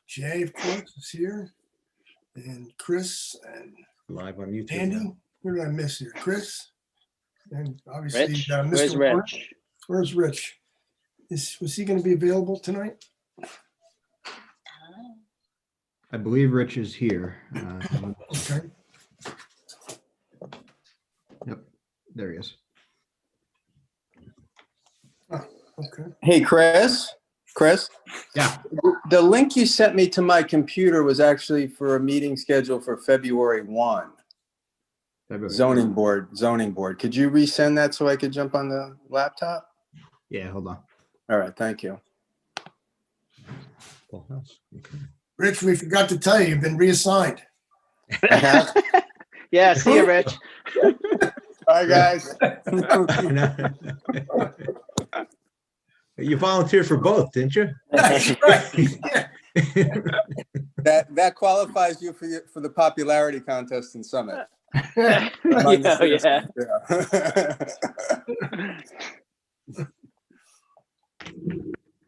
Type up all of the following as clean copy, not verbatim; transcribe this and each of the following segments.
Jay, of course, is here, and Chris and Live on YouTube. Andy. now. Who did I miss here? Chris, and obviously Rich, Mr. where's Warner. Rich? Where's Rich? Was he going to be available tonight? I believe Rich is here. Okay. Yep, there he is. Okay. Hey, Chris. Yeah. The link you sent me to my computer was actually for a meeting scheduled for February 1. Zoning board. Could you resend that so I could jump on the laptop? Yeah, hold on. All right, thank you. Full house. Okay. Rich, we forgot to tell you, you've been reassigned. I have. Yeah, see you, Rich. Bye, guys. You volunteered for both, didn't you? That's right. Yeah. That qualifies you for the popularity contest in Summit. Yeah. Yeah.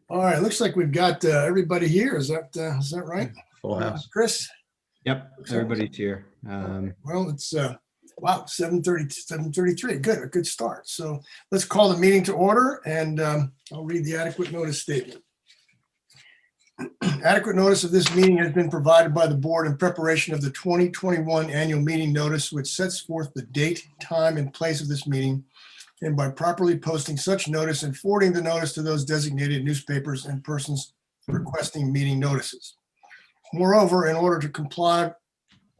All right. Looks like we've got everybody here. Is that right? Full house. Chris? Yep, everybody's here. Well, it's wow, 7:30, 7:33. Good, a good start. So let's call the meeting to order, and I'll read the adequate notice statement. Adequate notice of this meeting has been provided by the board in preparation of the 2021 annual meeting notice, which sets forth the date, time, and place of this meeting, and by properly posting such notice and forwarding the notice to those designated newspapers and persons requesting meeting notices. Moreover, in order to comply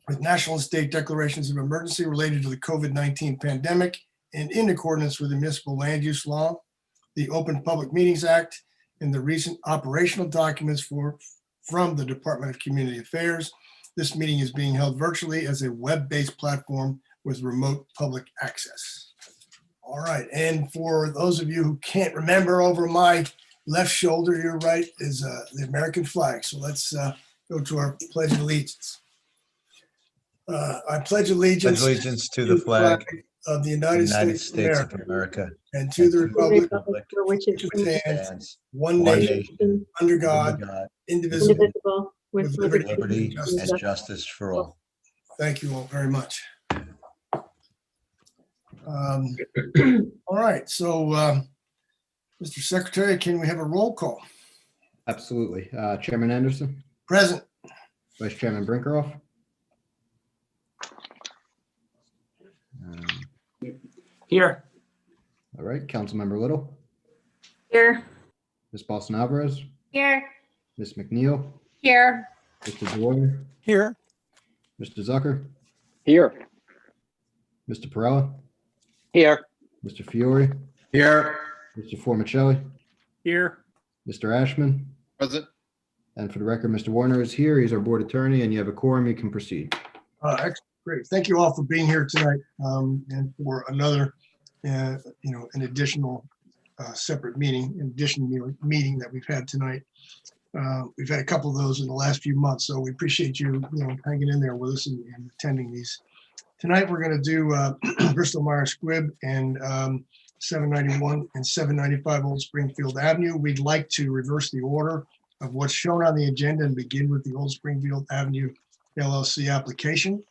with national and state declarations of emergency related to the COVID-19 pandemic and in accordance with the municipal land use law, the Open Public Meetings Act, and the recent operational documents from the Department of Community Affairs, this meeting is being held virtually as a web-based platform with remote public access. All right, and for those of you who can't remember, over my left shoulder, your right, is the American flag. So let's go to our Pledge of Allegiance. I pledge allegiance To the flag of the of United the United States States of of America America and to the republic for which it which stands stands one one nation, nation, under under God, God, indivisible. indivisible, with with liberty liberty and and justice. justice for all. Thank you all very much. All right, so Mr. Secretary, can we have a roll call? Absolutely. Chairman Anderson, Present. Vice Chairman Brinkerhoff. Here. All right, Councilmember Little, Here. Ms. Boston Alvarez, Here. Ms. McNeil, Here. Mr. Dwyer, Here. Mr. Zucker, Here. Mr. Perrella, Here. Mr. Fiore, Here. Mr. Formicelli, Here. Mr. Ashman, Present. and for the record, Mr. Warner is here. He's our board attorney, and you have a quorum. You can proceed. Excellent. Great. Thank you all for being here tonight, and for another, an additional separate meeting, meeting that we've had tonight. We've had a couple of those in the last few months, so we appreciate you, hanging in there with us and attending these. Tonight, we're going to do Bristol Myers Squibb and 791 and 795 Old Springfield Avenue. We'd like to reverse the order of what's shown on the agenda and begin with the Old Springfield Avenue LLC application.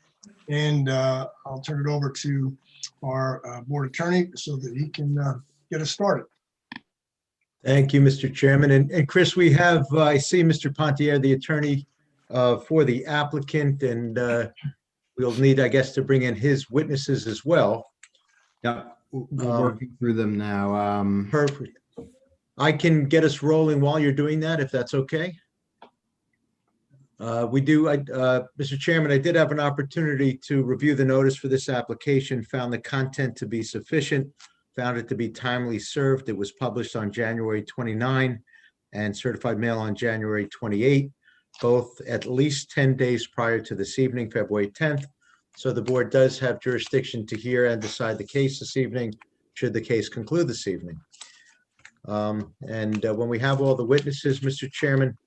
And I'll turn it over to our board attorney so that he can get us started. Thank you, Mr. Chairman. And Chris, we have, I see Mr. Pontier, the attorney for the applicant, and we'll need, I guess, to bring in his witnesses as well. Yep, we're working through them now. Perfect. I can get us rolling while you're doing that, if that's okay. Mr. Chairman, I did have an opportunity to review the notice for this application, found the content to be sufficient, found it to be timely served. It was published on January 29 and certified mail on January 28, both at least 10 days prior to this evening, February 10th. So the board does have jurisdiction to hear and decide the case this evening, should the case conclude this evening. When we have all the witnesses, Mr. Chairman,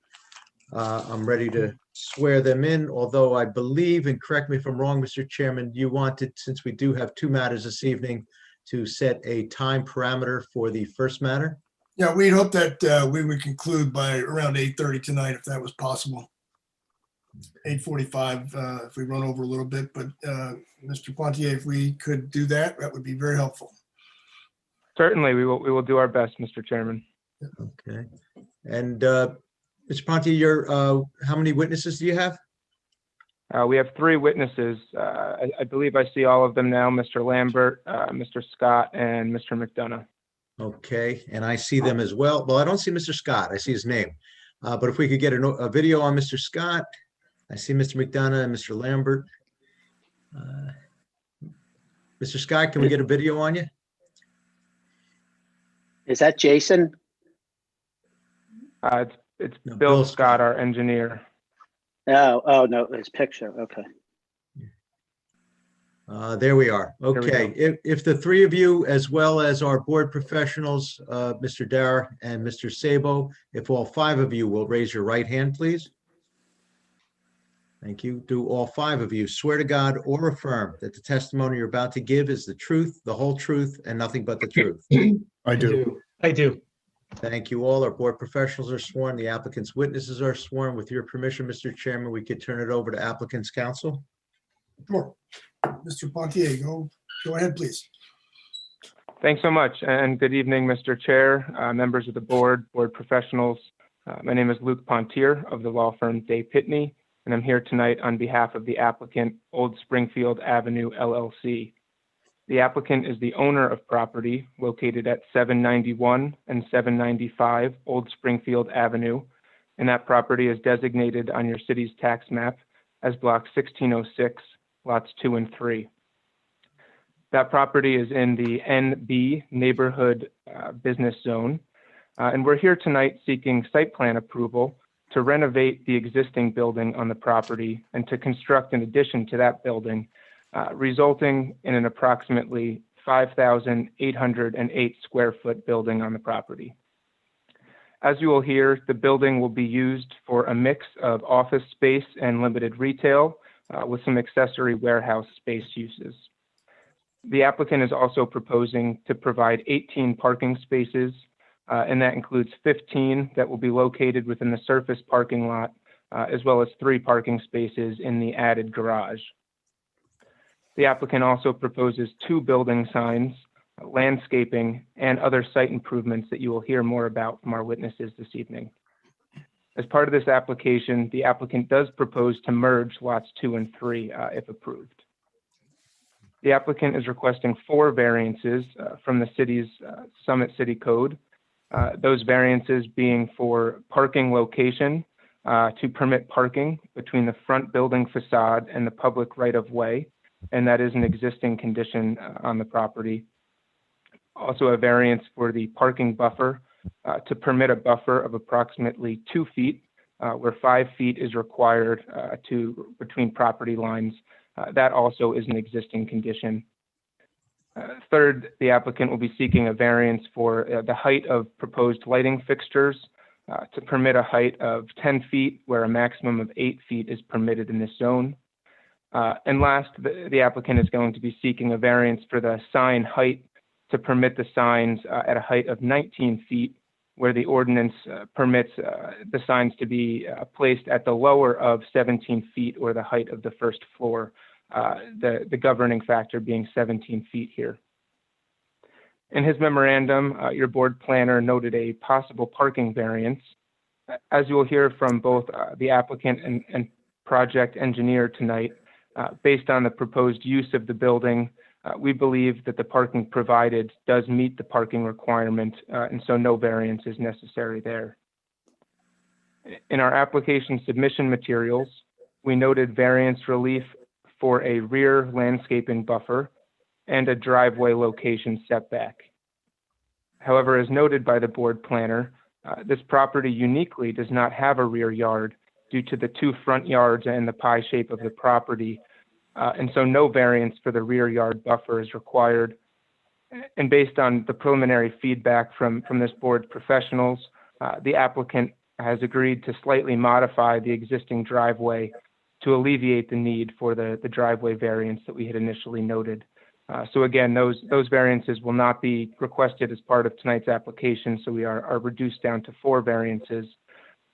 I'm ready to swear them in, although I believe, and correct me if I'm wrong, Mr. Chairman, you wanted, since we do have two matters this evening, to set a time parameter for the first matter. Yeah, we'd hope that we would conclude by around 8:30 tonight, if that was possible. 8:45, if we run over a little bit, but Mr. Pontier, if we could do that, that would be very helpful. Certainly, we will do our best, Mr. Chairman. Okay. And Mr. Ponte, how many witnesses do you have? We have 3 witnesses. I believe I see all of them now, Mr. Lambert, Mr. Scott, and Mr. McDonough. Okay, and I see them as well. Well, I don't see Mr. Scott. I see his name. But if we could get a video on Mr. Scott, I see Mr. McDonough and Mr. Lambert. Mr. Scott, can we get a video on you? Is that Jason? It's No, Bill Bill Scott, our engineer. Oh, no, his picture. Okay. There we are. we Okay, if the 3 of you, as well as our board professionals, Mr. Dara and Mr. Sabo, if all 5 of you will raise your right hand, please. Thank you. Do all 5 of you swear to God or affirm that the testimony you're about to give is the truth, the whole truth, and nothing but the truth? I do. I do. Thank you all. Our board professionals are sworn. The applicant's witnesses are sworn. With your permission, Mr. Chairman, we could turn it over to applicant's counsel. Sure. Mr. Pontier, go ahead, please. Thanks so much, and good evening, Mr. Chair, members of the board professionals. My name is Luke Pontier of the law firm Day Pitney, and I'm here tonight on behalf of the applicant, Old Springfield Avenue LLC. The applicant is the owner of property located at 791 and 795 Old Springfield Avenue, and that property is designated on your city's tax map as Block 1606, lots 2 and 3. That property is in the NB Neighborhood Business Zone, and we're here tonight seeking site plan approval to renovate the existing building on the property and to construct an addition to that building, resulting in an approximately 5,808 square foot building on the property. As you will hear, the building will be used for a mix of office space and limited retail with some accessory warehouse space uses. The applicant is also proposing to provide 18 parking spaces, and that includes 15 that will be located within the surface parking lot, as well as 3 parking spaces in the added garage. The applicant also proposes 2 building signs, landscaping, and other site improvements that you will hear more about from our witnesses this evening. As part of this application, the applicant does propose to merge lots 2 and 3 if approved. The applicant is requesting 4 variances from the city's Summit City Code. Those variances being for parking location to permit parking between the front building facade and the public right-of-way, and that is an existing condition on the property. Also a variance for the parking buffer to permit a buffer of approximately 2 feet, where 5 feet is required between property lines. That also is an existing condition. Third, the applicant will be seeking a variance for the height of proposed lighting fixtures to permit a height of 10 feet, where a maximum of 8 feet is permitted in this zone. And last, the applicant is going to be seeking a variance for the sign height to permit the signs at a height of 19 feet, where the ordinance permits the signs to be placed at the lower of 17 feet or the height of the first floor, the governing factor being 17 feet here. In his memorandum, your board planner noted a possible parking variance. As you will hear from both the applicant and project engineer tonight, based on the proposed use of the building, we believe that the parking provided does meet the parking requirement, and so no variance is necessary there. In our application submission materials, we noted variance relief for a rear landscaping buffer and a driveway location setback. However, as noted by the board planner, this property uniquely does not have a rear yard due to the 2 front yards and the pie shape of the property, and so no variance for the rear yard buffer is required. And based on the preliminary feedback from this board's professionals, the applicant has agreed to slightly modify the existing driveway to alleviate the need for the driveway variance that we had initially noted. So again, those variances will not be requested as part of tonight's application, so we are reduced down to 4 variances.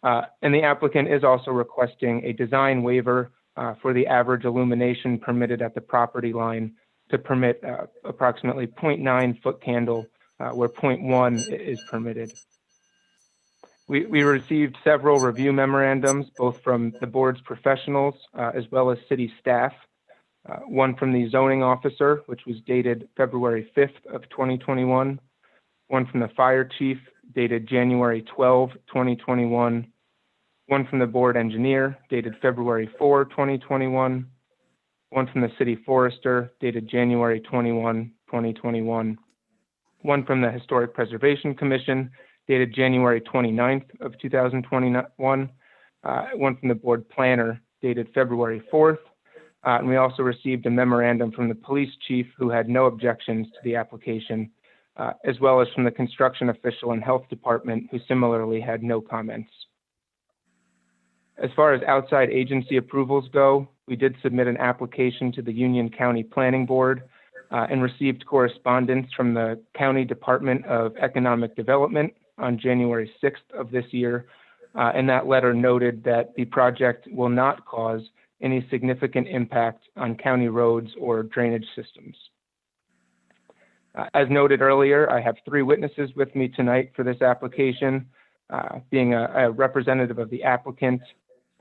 And the applicant is also requesting a design waiver for the average illumination permitted at the property line to permit approximately 0.9 foot candle where 0.1 is permitted. We received several review memorandums, both from the board's professionals as well as city staff. One from the zoning officer, which was dated February 5th of 2021. One from the fire chief, dated January 12, 2021. One from the board engineer, dated February 4, 2021. One from the city forester, dated January 21, 2021. One from the Historic Preservation Commission, dated January 29th of 2021. One from the board planner, dated February 4th. And we also received a memorandum from the police chief, who had no objections to the application, as well as from the construction official and health department, who similarly had no comments. As far as outside agency approvals go, we did submit an application to the Union County Planning Board and received correspondence from the County Department of Economic Development on January 6th of this year. And that letter noted that the project will not cause any significant impact on county roads or drainage systems. As noted earlier, I have 3 witnesses with me tonight for this application, being a representative of the applicant,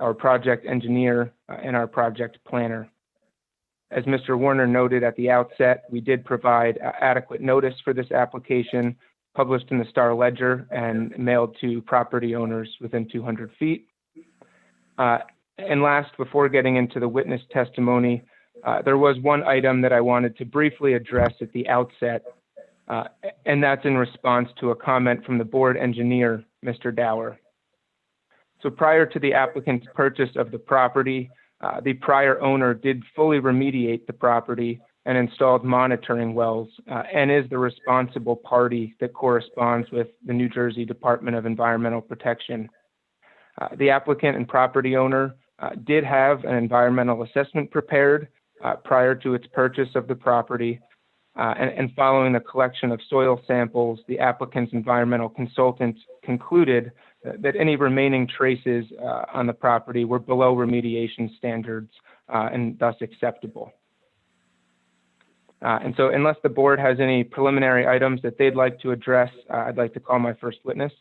our project engineer, and our project planner. As Mr. Warner noted at the outset, we did provide adequate notice for this application, published in the Star Ledger and mailed to property owners within 200 feet. And last, before getting into the witness testimony, there was one item that I wanted to briefly address at the outset, and that's in response to a comment from the board engineer, Mr. Dower. So prior to the applicant's purchase of the property, the prior owner did fully remediate the property and installed monitoring wells, and is the responsible party that corresponds with the New Jersey Department of Environmental Protection. The applicant and property owner did have an environmental assessment prepared prior to its purchase of the property, and following the collection of soil samples, the applicant's environmental consultant concluded that any remaining traces on the property were below remediation standards and thus acceptable. And so unless the board has any preliminary items that they'd like to address, I'd like to call my first witness.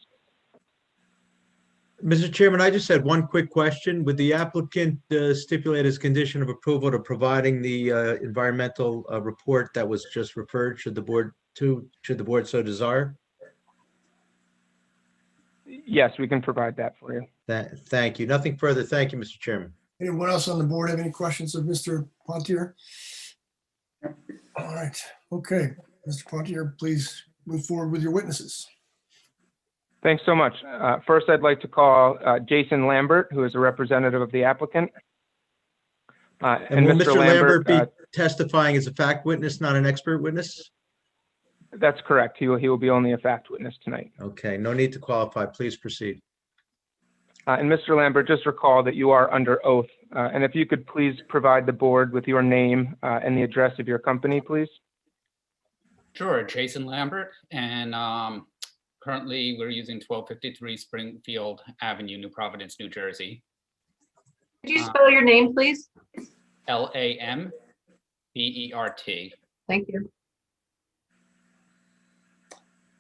Mr. Chairman, I just had one quick question. Would the applicant stipulate as condition of approval to providing the environmental report that was just referred, should the board so desire? Yes, we can provide that for you. Thank you. Nothing further. Thank you, Mr. Chairman. Anyone else on the board have any questions of Mr. Pontier? All right, okay. Mr. Pontier, please move forward with your witnesses. Thanks so much. First, I'd like to call Jason Lambert, who is a representative of the applicant. And will Mr. Lambert be testifying as a fact witness, not an expert witness? That's correct. He will be only a fact witness tonight. Okay, no need to qualify. Please proceed. And Mr. Lambert, just recall that you are under oath. And if you could please provide the board with your name and the address of your company, please. Sure, Jason Lambert, and currently we're using 1253 Springfield Avenue, New Providence, New Jersey. Could you spell your name, please? Lambert. Thank you.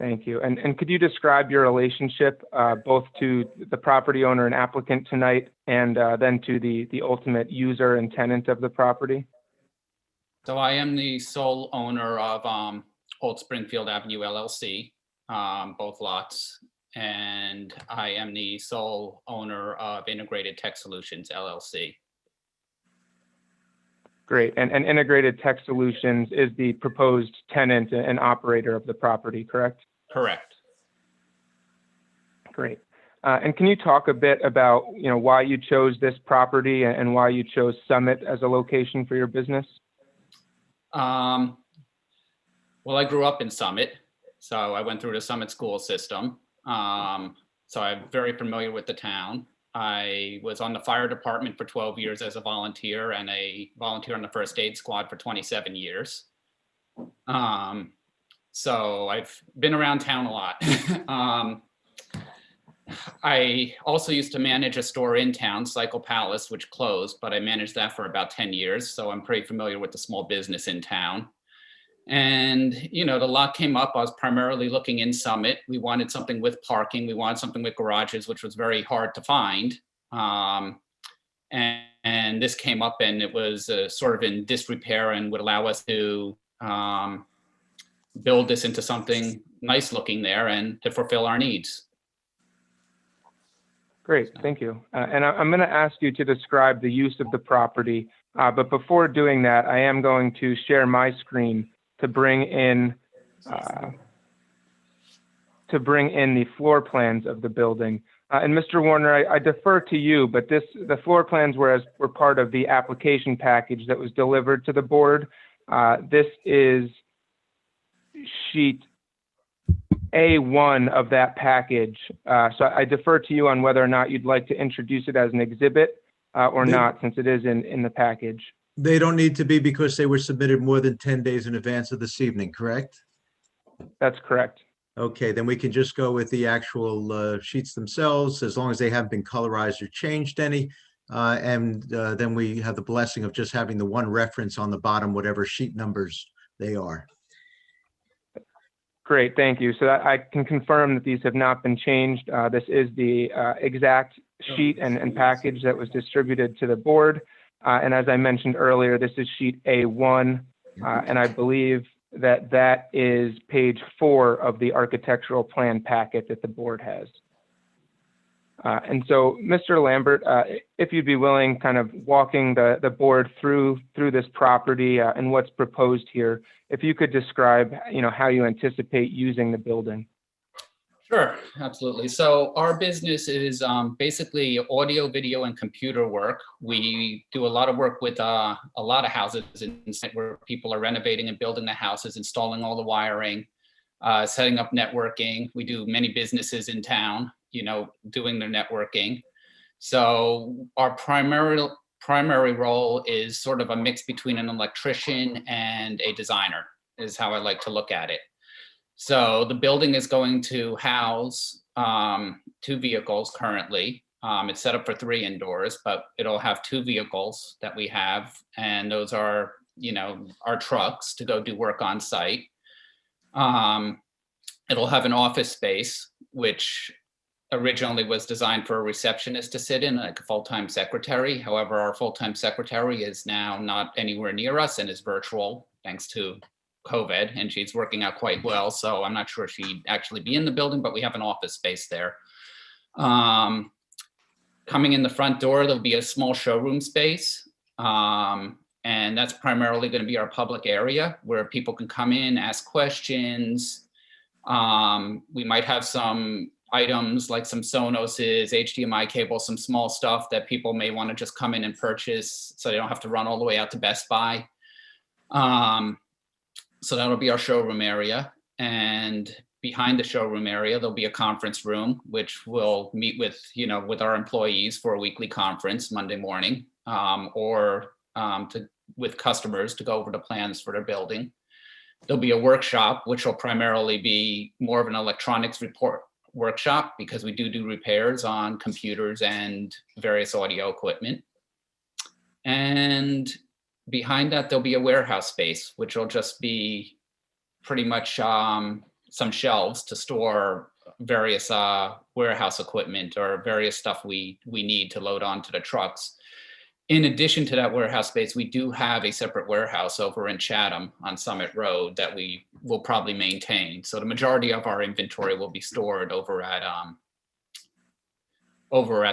Thank you. And could you describe your relationship both to the property owner and applicant tonight, and then to the ultimate user and tenant of the property? So I am the sole owner of Old Springfield Avenue LLC, both lots, and I am the sole owner of Integrated Tech Solutions LLC. Great. And Integrated Tech Solutions is the proposed tenant and operator of the property, correct? Correct. Great. And can you talk a bit about, why you chose this property and why you chose Summit as a location for your business? Well, I grew up in Summit, so I went through the Summit school system. So I'm very familiar with the town. I was on the fire department for 12 years as a volunteer, and a volunteer on the first aid squad for 27 years. So I've been around town a lot. I also used to manage a store in town, Cycle Palace, which closed, but I managed that for about 10 years. So I'm pretty familiar with the small business in town. And, you know, the lot came up. I was primarily looking in Summit. We wanted something with parking. We wanted something with garages, which was very hard to find. And this came up, and it was sort of in disrepair and would allow us to build this into something nice looking there and to fulfill our needs. Great, thank you. And I'm going to ask you to describe the use of the property, but before doing that, I am going to share my screen to bring in the floor plans of the building. And Mr. Warner, I defer to you, but the floor plans were part of the application package that was delivered to the board. This is sheet A1 of that package. So I defer to you on whether or not you'd like to introduce it as an exhibit or not, since it is in the package. They don't need to be because they were submitted more than 10 days in advance of this evening, correct? That's correct. Okay, then we can just go with the actual sheets themselves, as long as they haven't been colorized or changed any. And then we have the blessing of just having the one reference on the bottom, whatever sheet numbers they are. Great, thank you. So I can confirm that these have not been changed. This is the exact sheet and package that was distributed to the board. And as I mentioned earlier, this is sheet A1, and I believe that is page 4 of the architectural plan packet that the board has. And so, Mr. Lambert, if you'd be willing, kind of walking the board through this property and what's proposed here, if you could describe, how you anticipate using the building. Sure, absolutely. So our business is basically audio, video, and computer work. We do a lot of work with a lot of houses where people are renovating and building the houses, installing all the wiring, setting up networking. We do many businesses in town, doing their networking. So our primary role is sort of a mix between an electrician and a designer, is how I like to look at it. So the building is going to house 2 vehicles currently. It's set up for 3 indoors, but it'll have 2 vehicles that we have. And those are, our trucks to go do work on site. It'll have an office space, which originally was designed for a receptionist to sit in, like a full-time secretary. However, our full-time secretary is now not anywhere near us and is virtual thanks to COVID, and she's working out quite well. So I'm not sure she'd actually be in the building, but we have an office space there. Coming in the front door, there'll be a small showroom space. And that's primarily going to be our public area where people can come in, ask questions. We might have some items like some Sonoses, HDMI cables, some small stuff that people may want to just come in and purchase so they don't have to run all the way out to Best Buy. So that'll be our showroom area. And behind the showroom area, there'll be a conference room, which we'll meet with, with our employees for a weekly conference Monday morning, with customers to go over the plans for their building. There'll be a workshop, which will primarily be more of an electronics report workshop because we do repairs on computers and various audio equipment. And behind that, there'll be a warehouse space, which will just be pretty much some shelves to store various warehouse equipment or various stuff we need to load onto the trucks. In addition to that warehouse space, we do have a separate warehouse over in Chatham on Summit Road that we will probably maintain. So the majority of our inventory will be stored over at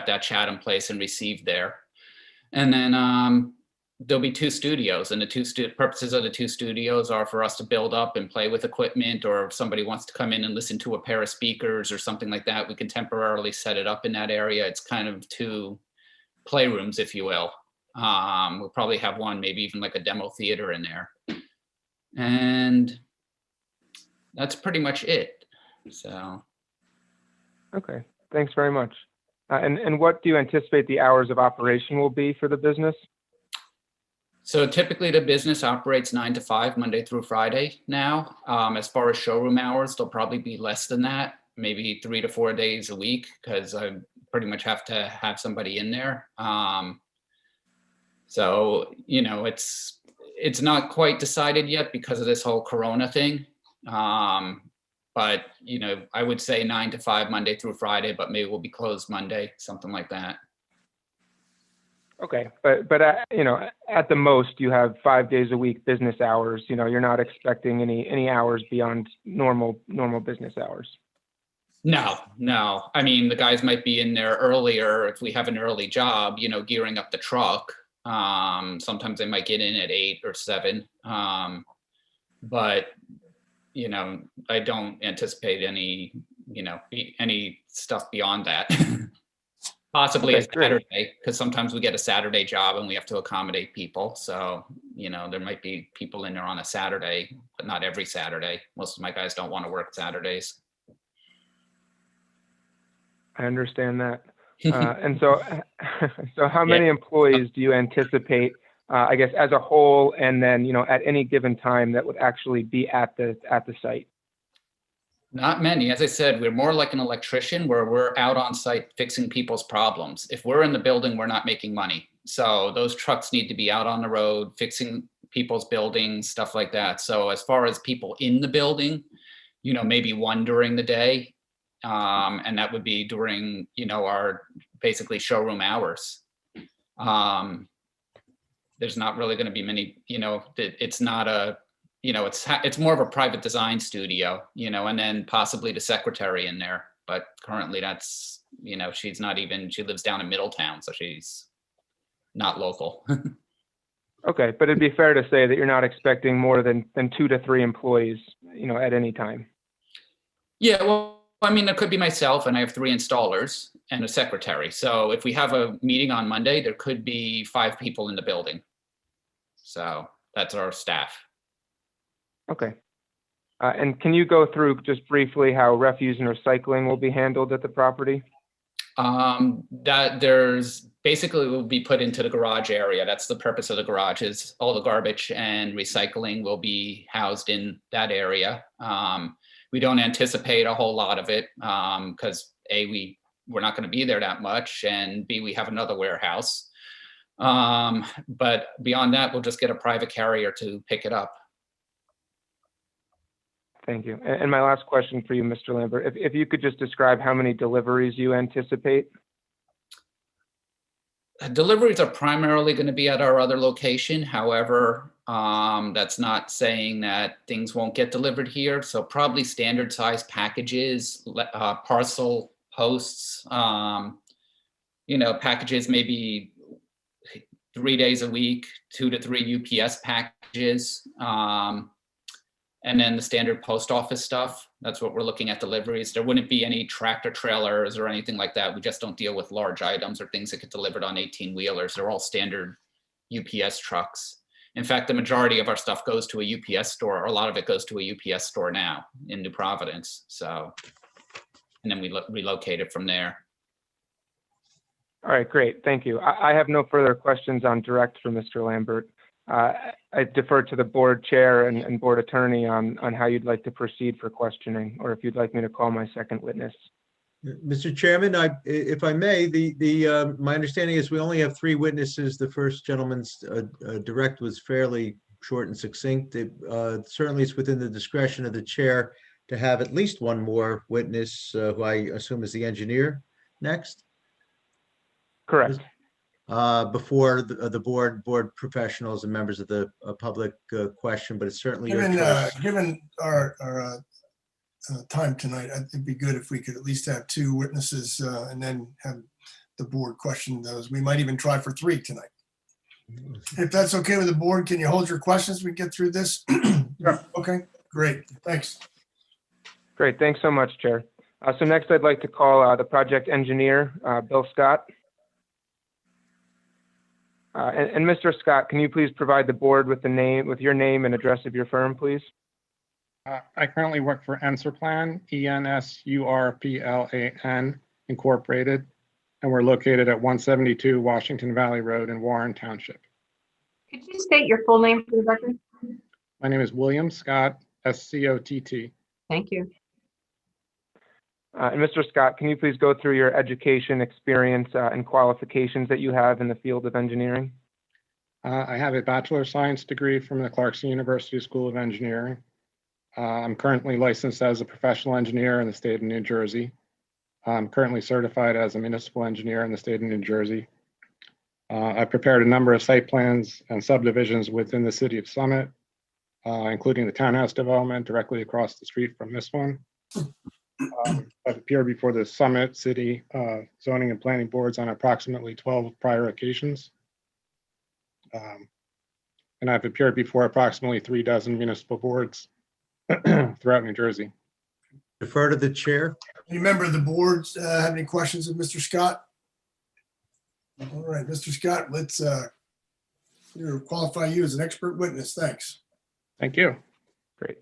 that Chatham place and received there. And then there'll be 2 studios, and the purposes of the 2 studios are for us to build up and play with equipment, or if somebody wants to come in and listen to a pair of speakers or something like that, we can temporarily set it up in that area. It's kind of 2 playrooms, if you will. We'll probably have one, maybe even like a demo theater in there. And that's pretty much it. So. Okay, thanks very much. And what do you anticipate the hours of operation will be for the business? So typically the business operates 9 to 5, Monday through Friday now. As far as showroom hours, they'll probably be less than that, maybe 3 to 4 days a week, because I pretty much have to have somebody in there. So, you know, it's not quite decided yet because of this whole Corona thing. But, you know, I would say 9 to 5, Monday through Friday, but maybe we'll be closed Monday, something like that. Okay, but you know, at the most, you have 5 days a week business hours. You know, you're not expecting any hours beyond normal business hours. No. I mean, the guys might be in there earlier if we have an early job, you know, gearing up the truck. Sometimes they might get in at 8 or 7. But, you know, I don't anticipate any, you know, any stuff beyond that. Possibly Okay, a great. Saturday, because sometimes we get a Saturday job and we have to accommodate people. So, you know, there might be people in there on a Saturday, but not every Saturday. Most of my guys don't want to work Saturdays. I understand that. And so how many employees do you anticipate, I guess, as a whole, and then, you know, at any given time that would actually be at the site? Not many. As I said, we're more like an electrician where we're out on site fixing people's problems. If we're in the building, we're not making money. So those trucks need to be out on the road, fixing people's buildings, stuff like that. So as far as people in the building, you know, maybe one during the day. And that would be during, you know, our basically showroom hours. There's not really going to be many, you know, it's not a, you know, it's more of a private design studio, you know, and then possibly the secretary in there. But currently that's, you know, she lives down in Middletown, so she's not local. Okay, but it'd be fair to say that you're not expecting more than 2 to 3 employees, you know, at any time. Yeah, well, I mean, it could be myself, and I have 3 installers and a secretary. So if we have a meeting on Monday, there could be 5 people in the building. So that's our staff. Okay. And can you go through just briefly how refuse and recycling will be handled at the property? That there's basically will be put into the garage area. That's the purpose of the garage, is all the garbage and recycling will be housed in that area. We don't anticipate a whole lot of it because A, we're not going to be there that much, and B, we have another warehouse. But beyond that, we'll just get a private carrier to pick it up. Thank you. And my last question for you, Mr. Lambert, if you could just describe how many deliveries you anticipate? Deliveries are primarily going to be at our other location. However, that's not saying that things won't get delivered here. So probably standard size packages, parcel posts, you know, packages maybe 3 days a week, 2 to 3 UPS packages. And then the standard post office stuff. That's what we're looking at deliveries. There wouldn't be any tractor trailers or anything like that. We just don't deal with large items or things that get delivered on 18-wheelers. They're all standard UPS trucks. In fact, the majority of our stuff goes to a UPS store, or a lot of it goes to a UPS store now in New Providence. So, and then we relocate it from there. All right, great. Thank you. I have no further questions on direct for Mr. Lambert. I defer to the board chair and board attorney on how you'd like to proceed for questioning, or if you'd like me to call my second witness. Mr. Chairman, if I may, my understanding is we only have 3 witnesses. The first gentleman's direct was fairly short and succinct. Certainly it's within the discretion of the chair to have at least one more witness, who I assume is the engineer next. Correct. Before the board professionals and members of the public question, but it's certainly your choice. Given our time tonight, it'd be good if we could at least have 2 witnesses and then have the board question those. We might even try for 3 tonight. If that's okay with the board, can you hold your questions? We get through this? Sure. Okay, great. Thanks. Great. Thanks so much, Chair. So next I'd like to call the project engineer, Bill Scott. And Mr. Scott, can you please provide the board with your name and address of your firm, please? I currently work for Ensurplan, ENSURPLAN Incorporated, and we're located at 172 Washington Valley Road in Warren Township. Could you state your full name for the record? My name is William Scott, Scott. Thank you. And Mr. Scott, can you please go through your education, experience, and qualifications that you have in the field of engineering? I have a Bachelor of Science degree from the Clarkson University School of Engineering. I'm currently licensed as a professional engineer in the state of New Jersey. I'm currently certified as a municipal engineer in the state of New Jersey. I prepared a number of site plans and subdivisions within the city of Summit, including the townhouse development directly across the street from this one. I've appeared before the Summit City zoning and planning boards on approximately 12 prior occasions. And I've appeared before approximately 36 municipal boards throughout New Jersey. Defer to the chair. Any member of the board have any questions of Mr. Scott? All right, Mr. Scott, let's qualify you as an expert witness. Thanks. Thank you. Great.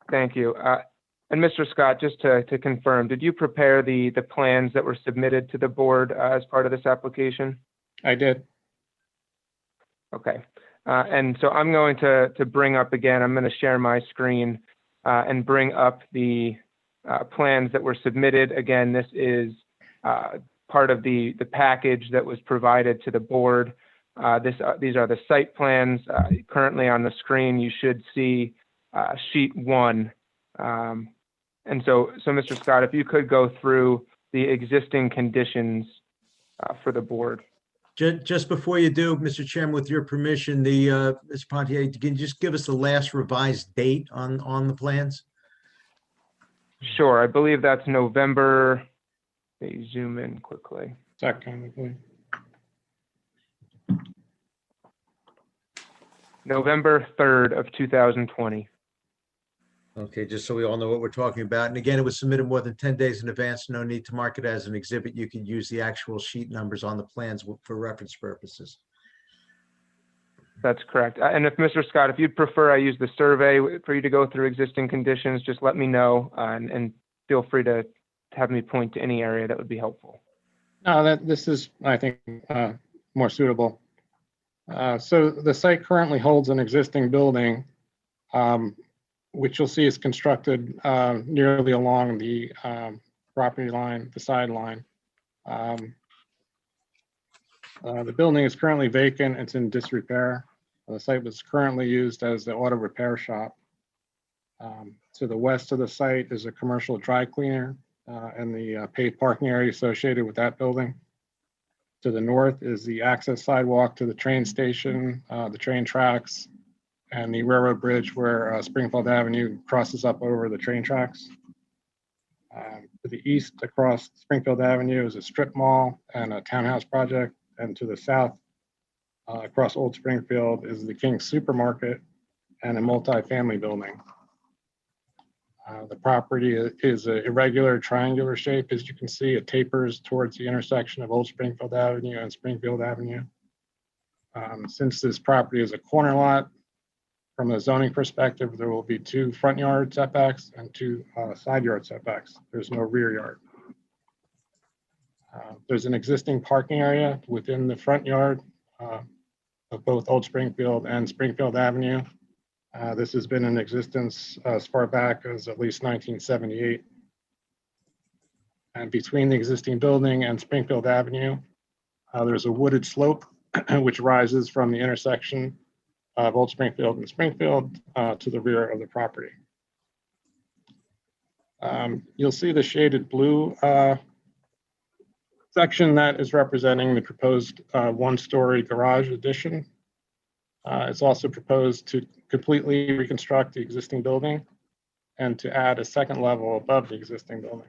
Thank you. And Mr. Scott, just to confirm, did you prepare the plans that were submitted to the board as part of this application? I did. Okay. And so I'm going to bring up again, I'm going to share my screen and bring up the plans that were submitted. Again, this is part of the package that was provided to the board. These are the site plans. Currently on the screen, you should see sheet 1. And so Mr. Scott, if you could go through the existing conditions for the board. Just before you do, Mr. Chairman, with your permission, Mr. Pontier, can you just give us the last revised date on the plans? Sure, I believe that's November. Let me zoom in quickly. Second, I believe. November 3rd of 2020. Okay, just so we all know what we're talking about. And again, it was submitted more than 10 days in advance. No need to mark it as an exhibit. You could use the actual sheet numbers on the plans for reference purposes. That's correct. And if Mr. Scott, if you'd prefer I use the survey for you to go through existing conditions, just let me know and feel free to have me point to any area that would be helpful. No, this is, I think, more suitable. So the site currently holds an existing building, which you'll see is constructed nearly along the property line, the sideline. The building is currently vacant. It's in disrepair. The site was currently used as the auto repair shop. To the west of the site is a commercial dry cleaner and the paved parking area associated with that building. To the north is the access sidewalk to the train station, the train tracks, and the railroad bridge where Springfield Avenue crosses up over the train tracks. To the east across Springfield Avenue is a strip mall and a townhouse project. And to the south across Old Springfield is the King's Supermarket and a multi-family building. The property is an irregular triangular shape. As you can see, it tapers towards the intersection of Old Springfield Avenue and Springfield Avenue. Since this property is a corner lot, from a zoning perspective, there will be 2 front yard setbacks and 2 side yard setbacks. There's no rear yard. There's an existing parking area within the front yard of both Old Springfield and Springfield Avenue. This has been in existence as far back as at least 1978. And between the existing building and Springfield Avenue, there's a wooded slope which rises from the intersection of Old Springfield and Springfield to the rear of the property. You'll see the shaded blue section that is representing the proposed 1-story garage addition. It's also proposed to completely reconstruct the existing building and to add a second level above the existing building.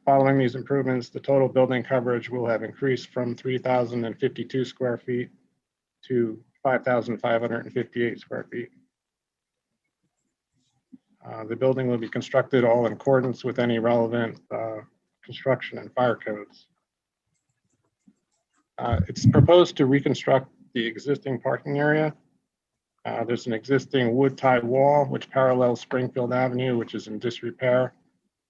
Following these improvements, the total building coverage will have increased from 3,052 square feet to 5,558 square feet. The building will be constructed all in accordance with any relevant construction and fire codes. It's proposed to reconstruct the existing parking area. There's an existing wood tie wall which parallels Springfield Avenue, which is in disrepair.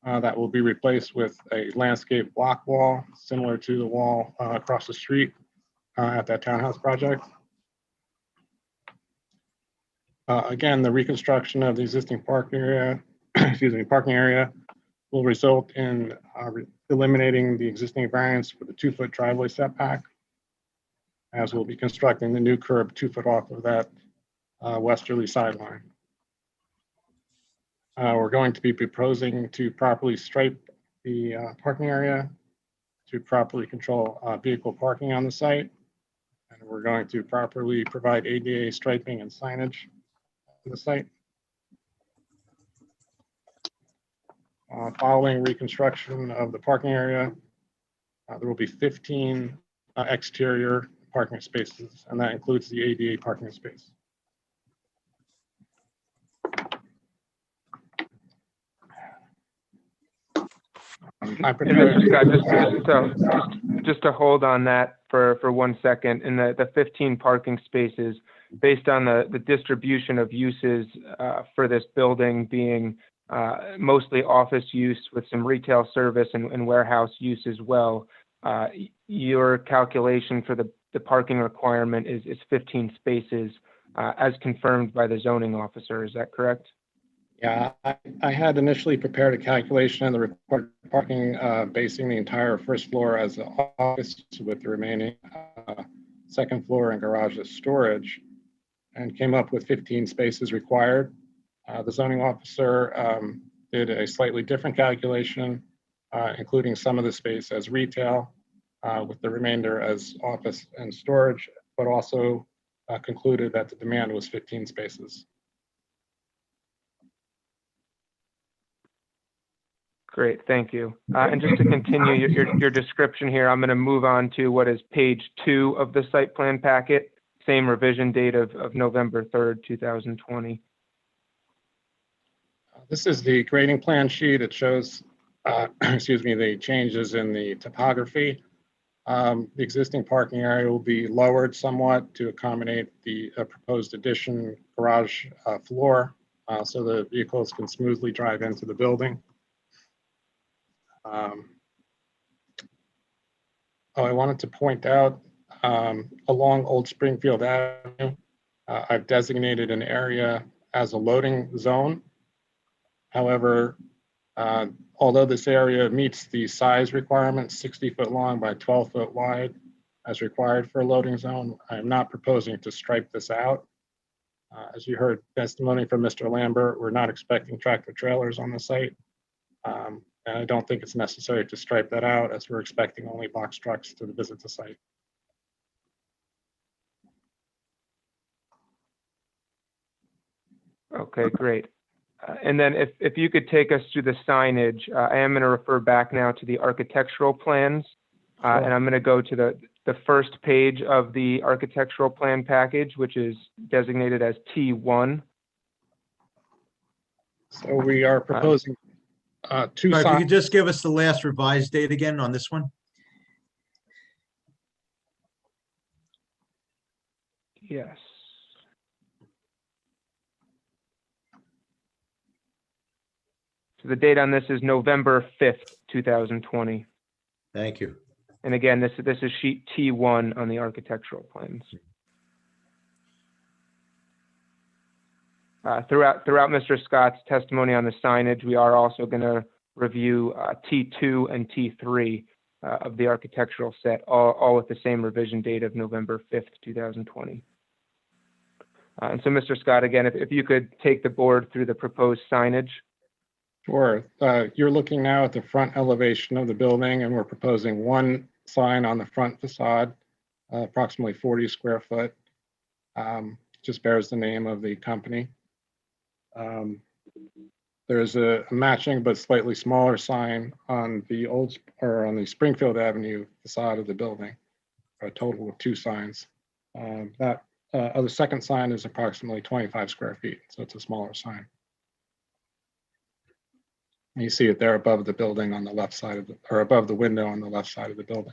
That will be replaced with a landscape block wall similar to the wall across the street at that townhouse project. Again, the reconstruction of the existing parking area, parking area will result in eliminating the existing variance for the 2-foot driveway setback, as we'll be constructing the new curb 2 foot off of that westerly sideline. We're going to be proposing to properly stripe the parking area to properly control vehicle parking on the site. And we're going to properly provide ADA striping and signage to the site. Following reconstruction of the parking area, there will be 15 exterior parking spaces, and that includes the ADA parking space. I'm And prepared. Mr. Scott, just to hold on that for 1 second, in the 15 parking spaces, based on the distribution of uses for this building being mostly office use with some retail service and warehouse use as well, your calculation for the parking requirement is 15 spaces as confirmed by the zoning officer. Is that correct? Yeah, I had initially prepared a calculation of the required parking, basing the entire first floor as an office with the remaining second floor and garage as storage, and came up with 15 spaces required. The zoning officer did a slightly different calculation, including some of the space as retail, with the remainder as office and storage, but also concluded that the demand was 15 spaces. Great, thank you. And just to continue your description here, I'm going to move on to what is page 2 of the site plan packet, same revision date of November 3rd, 2020. This is the grading plan sheet. It shows, the changes in the topography. The existing parking area will be lowered somewhat to accommodate the proposed addition garage floor, so the vehicles can smoothly drive into the building. I wanted to point out along Old Springfield Avenue, I've designated an area as a loading zone. However, although this area meets the size requirement, 60 foot long by 12 foot wide, as required for a loading zone, I am not proposing to stripe this out. As you heard testimony from Mr. Lambert, we're not expecting tractor trailers on the site. And I don't think it's necessary to stripe that out, as we're expecting only box trucks to visit the site. Okay, great. And then if you could take us through the signage, I am going to refer back now to the architectural plans. And I'm going to go to the first page of the architectural plan package, which is designated as T1. So we are proposing two Sorry, if you signs. could just give us the last revised date again on this one? Yes. So the date on this is November 5th, 2020. Thank you. And again, this is sheet T1 on the architectural plans. Throughout Mr. Scott's testimony on the signage, we are also going to review T2 and T3 of the architectural set, all with the same revision date of November 5th, 2020. And so, Mr. Scott, again, if you could take the board through the proposed signage. Sure. You're looking now at the front elevation of the building, and we're proposing one sign on the front facade, approximately 40 square foot. Just bears the name of the company. There's a matching but slightly smaller sign on the Springfield Avenue facade of the building, a total of 2 signs. The second sign is approximately 25 square feet, so it's a smaller sign. You see it there above the building on the left side of or above the window on the left side of the building.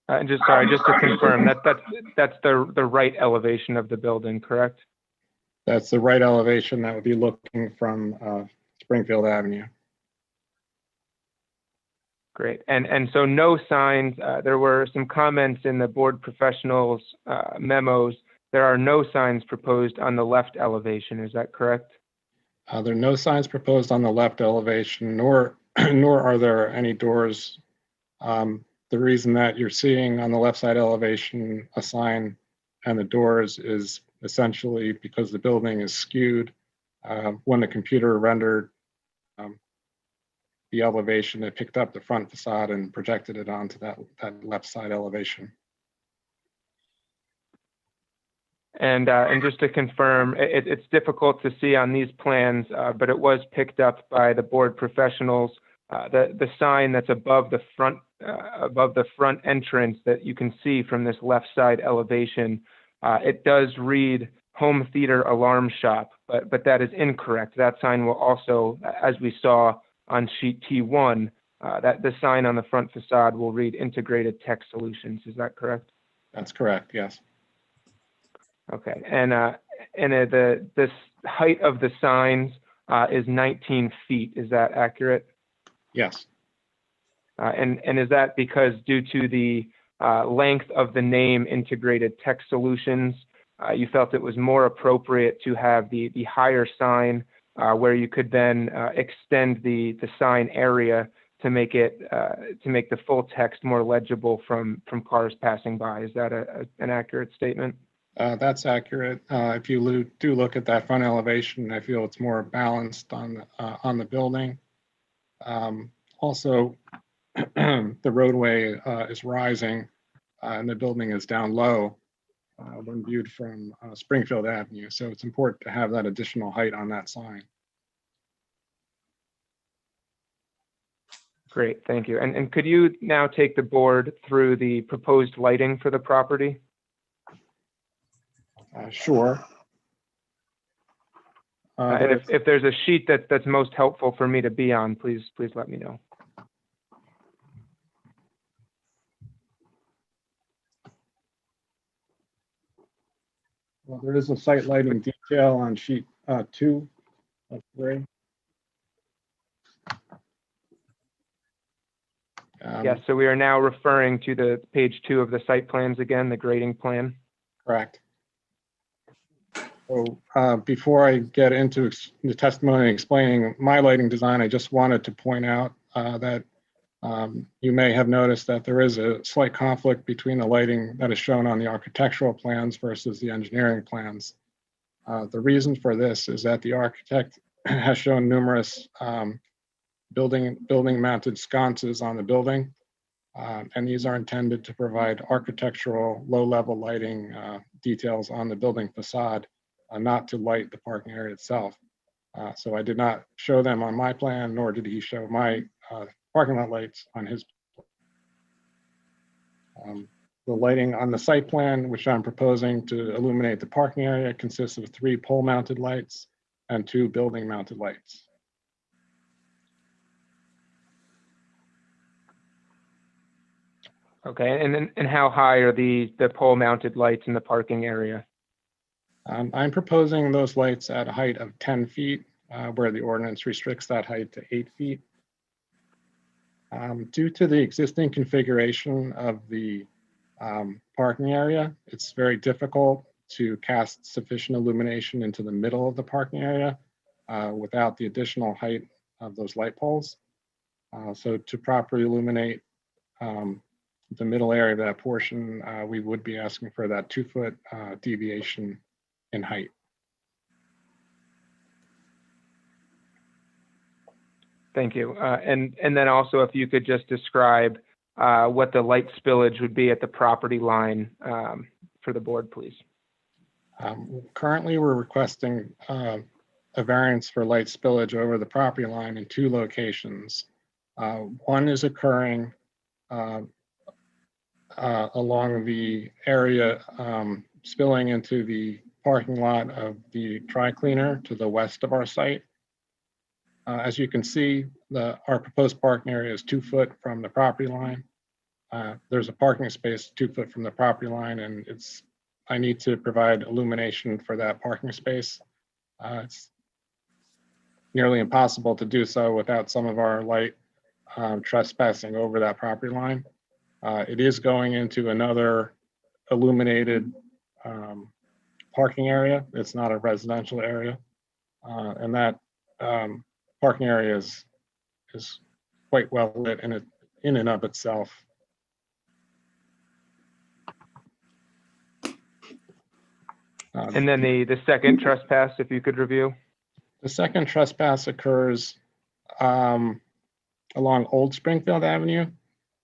And just to confirm, that's the right elevation of the building, correct? That's the right elevation that would be looking from Springfield Avenue. Great. And so no signs, there were some comments in the board professionals memos. There are no signs proposed on the left elevation. Is that correct? There are no signs proposed on the left elevation, nor are there any doors. The reason that you're seeing on the left side elevation a sign and the doors is essentially because the building is skewed. When the computer rendered the elevation, it picked up the front facade and projected it onto that left side elevation. And just to confirm, it's difficult to see on these plans, but it was picked up by the board professionals. The sign that's above the front entrance that you can see from this left side elevation, it does read Home Theater Alarm Shop, but that is incorrect. That sign will also, as we saw on sheet T1, that the sign on the front facade will read Integrated Tech Solutions. Is that correct? That's correct, yes. Okay, and this height of the signs is 19 feet. Is that accurate? Yes. And is that because due to the length of the name Integrated Tech Solutions, you felt it was more appropriate to have the higher sign where you could then extend the sign area to make the full text more legible from cars passing by? Is that an accurate statement? That's accurate. If you do look at that front elevation, I feel it's more balanced on the building. Also, the roadway is rising and the building is down low when viewed from Springfield Avenue. So it's important to have that additional height on that sign. Great, thank you. And could you now take the board through the proposed lighting for the property? Sure. And if there's a sheet that's most helpful for me to be on, please let me know. Well, there is a site lighting detail on sheet 2 of 3. Yes, so we are now referring to the page 2 of the site plans again, the grading plan. Correct. So before I get into the testimony explaining my lighting design, I just wanted to point out that you may have noticed that there is a slight conflict between the lighting that is shown on the architectural plans versus the engineering plans. The reason for this is that the architect has shown numerous building mounted sconces on the building, and these are intended to provide architectural low-level lighting details on the building facade, not to light the parking area itself. So I did not show them on my plan, nor did he show my parking lot lights on his. The lighting on the site plan, which I'm proposing to illuminate the parking area, consists of 3 pole-mounted lights and 2 building-mounted lights. Okay, and how high are the pole-mounted lights in the parking area? I'm proposing those lights at a height of 10 feet, where the ordinance restricts that height to 8 feet. Due to the existing configuration of the parking area, it's very difficult to cast sufficient illumination into the middle of the parking area without the additional height of those light poles. So to properly illuminate the middle area of that portion, we would be asking for that 2-foot deviation in height. Thank you. And then also if you could just describe what the light spillage would be at the property line for the board, please. Currently, we're requesting a variance for light spillage over the property line in 2 locations. One is occurring along the area spilling into the parking lot of the dry cleaner to the west of our site. As you can see, our proposed parking area is 2 foot from the property line. There's a parking space 2 foot from the property line, and I need to provide illumination for that parking space. It's nearly impossible to do so without some of our light trespassing over that property line. It is going into another illuminated parking area. It's not a residential area. And that parking area is quite well lit in and of itself. And then the second trespass, if you could review. The second trespass occurs along Old Springfield Avenue,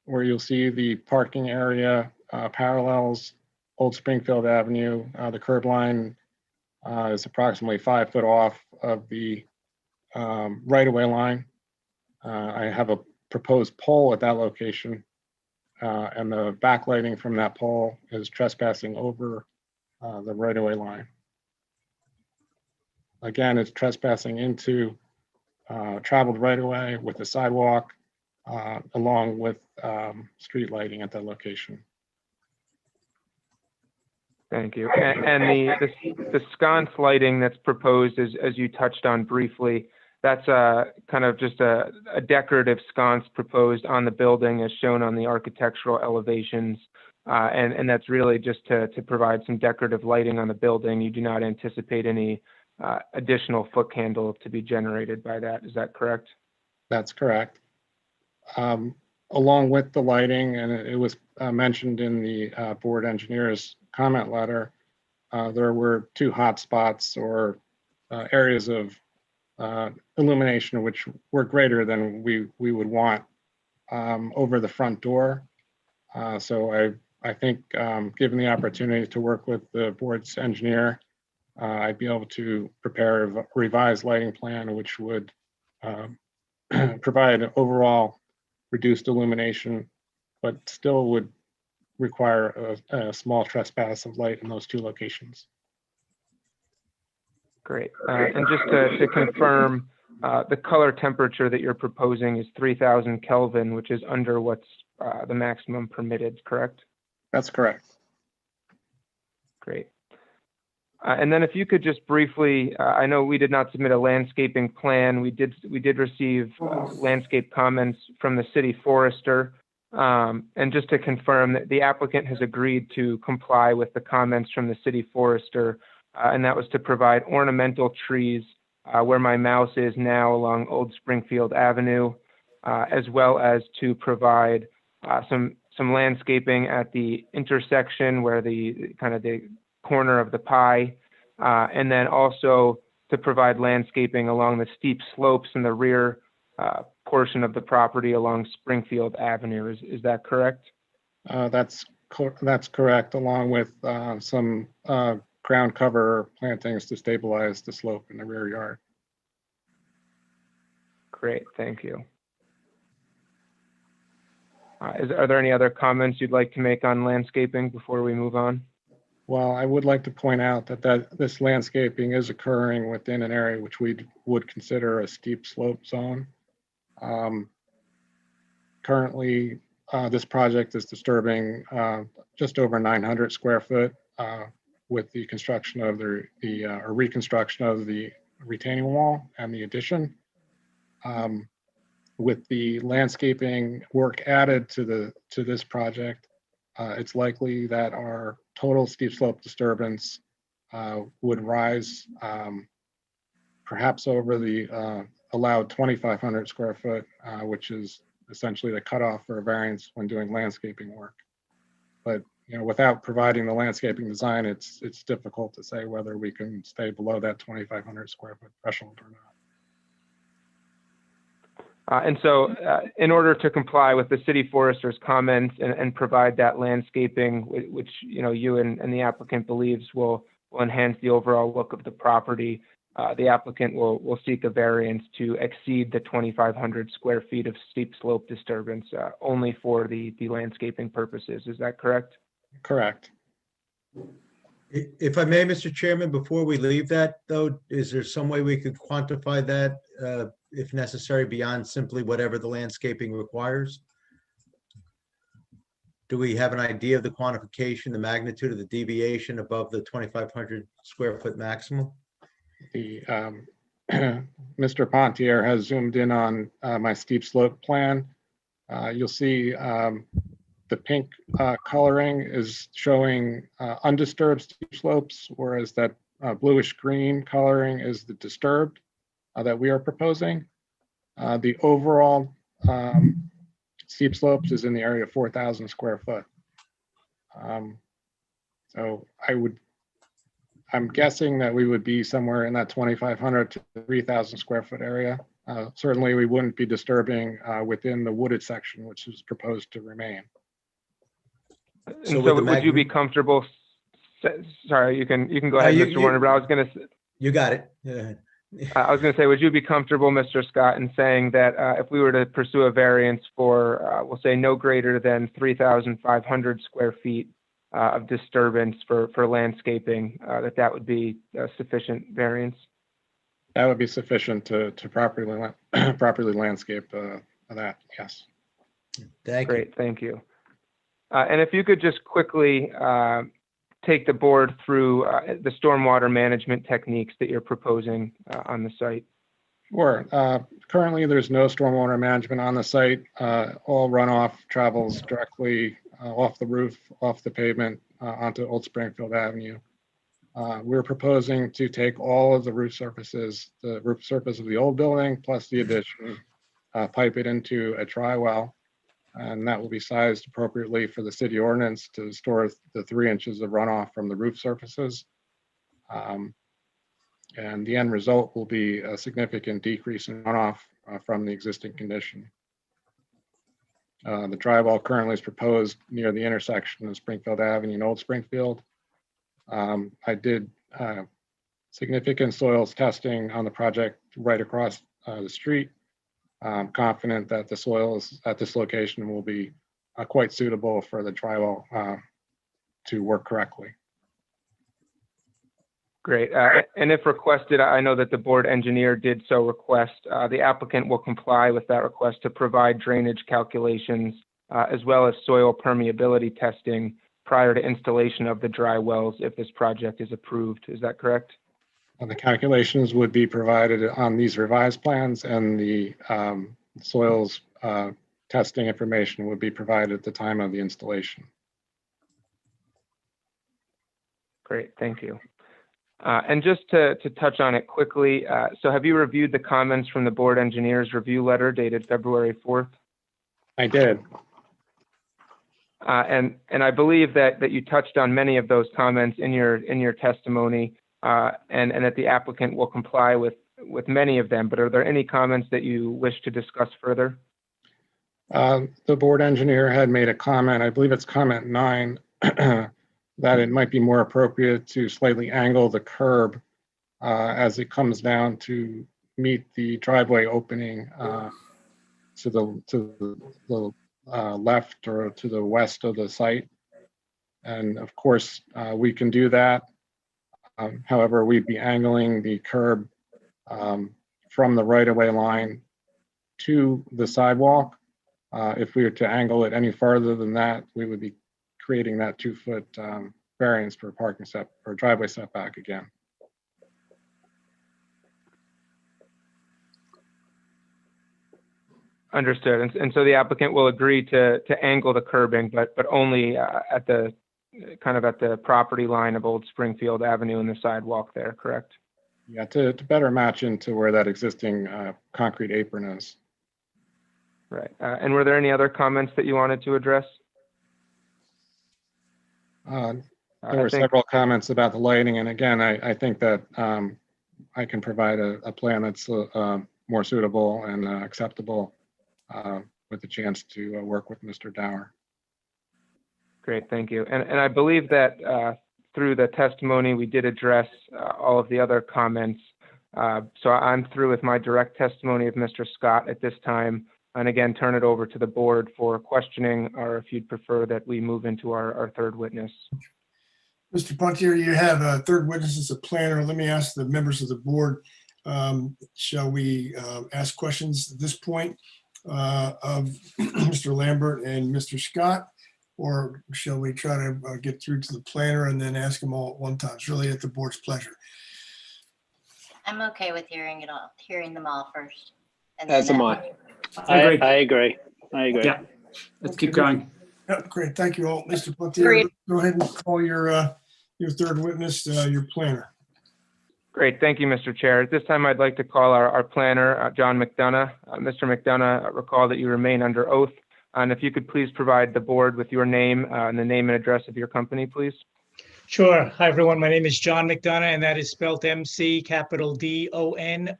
where you'll see the parking area parallels Old Springfield Avenue. The curb line is approximately 5 foot off of the right-of-way line. I have a proposed pole at that location, and the backlighting from that pole is trespassing over the right-of-way line. Again, it's trespassing into traveled right-of-way with the sidewalk, along with street lighting at that location. Thank you. And the sconce lighting that's proposed, as you touched on briefly, that's kind of just a decorative sconce proposed on the building as shown on the architectural elevations. And that's really just to provide some decorative lighting on the building. You do not anticipate any additional foot candle to be generated by that. Is that correct? That's correct. Along with the lighting, and it was mentioned in the board engineer's comment letter, there were 2 hot spots or areas of illumination which were greater than we would want over the front door. So I think given the opportunity to work with the board's engineer, I'd be able to prepare a revised lighting plan which would provide overall reduced illumination, but still would require a small trespass of light in those 2 locations. Great. And just to confirm, the color temperature that you're proposing is 3,000 Kelvin, which is under what's the maximum permitted, correct? That's correct. Great. And then if you could just briefly, I know we did not submit a landscaping plan. We did receive landscape comments from the city forester. And just to confirm that the applicant has agreed to comply with the comments from the city forester, and that was to provide ornamental trees where my mouse is now along Old Springfield Avenue, as well as to provide some landscaping at the intersection where the kind of the corner of the pie, and then also to provide landscaping along the steep slopes in the rear portion of the property along Springfield Avenue. Is that correct? That's correct, along with some ground cover plantings to stabilize the slope in the rear yard. Great, thank you. Are there any other comments you'd like to make on landscaping before we move on? Well, I would like to point out that this landscaping is occurring within an area which we would consider a steep slope zone. Currently, this project is disturbing just over 900 square foot with the construction of or reconstruction of the retaining wall and the addition. With the landscaping work added to this project, it's likely that our total steep slope disturbance would rise perhaps over the allowed 2,500 square foot, which is essentially the cutoff for a variance when doing landscaping work. But without providing the landscaping design, it's difficult to say whether we can stay below that 2,500 square foot threshold or not. And so in order to comply with the city forester's comments and provide that landscaping, which you and the applicant believes will enhance the overall look of the property, the applicant will seek a variance to exceed the 2,500 square feet of steep slope disturbance only for the landscaping purposes. Is that correct? Correct. If I may, Mr. Chairman, before we leave that, though, is there some way we could quantify that, if necessary, beyond simply whatever the landscaping requires? Do we have an idea of the quantification, the magnitude of the deviation above the 2,500 square foot maximum? The Mr. Pontier has zoomed in on my steep slope plan. You'll see the pink coloring is showing undisturbed steep slopes, whereas that bluish green coloring is the disturbed that we are proposing. The overall steep slopes is in the area of 4,000 square foot. So I'm guessing that we would be somewhere in that 2,500 to 3,000 square foot area. Certainly, we wouldn't be disturbing within the wooded section, which is proposed to remain. And So so with the would you be magni- comfortable, sorry, you can go No, ahead, you- Mr. Warner, but I was going to, You got it. Go ahead. I was going to say, would you be comfortable, Mr. Scott, in saying that if we were to pursue a variance for, we'll say, no greater than 3,500 square feet of disturbance for landscaping, that would be a sufficient variance? That would be sufficient to properly properly landscape that, yes. Thank you. Great, thank you. And if you could just quickly take the board through the stormwater management techniques that you're proposing on the site. Sure. Currently, there's no stormwater management on the site. All runoff travels directly off the roof, off the pavement, onto Old Springfield Avenue. We're proposing to take all of the roof surfaces, the roof surface of the old building plus the addition, pipe it into a dry well, and that will be sized appropriately for the city ordinance to store the 3 inches of runoff from the roof surfaces. And the end result will be a significant decrease in runoff from the existing condition. The dry well currently is proposed near the intersection of Springfield Avenue and Old Springfield. I did significant soils testing on the project right across the street. I'm confident that the soils at this location will be quite suitable for the dry well to work correctly. Great. And if requested, I know that the board engineer did so request, the applicant will comply with that request to provide drainage calculations as well as soil permeability testing prior to installation of the dry wells if this project is approved. Is that correct? The calculations would be provided on these revised plans, and the soils testing information would be provided at the time of the installation. Great, thank you. And just to touch on it quickly, so have you reviewed the comments from the board engineer's review letter dated February 4th? I did. And I believe that you touched on many of those comments in your testimony, and that the applicant will comply with many of them, but are there any comments that you wish to discuss further? The board engineer had made a comment, I believe it's comment 9, that it might be more appropriate to slightly angle the curb as it comes down to meet the driveway opening to the left or to the west of the site. And of course, we can do that. However, we'd be angling the curb from the right-of-way line to the sidewalk. If we were to angle it any farther than that, we would be creating that 2-foot variance for parking set or driveway setback again. Understood. And so the applicant will agree to angle the curbing, but only at the property line of Old Springfield Avenue and the sidewalk there, correct? Yeah, to better match into where that existing concrete apron is. Right. And were there any other comments that you wanted to address? There were several comments about the lighting, and again, I think that I can provide a plan that's more suitable and acceptable with the chance to work with Mr. Dower. Great, thank you. And I believe that through the testimony, we did address all of the other comments. So I'm through with my direct testimony of Mr. Scott at this time. And again, turn it over to the board for questioning, or if you'd prefer that we move into our third witness. Mr. Pontier, you have a third witness as a planner. Let me ask the members of the board, shall we ask questions at this point of Mr. Lambert and Mr. Scott? Or shall we try to get through to the planner and then ask them all at one time? It's really at the board's pleasure. I'm okay with hearing them all first. And As then am that I. way- I agree. I agree. Yeah, let's keep going. Yep, great. Thank you all. Mr. Pelletier, Agreed. go ahead and call your third witness, your planner. Great. Thank you, Mr. Chair. At this time, I'd like to call our planner, John McDonough. Mr. McDonough, recall that you remain under oath. And if you could please provide the board with your name and the name and address of your company, please. Sure. Hi, everyone. My name is John McDonough, and that is spelled MC capital DONOUGH.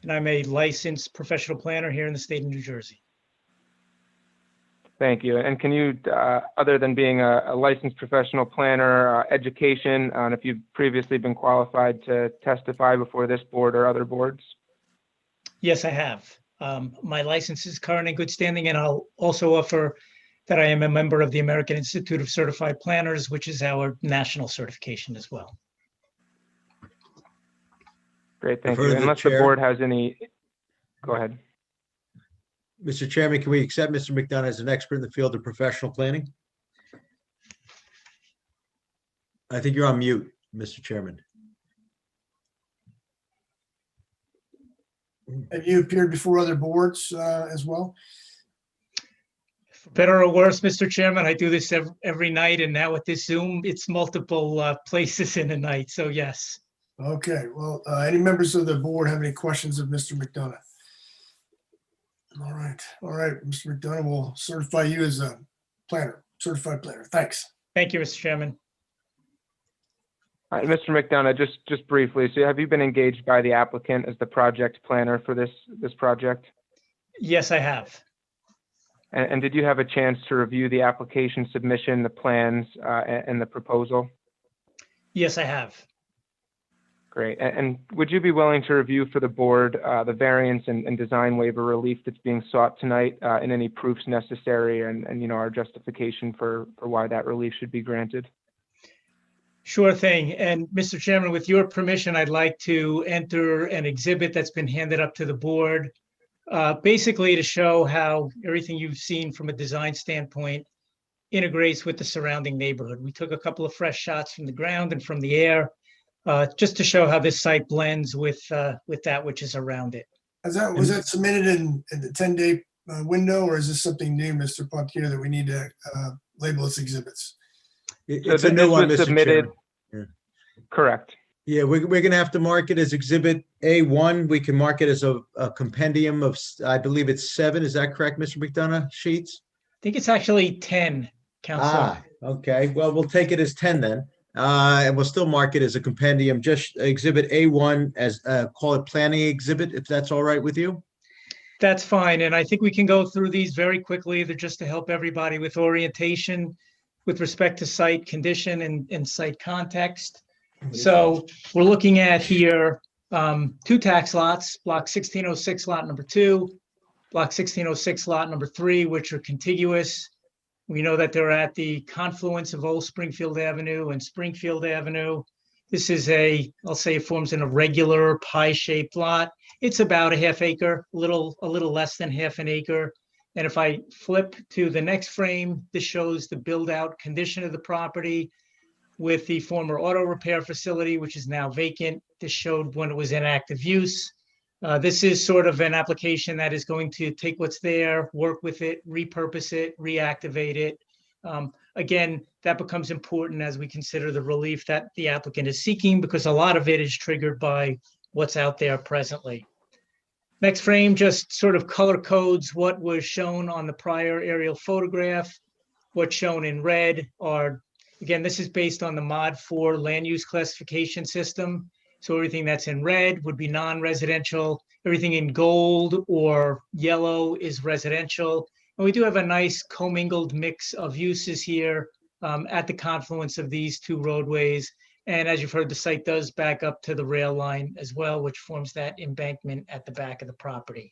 And I'm a licensed professional planner here in the state of New Jersey. Thank you. And can you, other than being a licensed professional planner, education, and if you've previously been qualified to testify before this board or other boards? Yes, I have. My license is current and good standing, and I'll also offer that I am a member of the American Institute of Certified Planners, which is our national certification as well. Great, thank Refer you. to the Unless the chair. board has any, go ahead. Mr. Chairman, can we accept Mr. McDonough as an expert in the field of professional planning? I think you're on mute, Mr. Chairman. Have you appeared before other boards as well? For better or worse, Mr. Chairman, I do this every night, and now with this Zoom, it's multiple places in a night, so yes. Okay, well, any members of the board have any questions of Mr. McDonough? All right, Mr. McDonough will certify you as a planner, certified planner. Thanks. Thank you, Mr. Chairman. All right, Mr. McDonough, just briefly, so have you been engaged by the applicant as the project planner for this project? Yes, I have. And did you have a chance to review the application submission, the plans, and the proposal? Yes, I have. Great. And would you be willing to review for the board the variance and design waiver relief that's being sought tonight and any proofs necessary and our justification for why that relief should be granted? Sure thing. And Mr. Chairman, with your permission, I'd like to enter an exhibit that's been handed up to the board, basically to show how everything you've seen from a design standpoint integrates with the surrounding neighborhood. We took a couple of fresh shots from the ground and from the air, just to show how this site blends with that which is around it. Was that submitted in the 10-day window, or is this something new, Mr. Pelletier, that we need to label as exhibits? It's a new one, Mr. Submitted. Chairman. Correct. Yeah, we're gonna have to mark it as Exhibit A1. We can mark it as a compendium of, I believe it's 7. Is that correct, Mr. McDonough? Sheets? I think it's actually 10, Councilor. Okay. Well, we'll take it as 10 then. And we'll still mark it as a compendium, just Exhibit A1 as, call it planning exhibit, if that's all right with you? That's fine. And I think we can go through these very quickly. They're just to help everybody with orientation with respect to site condition and site context. So we're looking at here 2 tax lots, Block 1606 lot number 2, Block 1606 lot number 3, which are contiguous. We know that they're at the confluence of Old Springfield Avenue and Springfield Avenue. This is I'll say it forms an irregular pie-shaped lot. It's about a half acre, a little less than half an acre. And if I flip to the next frame, this shows the build-out condition of the property with the former auto repair facility, which is now vacant. This showed when it was in active use. This is sort of an application that is going to take what's there, work with it, repurpose it, reactivate it. Again, that becomes important as we consider the relief that the applicant is seeking, because a lot of it is triggered by what's out there presently. Next frame just sort of color codes what was shown on the prior aerial photograph. What's shown in red are, again, this is based on the Mod 4 land use classification system. So everything that's in red would be non-residential. Everything in gold or yellow is residential. And we do have a nice commingled mix of uses here at the confluence of these 2 roadways. And as you've heard, the site does back up to the rail line as well, which forms that embankment at the back of the property.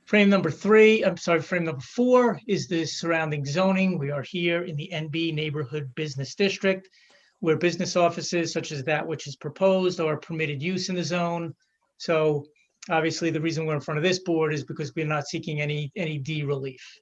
Frame number 4 is the surrounding zoning. We are here in the NB Neighborhood Business District, where business offices such as that which is proposed are permitted use in the zone. So obviously the reason we're in front of this board is because we're not seeking any D relief.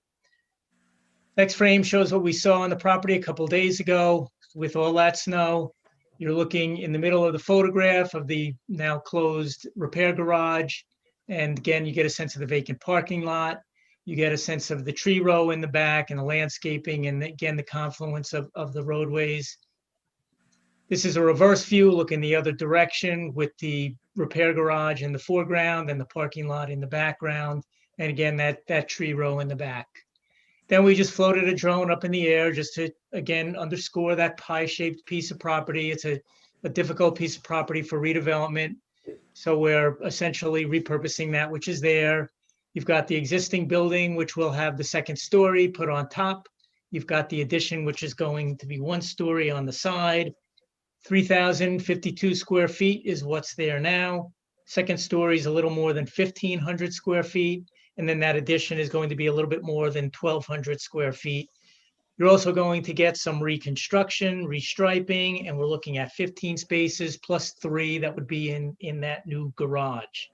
Next frame shows what we saw on the property a couple days ago with all that snow. You're looking in the middle of the photograph of the now closed repair garage. And again, you get a sense of the vacant parking lot. You get a sense of the tree row in the back and the landscaping, and again, the confluence of the roadways. This is a reverse view, looking the other direction with the repair garage in the foreground and the parking lot in the background. And again, that tree row in the back. Then we just floated a drone up in the air just to, again, underscore that pie-shaped piece of property. It's a difficult piece of property for redevelopment. So we're essentially repurposing that which is there. You've got the existing building, which will have the second story put on top. You've got the addition, which is going to be 1 story on the side. 3,052 square feet is what's there now. Second story is a little more than 1,500 square feet. And then that addition is going to be a little bit more than 1,200 square feet. You're also going to get some reconstruction, restriping, and we're looking at 15 spaces plus 3 that would be in that new garage.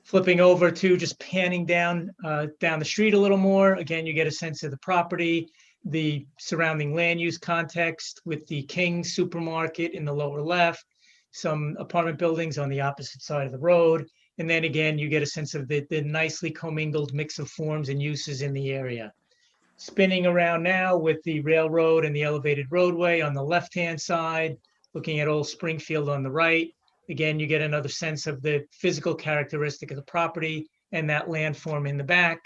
Flipping over to just panning down the street a little more. Again, you get a sense of the property, the surrounding land use context with the King supermarket in the lower left, some apartment buildings on the opposite side of the road. And then again, you get a sense of the nicely commingled mix of forms and uses in the area. Spinning around now with the railroad and the elevated roadway on the left-hand side, looking at Old Springfield on the right. Again, you get another sense of the physical characteristic of the property and that landform in the back.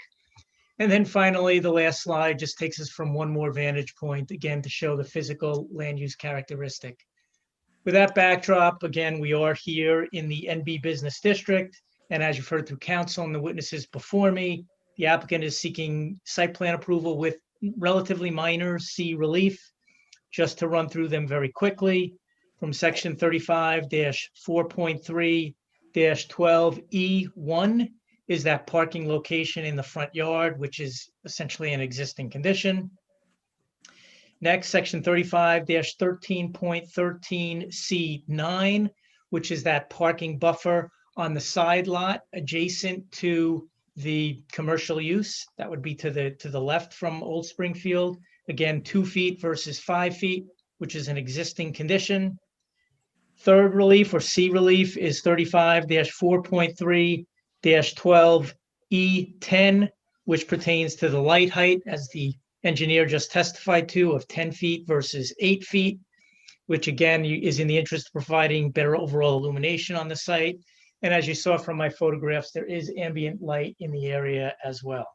And then finally, the last slide just takes us from one more vantage point, again, to show the physical land use characteristic. With that backdrop, again, we are here in the NB Business District. And as you've heard through council and the witnesses before me, the applicant is seeking site plan approval with relatively minor C relief. Just to run through them very quickly, from section 35-4.3-12E1 is that parking location in the front yard, which is essentially an existing condition. Next, section 35-13.13C9, which is that parking buffer on the side lot adjacent to the commercial use. That would be to the left from Old Springfield. Again, 2 feet versus 5 feet, which is an existing condition. Third relief, or C relief, is 35-4.3-12E10, which pertains to the light height, as the engineer just testified to, of 10 feet versus 8 feet, which again is in the interest of providing better overall illumination on the site. And as you saw from my photographs, there is ambient light in the area as well.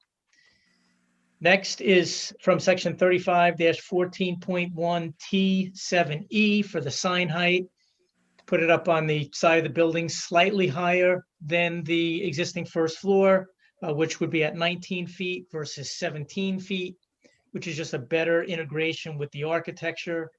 Next is from section 35-14.1T7E for the sign height. To put it up on the side of the building slightly higher than the existing first floor, which would be at 19 feet versus 17 feet, which is just a better integration with the architecture.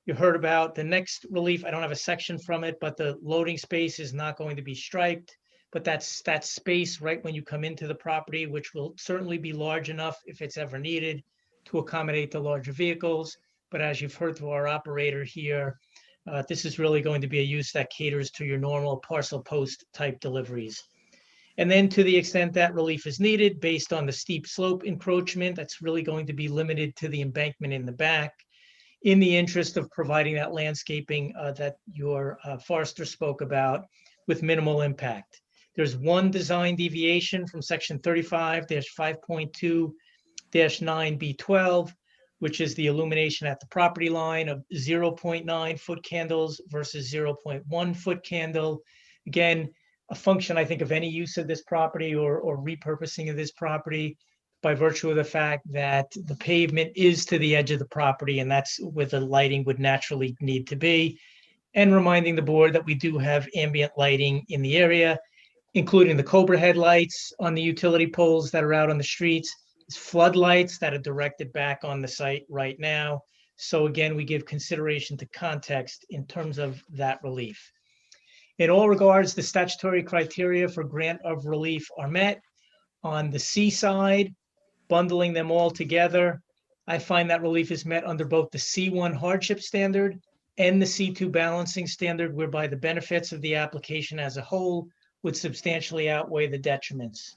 You heard about the next relief. I don't have a section from it, but the loading space is not going to be striped. But that's that space right when you come into the property, which will certainly be large enough if it's ever needed to accommodate the larger vehicles. But as you've heard through our operator here, this is really going to be a use that caters to your normal parcel post type deliveries. And then to the extent that relief is needed based on the steep slope encroachment, that's really going to be limited to the embankment in the back, in the interest of providing that landscaping that your forester spoke about with minimal impact. There's one design deviation from section 35-5.2-9B12, which is the illumination at the property line of 0.9 foot candles versus 0.1 foot candle. Again, a function, I think, of any use of this property or repurposing of this property by virtue of the fact that the pavement is to the edge of the property, and that's where the lighting would naturally need to be. And reminding the board that we do have ambient lighting in the area, including the Cobra headlights on the utility poles that are out on the streets, floodlights that are directed back on the site right now. So again, we give consideration to context in terms of that relief. In all regards, the statutory criteria for grant of relief are met. On the C side, bundling them all together, I find that relief is met under both the C1 hardship standard and the C2 balancing standard, whereby the benefits of the application as a whole would substantially outweigh the detriments.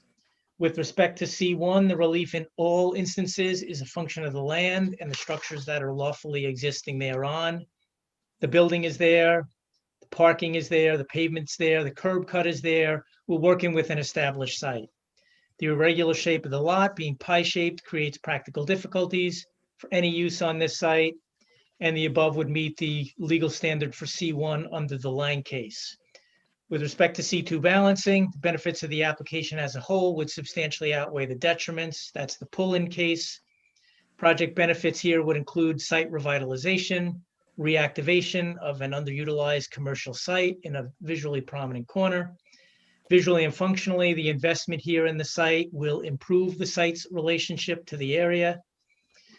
With respect to C1, the relief in all instances is a function of the land and the structures that are lawfully existing thereon. The building is there, the parking is there, the pavement's there, the curb cut is there. We're working with an established site. The irregular shape of the lot being pie-shaped creates practical difficulties for any use on this site, and the above would meet the legal standard for C1 under the Lang case. With respect to C2 balancing, the benefits of the application as a whole would substantially outweigh the detriments. That's the pull-in case. Project benefits here would include site revitalization, reactivation of an underutilized commercial site in a visually prominent corner. Visually and functionally, the investment here in the site will improve the site's relationship to the area.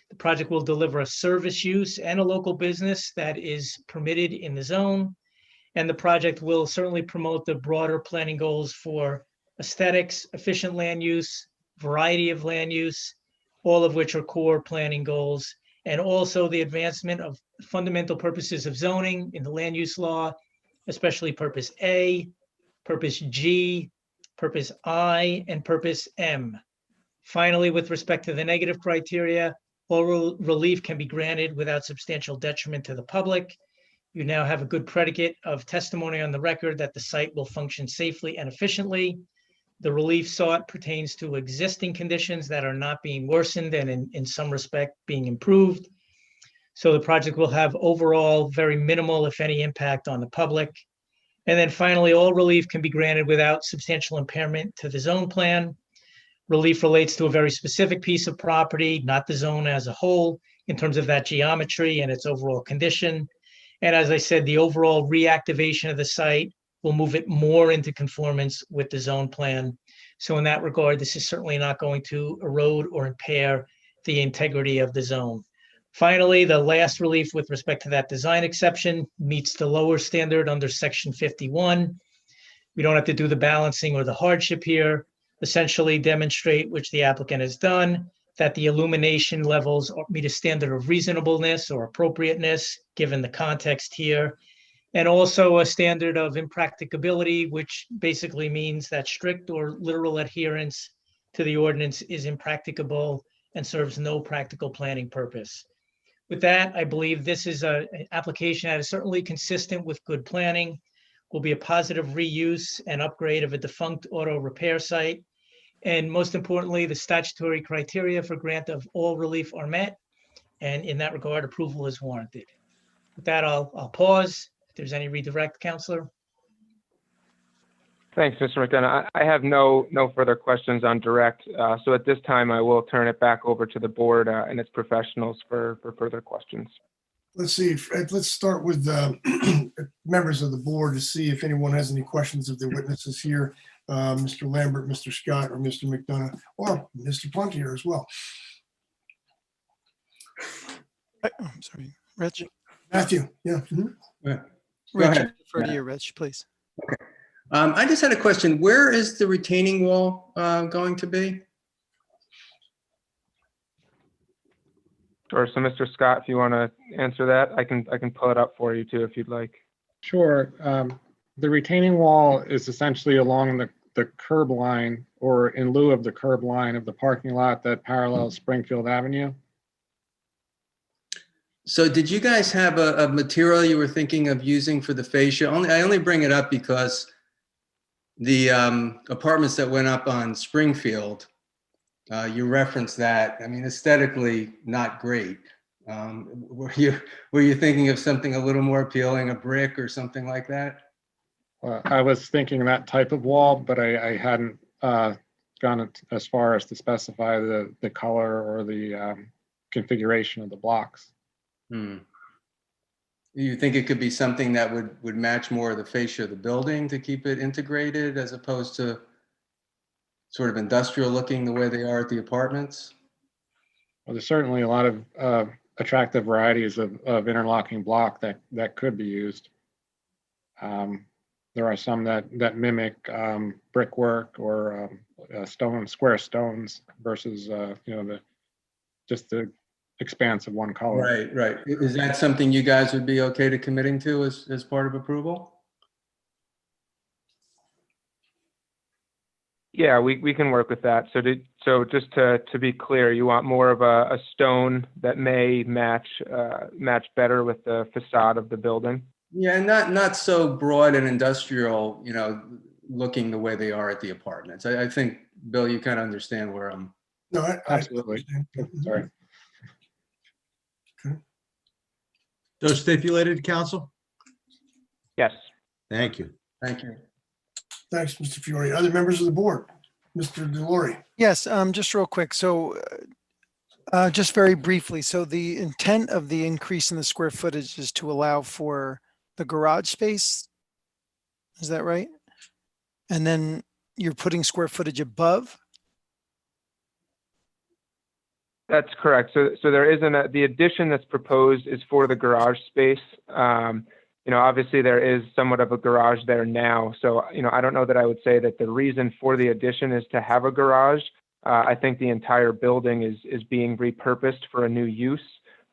The project will deliver a service use and a local business that is permitted in the zone. And the project will certainly promote the broader planning goals for aesthetics, efficient land use, variety of land use, all of which are core planning goals, and also the advancement of fundamental purposes of zoning in the land use law, especially purpose A, purpose G, purpose I, and purpose M. Finally, with respect to the negative criteria, all relief can be granted without substantial detriment to the public. You now have a good predicate of testimony on the record that the site will function safely and efficiently. The relief sought pertains to existing conditions that are not being worsened and in some respect being improved. So the project will have overall very minimal, if any, impact on the public. And then finally, all relief can be granted without substantial impairment to the zone plan. Relief relates to a very specific piece of property, not the zone as a whole, in terms of that geometry and its overall condition. And as I said, the overall reactivation of the site will move it more into conformance with the zone plan. So in that regard, this is certainly not going to erode or impair the integrity of the zone. Finally, the last relief with respect to that design exception meets the lower standard under section 51. We don't have to do the balancing or the hardship here. Essentially demonstrate, which the applicant has done, that the illumination levels meet a standard of reasonableness or appropriateness, given the context here, and also a standard of impracticability, which basically means that strict or literal adherence to the ordinance is impracticable and serves no practical planning purpose. With that, I believe this is an application that is certainly consistent with good planning, will be a positive reuse and upgrade of a defunct auto repair site. And most importantly, the statutory criteria for grant of all relief are met. And in that regard, approval is warranted. With that, I'll pause. If there's any redirect, Counselor. Thanks, Mr. McDonough. I have no further questions on direct. So at this time, I will turn it back over to the board and its professionals for further questions. Let's see, let's start with members of the board to see if anyone has any questions of the witnesses here. Mr. Lambert, Mr. Scott, or Mr. McDonough, or Mr. Pontier as well. I'm sorry, Rich. Matthew, yeah. Rich, Go ahead. refer to you, Rich, please. Okay. I just had a question. Where is the retaining wall going to be? Sure. So, Mr. Scott, if you want to answer that, I can pull it up for you too, if you'd like. Sure. The retaining wall is essentially along the curb line, or in lieu of the curb line of the parking lot that parallels Springfield Avenue. So did you guys have a material you were thinking of using for the fascia? I only bring it up because the apartments that went up on Springfield, you referenced that. I mean, aesthetically, not great. Were you thinking of something a little more appealing, a brick or something like that? I was thinking that type of wall, but I hadn't gone as far as to specify the color or the configuration of the blocks. You think it could be something that would match more of the fascia of the building to keep it integrated, as opposed to sort of industrial looking the way they are at the apartments? Well, there's certainly a lot of attractive varieties of interlocking block that could be used. There are some that mimic brickwork or square stones versus just the expanse of one color. Right. Is that something you guys would be okay to committing to as part of approval? Yeah, we can work with that. So just to be clear, you want more of a stone that may match better with the facade of the building? Yeah, and not so broad and industrial, looking the way they are at the apartments. I think, Bill, you kind of understand where I'm. No, I Absolutely. understand. Sorry. So stipulated, council? Yes. Thank you. Thank you. Thanks, Mr. Fiore. Other members of the board? Mr. Delory? Yes, just real quick. So just very briefly, so the intent of the increase in the square footage is to allow for the garage space? Is that right? And then you're putting square footage above? That's correct. So there isn't the addition that's proposed is for the garage space. Obviously there is somewhat of a garage there now. So, I don't know that I would say that the reason for the addition is to have a garage. I think the entire building is being repurposed for a new use.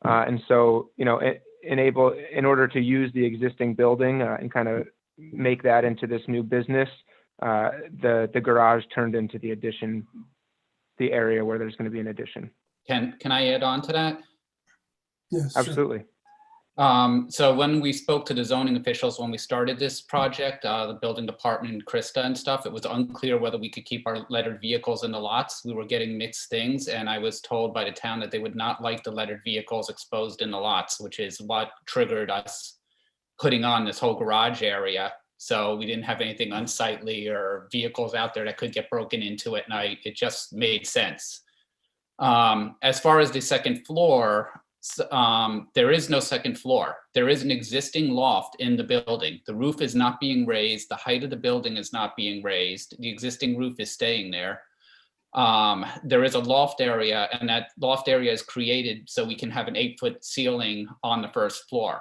And so, in order to use the existing building and kind of make that into this new business, the garage turned into the addition, the area where there's going to be an addition. Can I add on to that? Yes. Sure. Absolutely. So when we spoke to the zoning officials, when we started this project, the building department and Krista and stuff, it was unclear whether we could keep our lettered vehicles in the lots. We were getting mixed things, and I was told by the town that they would not like the lettered vehicles exposed in the lots, which is what triggered us putting on this whole garage area. So we didn't have anything unsightly or vehicles out there that could get broken into at night. It just made sense. As far as the second floor, there is no second floor. There is an existing loft in the building. The roof is not being raised. The height of the building is not being raised. The existing roof is staying there. There is a loft area, and that loft area is created so we can have an 8-foot ceiling on the first floor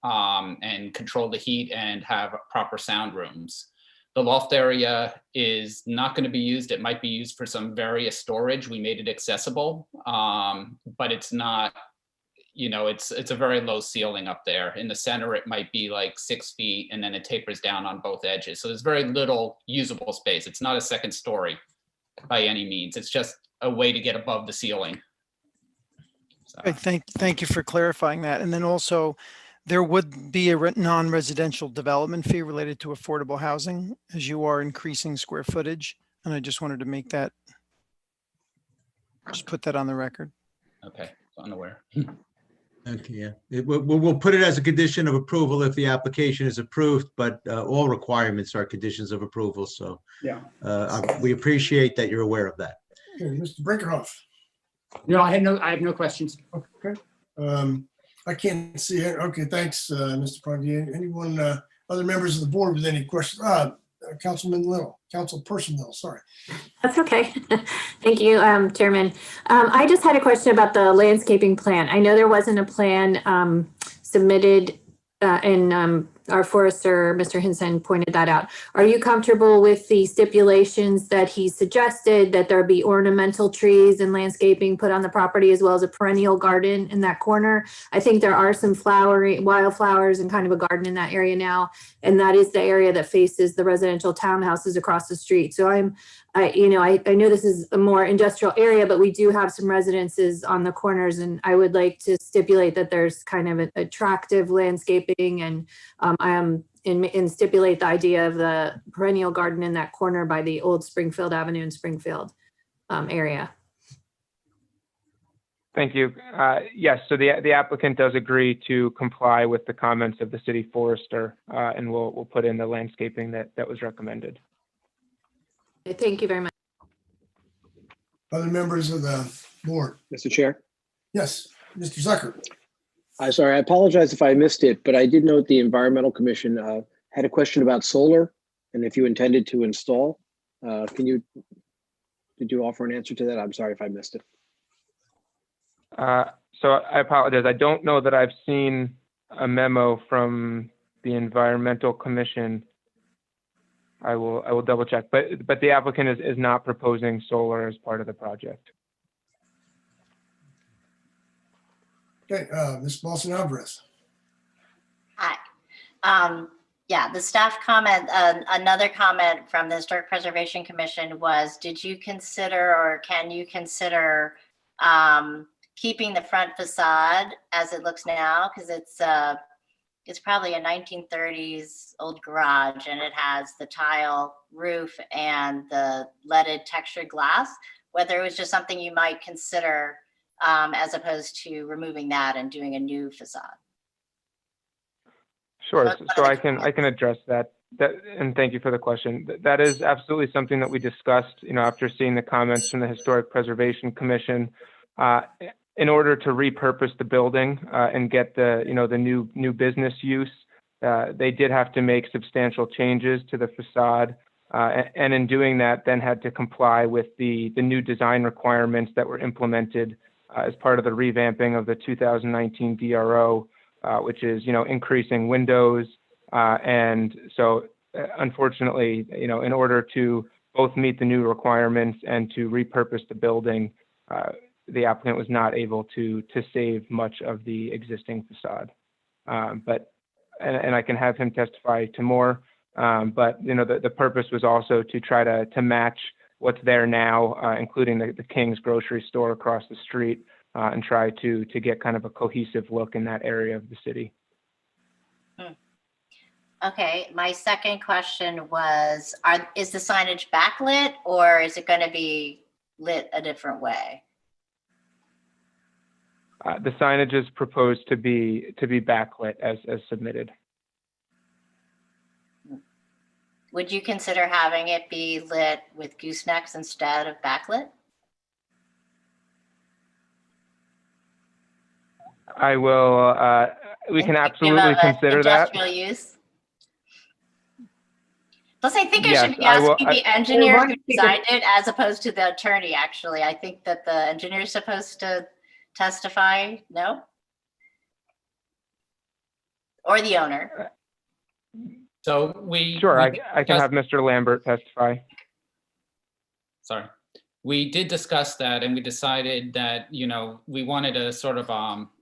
and control the heat and have proper sound rooms. The loft area is not going to be used. It might be used for some various storage. We made it accessible, but it's not. It's a very low ceiling up there. In the center, it might be like 6 feet, and then it tapers down on both edges. So there's very little usable space. It's not a second story by any means. It's just a way to get above the ceiling. So. Great, thank you for clarifying that. And then also, there would be a non-residential development fee related to affordable housing as you are increasing square footage. And I just wanted to make that, just put that on the record. Okay, unaware. Okay, yeah. We'll put it as a condition of approval if the application is approved, but all requirements are conditions of approval. So Yeah. We appreciate that you're aware of that. Okay, Mr. Brinkerhoff? No, I have no questions. Okay. I can't see it. Okay, thanks, Mr. Pradier. Anyone, other members of the board with any questions? Councilman Little, Councilperson Little, sorry. That's okay. Thank you, Chairman. I just had a question about the landscaping plan. I know there wasn't a plan submitted and our forester, Mr. Hinson, pointed that out. Are you comfortable with the stipulations that he suggested, that there be ornamental trees and landscaping put on the property as well as a perennial garden in that corner? I think there are some wildflowers and kind of a garden in that area now. And that is the area that faces the residential townhouses across the street. So I know this is a more industrial area, but we do have some residences on the corners, and I would like to stipulate that there's kind of an attractive landscaping and and stipulate the idea of the perennial garden in that corner by the old Springfield Avenue and Springfield area. Thank you. Yes, so the applicant does agree to comply with the comments of the city forester, and we'll put in the landscaping that was recommended. Thank you very much. Other members of the board? Mr. Chair? Yes, Mr. Zucker. I'm sorry, I apologize if I missed it, but I did note the Environmental Commission had a question about solar and if you intended to install. Did you offer an answer to that? I'm sorry if I missed it. So I apologize. I don't know that I've seen a memo from the Environmental Commission. I will double check, but the applicant is not proposing solar as part of the project. Okay, Ms. Balsan Alvarez. Hi. Yeah, the staff comment, another comment from the Historic Preservation Commission was, did you consider or can you consider keeping the front facade as it looks now? Because it's probably a 1930s old garage and it has the tile roof and the leaded textured glass, whether it was just something you might consider as opposed to removing that and doing a new facade. Sure. So I can address that. And thank you for the question. That is absolutely something that we discussed, after seeing the comments from the Historic Preservation Commission. In order to repurpose the building and get the new business use, they did have to make substantial changes to the facade. And in doing that, then had to comply with the new design requirements that were implemented as part of the revamping of the 2019 DRO. Which is, increasing windows. And so unfortunately, in order to both meet the new requirements and to repurpose the building, the applicant was not able to save much of the existing facade. But I can have him testify to more. But, the purpose was also to try to match what's there now, including the King's grocery store across the street. And try to get kind of a cohesive look in that area of the city. Okay, my second question was, is the signage backlit or is it going to be lit a different way? The signage is proposed to be backlit as submitted. Would you consider having it be lit with goosenecks instead of backlit? I will, we can absolutely consider that. Industrial use? Plus, I think I Yes, should be I will- asking the engineer who designed it as opposed to the attorney, actually. I think that the engineer is supposed to testify, no? Or the owner. So we. Sure, we I can have Mr. Lambert testify. Sorry. We did discuss that and we decided that, we wanted a sort of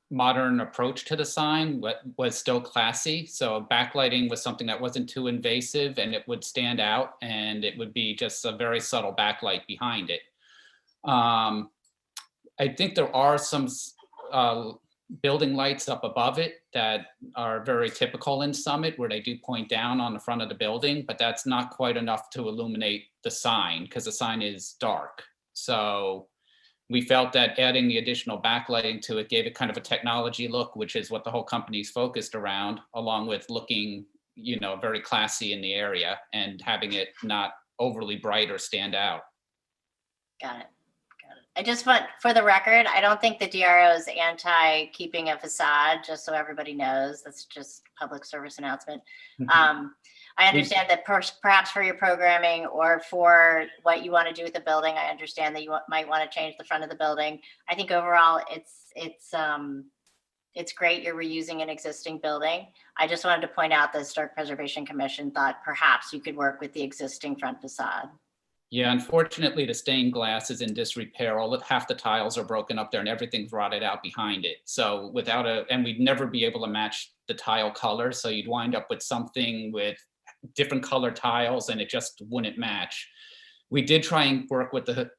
modern approach to the sign, but was still classy. So backlighting was something that wasn't too invasive and it would stand out and it would be just a very subtle backlight behind it. I think there are some building lights up above it that are very typical in Summit where they do point down on the front of the building, but that's not quite enough to illuminate the sign because the sign is dark. So we felt that adding the additional backlighting to it gave it kind of a technology look, which is what the whole company's focused around, along with looking, very classy in the area and having it not overly bright or stand out. Got it. I just want, for the record, I don't think the DRO is anti keeping a facade, just so everybody knows. That's just public service announcement. I understand that perhaps for your programming or for what you want to do with the building, I understand that you might want to change the front of the building. I think overall it's great you're reusing an existing building. I just wanted to point out the Historic Preservation Commission thought perhaps you could work with the existing front facade. Yeah, unfortunately, the stained glass is in disrepair. Half the tiles are broken up there and everything's rotted out behind it. So and we'd never be able to match the tile color. So you'd wind up with something with different color tiles and it just wouldn't match. We did try and work with the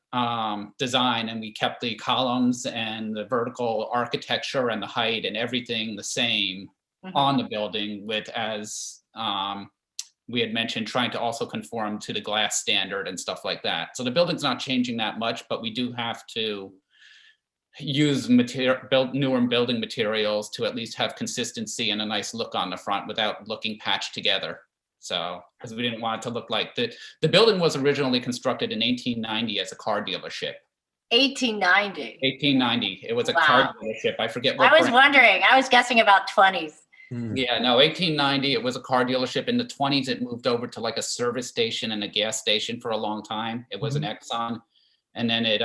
design and we kept the columns and the vertical architecture and the height and everything the same on the building with, as we had mentioned, trying to also conform to the glass standard and stuff like that. So the building's not changing that much, but we do have to use newer building materials to at least have consistency and a nice look on the front without looking patched together. So, because we didn't want it to look like the building was originally constructed in 1890 as a car dealership. 1890. 1890. It was a car dealership. I forget what. I was wondering. I was guessing about 20s. Yeah, no, 1890, it was a car dealership. In the 20s, it moved over to like a service station and a gas station for a long time. It was an Exxon. And then it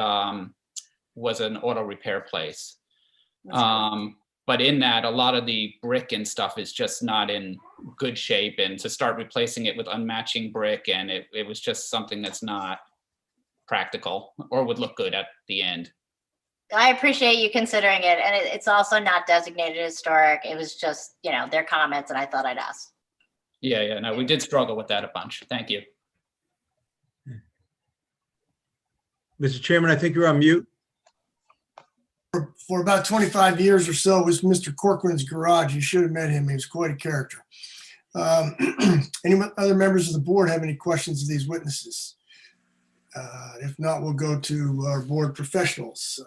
was an auto repair place. But in that, a lot of the brick and stuff is just not in good shape. And to start replacing it with unmatching brick, and it was just something that's not practical or would look good at the end. I appreciate you considering it. And it's also not designated historic. It was just, their comments and I thought I'd ask. Yeah, no, we did struggle with that a bunch. Thank you. Mr. Chairman, I think you're on mute. For about 25 years or so was Mr. Corcoran's garage. You should have met him. He was quite a character. Any other members of the board have any questions of these witnesses? If not, we'll go to our board professionals.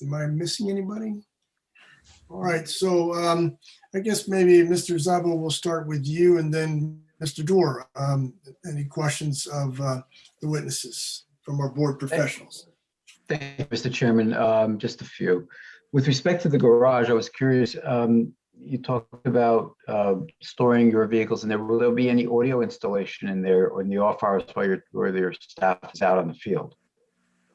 Am I missing anybody? All right, so I guess maybe Mr. Zabo, we'll start with you and then Mr. Dorr. Any questions of the witnesses from our board professionals? Thank you, Mr. Chairman. Just a few. With respect to the garage, I was curious, you talked about storing your vehicles in there. Will there be any audio installation in there or in the off hours where your staff is out on the field?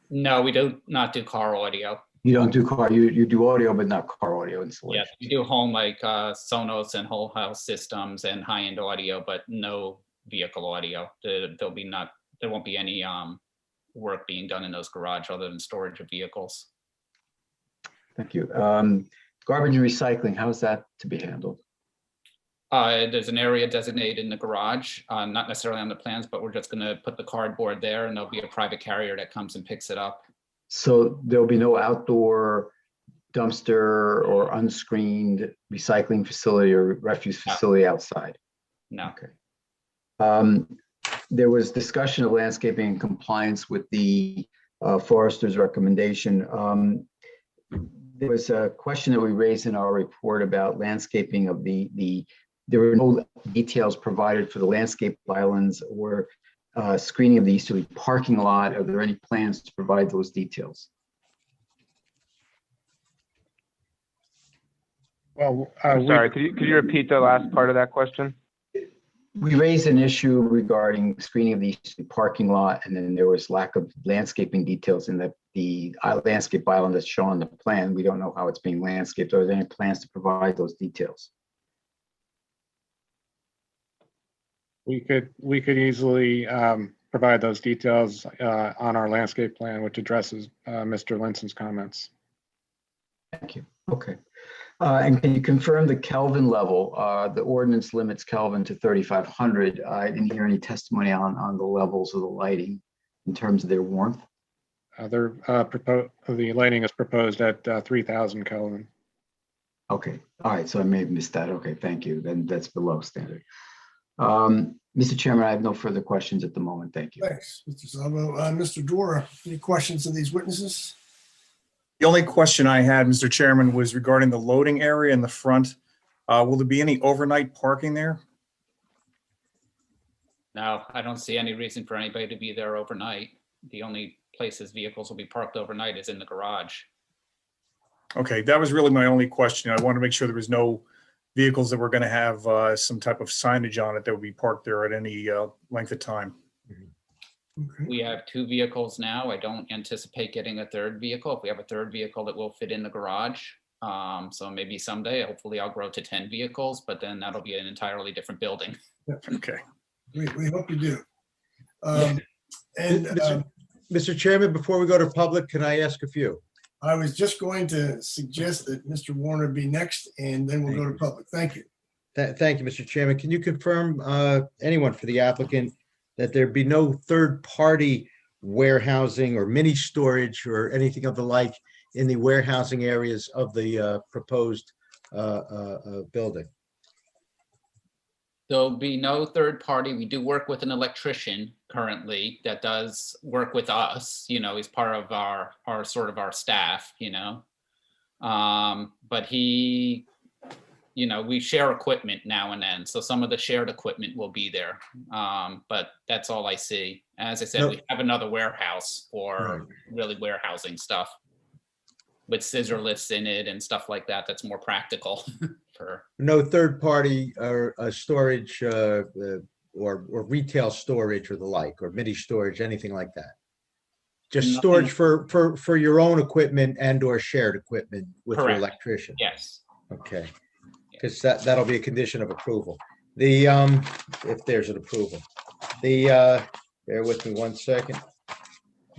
No, we do not do car audio. You don't do car, you do audio, but not car audio installation. Yeah, we do home like Sonos and whole house systems and high-end audio, but no vehicle audio. There won't be any work being done in those garage other than storage of vehicles. Thank you. Garbage and recycling, how is that to be handled? There's an area designated in the garage, not necessarily on the plans, but we're just going to put the cardboard there and there'll be a private carrier that comes and picks it up. So there'll be no outdoor dumpster or unscreened recycling facility or refuse facility outside? No. Okay. There was discussion of landscaping in compliance with the forester's recommendation. There was a question that we raised in our report about landscaping of there were no details provided for the landscape islands or screening of the easterly parking lot. Are there any plans to provide those details? Well, I'm sorry, could you repeat the last part of that question? We raised an issue regarding screening of the easterly parking lot, and then there was lack of landscaping details in the landscape island that's shown on the plan. We don't know how it's being landscaped. Are there any plans to provide those details? we could easily provide those details on our landscape plan, which addresses Mr. Linson's comments. Thank you. Okay. And can you confirm the Kelvin level? The ordinance limits Kelvin to 3,500. I didn't hear any testimony on the levels of the lighting in terms of their warmth. The lighting is proposed at 3,000 Kelvin. Okay. All right. So I may have missed that. Okay. Thank you. Then that's below standard. Mr. Chairman, I have no further questions at the moment. Thank you. Thanks, Mr. Zabo. Mr. Dorr, any questions of these witnesses? The only question I had, Mr. Chairman, was regarding the loading area in the front. Will there be any overnight parking there? No, I don't see any reason for anybody to be there overnight. The only places vehicles will be parked overnight is in the garage. Okay, that was really my only question. I wanted to make sure there was no vehicles that were going to have some type of signage on it that would be parked there at any length of time. Okay. We have 2 vehicles now. I don't anticipate getting a 3rd vehicle. If we have a 3rd vehicle, that will fit in the garage. So maybe someday, hopefully I'll grow to 10 vehicles, but then that'll be an entirely different building. Okay. We hope you do. Mr. Chairman, before we go to public, can I ask a few? I was just going to suggest that Mr. Warner be next, and then we'll go to public. Thank you. Thank you, Mr. Chairman. Can you confirm, anyone for the applicant, that there be no third-party warehousing or mini storage or anything of the like in the warehousing areas of the proposed building? There'll be no 3rd party. We do work with an electrician currently that does work with us. He's part of our sort of our staff, but he, we share equipment now and then. So some of the shared equipment will be there. But that's all I see. As I said, we have another warehouse for really warehousing stuff with scissor lifts in it and stuff like that. That's more practical. No third-party or storage or retail storage or the like, or mini storage, anything like that? Just storage for your own equipment and or shared equipment with your electrician? Yes. Okay, because that'll be a condition of approval. If there's an approval. Bear with me one second.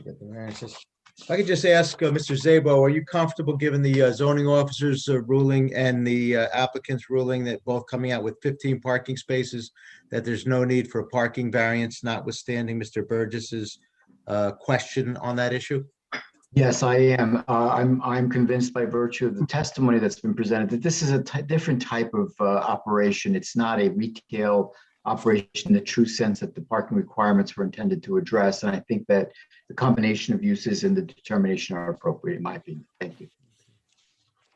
Get the variances. If I could just ask Mr. Zabo, are you comfortable given the zoning officer's ruling and the applicant's ruling that both coming out with 15 parking spaces, that there's no need for a parking variance notwithstanding Mr. Burgess's question on that issue? Yes, I am. I'm convinced by virtue of the testimony that's been presented that this is a different type of operation. It's not a retail operation in the true sense that the parking requirements were intended to address. And I think that the combination of uses and the determination are appropriate, in my opinion. Thank you.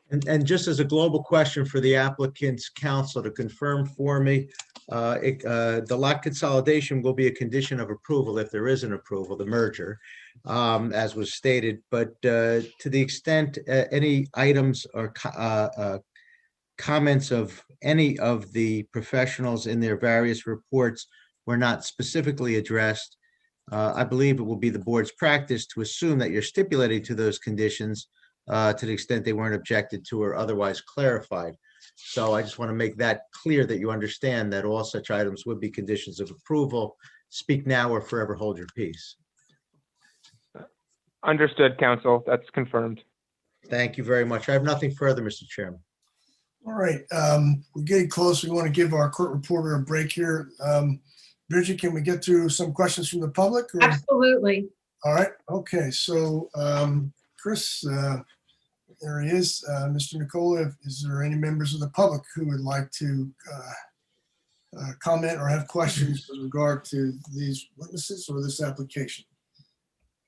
And just as a global question for the applicant's counsel to confirm for me, the lot consolidation will be a condition of approval if there is an approval, the merger, as was stated. But to the extent any items or comments of any of the professionals in their various reports were not specifically addressed, I believe it will be the board's practice to assume that you're stipulating to those conditions to the extent they weren't objected to or otherwise clarified. So I just want to make that clear that you understand that all such items would be conditions of approval. Speak now or forever hold your peace. Understood, counsel. That's confirmed. Thank you very much. I have nothing further, Mr. Chairman. All right, we're getting close. We want to give our court reporter a break here. Bridget, can we get through some questions from the public? or- Absolutely. All right, okay, so Chris, there he is. Mr. Nicola, is there any members of the public who would like to comment or have questions with regard to these witnesses or this application?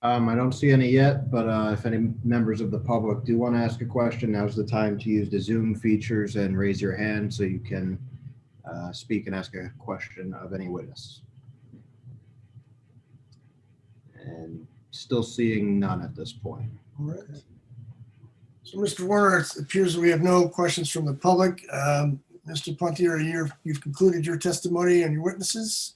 I don't see any yet, but if any members of the public do want to ask a question, now's the time to use the Zoom features and raise your hand so you can speak and ask a question of any witness. And still seeing none at this point. All right. So, Mr. Warner, it appears that we have no questions from the public. Mr. Pontier, you've concluded your testimony and your witnesses.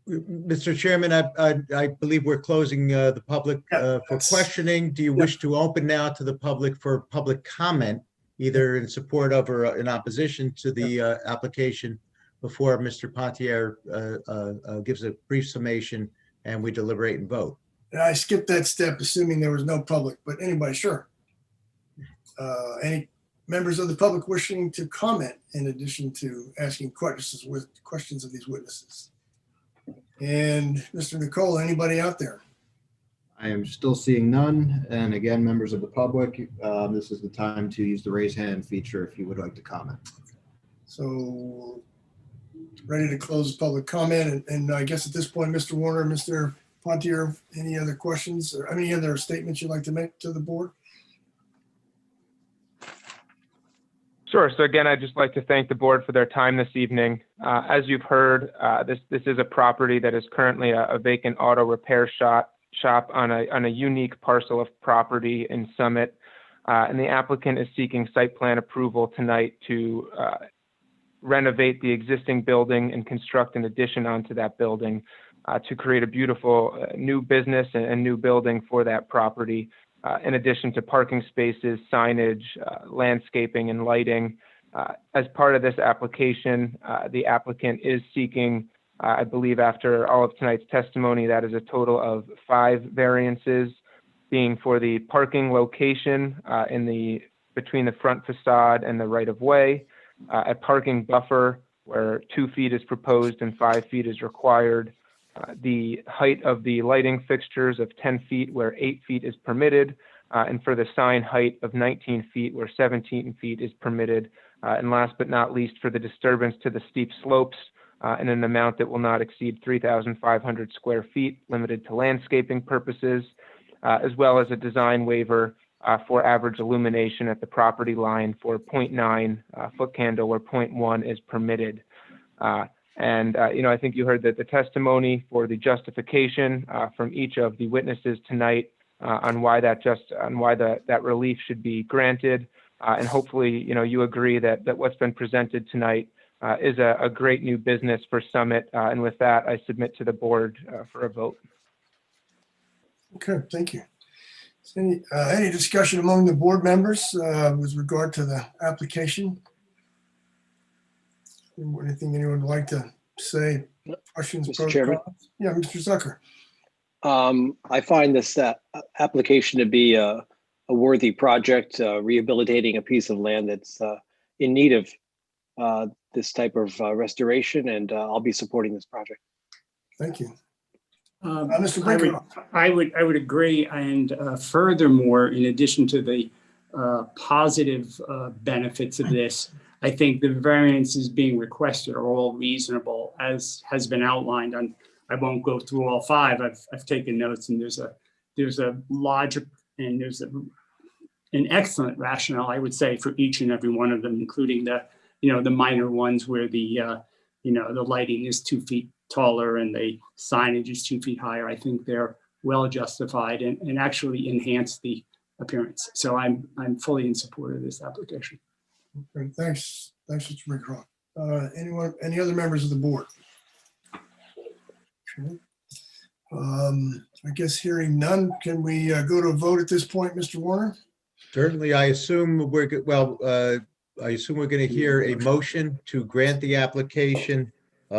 Mr. Chairman, I believe we're closing the public for questioning. Do you wish to open now to the public for public comment, either in support of or in opposition to the application before Mr. Pontier gives a brief summation and we deliberate and vote? I skipped that step, assuming there was no public, but anybody, sure. Any members of the public wishing to comment in addition to asking questions of these witnesses? And Mr. Nicola, anybody out there? I am still seeing none. And again, members of the public, this is the time to use the raise hand feature if you would like to comment. So ready to close public comment. And I guess at this point, Mr. Warner, Mr. Pontier, any other questions or any other statements you'd like to make to the board? Sure. So again, I'd just like to thank the board for their time this evening. As you've heard, this is a property that is currently a vacant auto repair shop on a unique parcel of property in Summit. And the applicant is seeking site plan approval tonight to renovate the existing building and construct an addition onto that building to create a beautiful new business and new building for that property. In addition to parking spaces, signage, landscaping, and lighting. As part of this application, the applicant is seeking, I believe after all of tonight's testimony, that is a total of 5 variances, being for the parking location between the front facade and the right-of-way, a parking buffer where 2 feet is proposed and 5 feet is required, the height of the lighting fixtures of 10 feet where 8 feet is permitted, and for the sign height of 19 feet where 17 feet is permitted. And last but not least, for the disturbance to the steep slopes in an amount that will not exceed 3,500 square feet, limited to landscaping purposes, as well as a design waiver for average illumination at the property line for 0.9 foot candle where 0.1 is permitted. I think you heard that the testimony for the justification from each of the witnesses tonight on why that relief should be granted, and hopefully you agree that what's been presented tonight is a great new business for Summit. And with that, I submit to the board for a vote. Okay, thank you. Any discussion among the board members with regard to the application? Anything anyone would like to say? Questions? Mr. Chairman? Yeah, Mr. Zucker. I find this application to be a worthy project, rehabilitating a piece of land that's in need of this type of restoration, and I'll be supporting this project. Thank you. I Mr. would, Brinker. I would agree. And furthermore, in addition to the positive benefits of this, I think the variances being requested are all reasonable, as has been outlined. On, I won't go through all five. I've taken notes, and there's a logic and there's an excellent rationale, I would say, for each and every one of them, including the minor ones where the the lighting is 2 feet taller and the signage is 2 feet higher. I think they're well justified and actually enhance the appearance. So I'm fully in support of this application. Okay, thanks, Mr. Brinker. Any other members of the board? Okay. I guess hearing none, can we go to a vote at this point, Mr. Warner? Certainly, I assume we're, I assume we're going to hear a motion to grant the application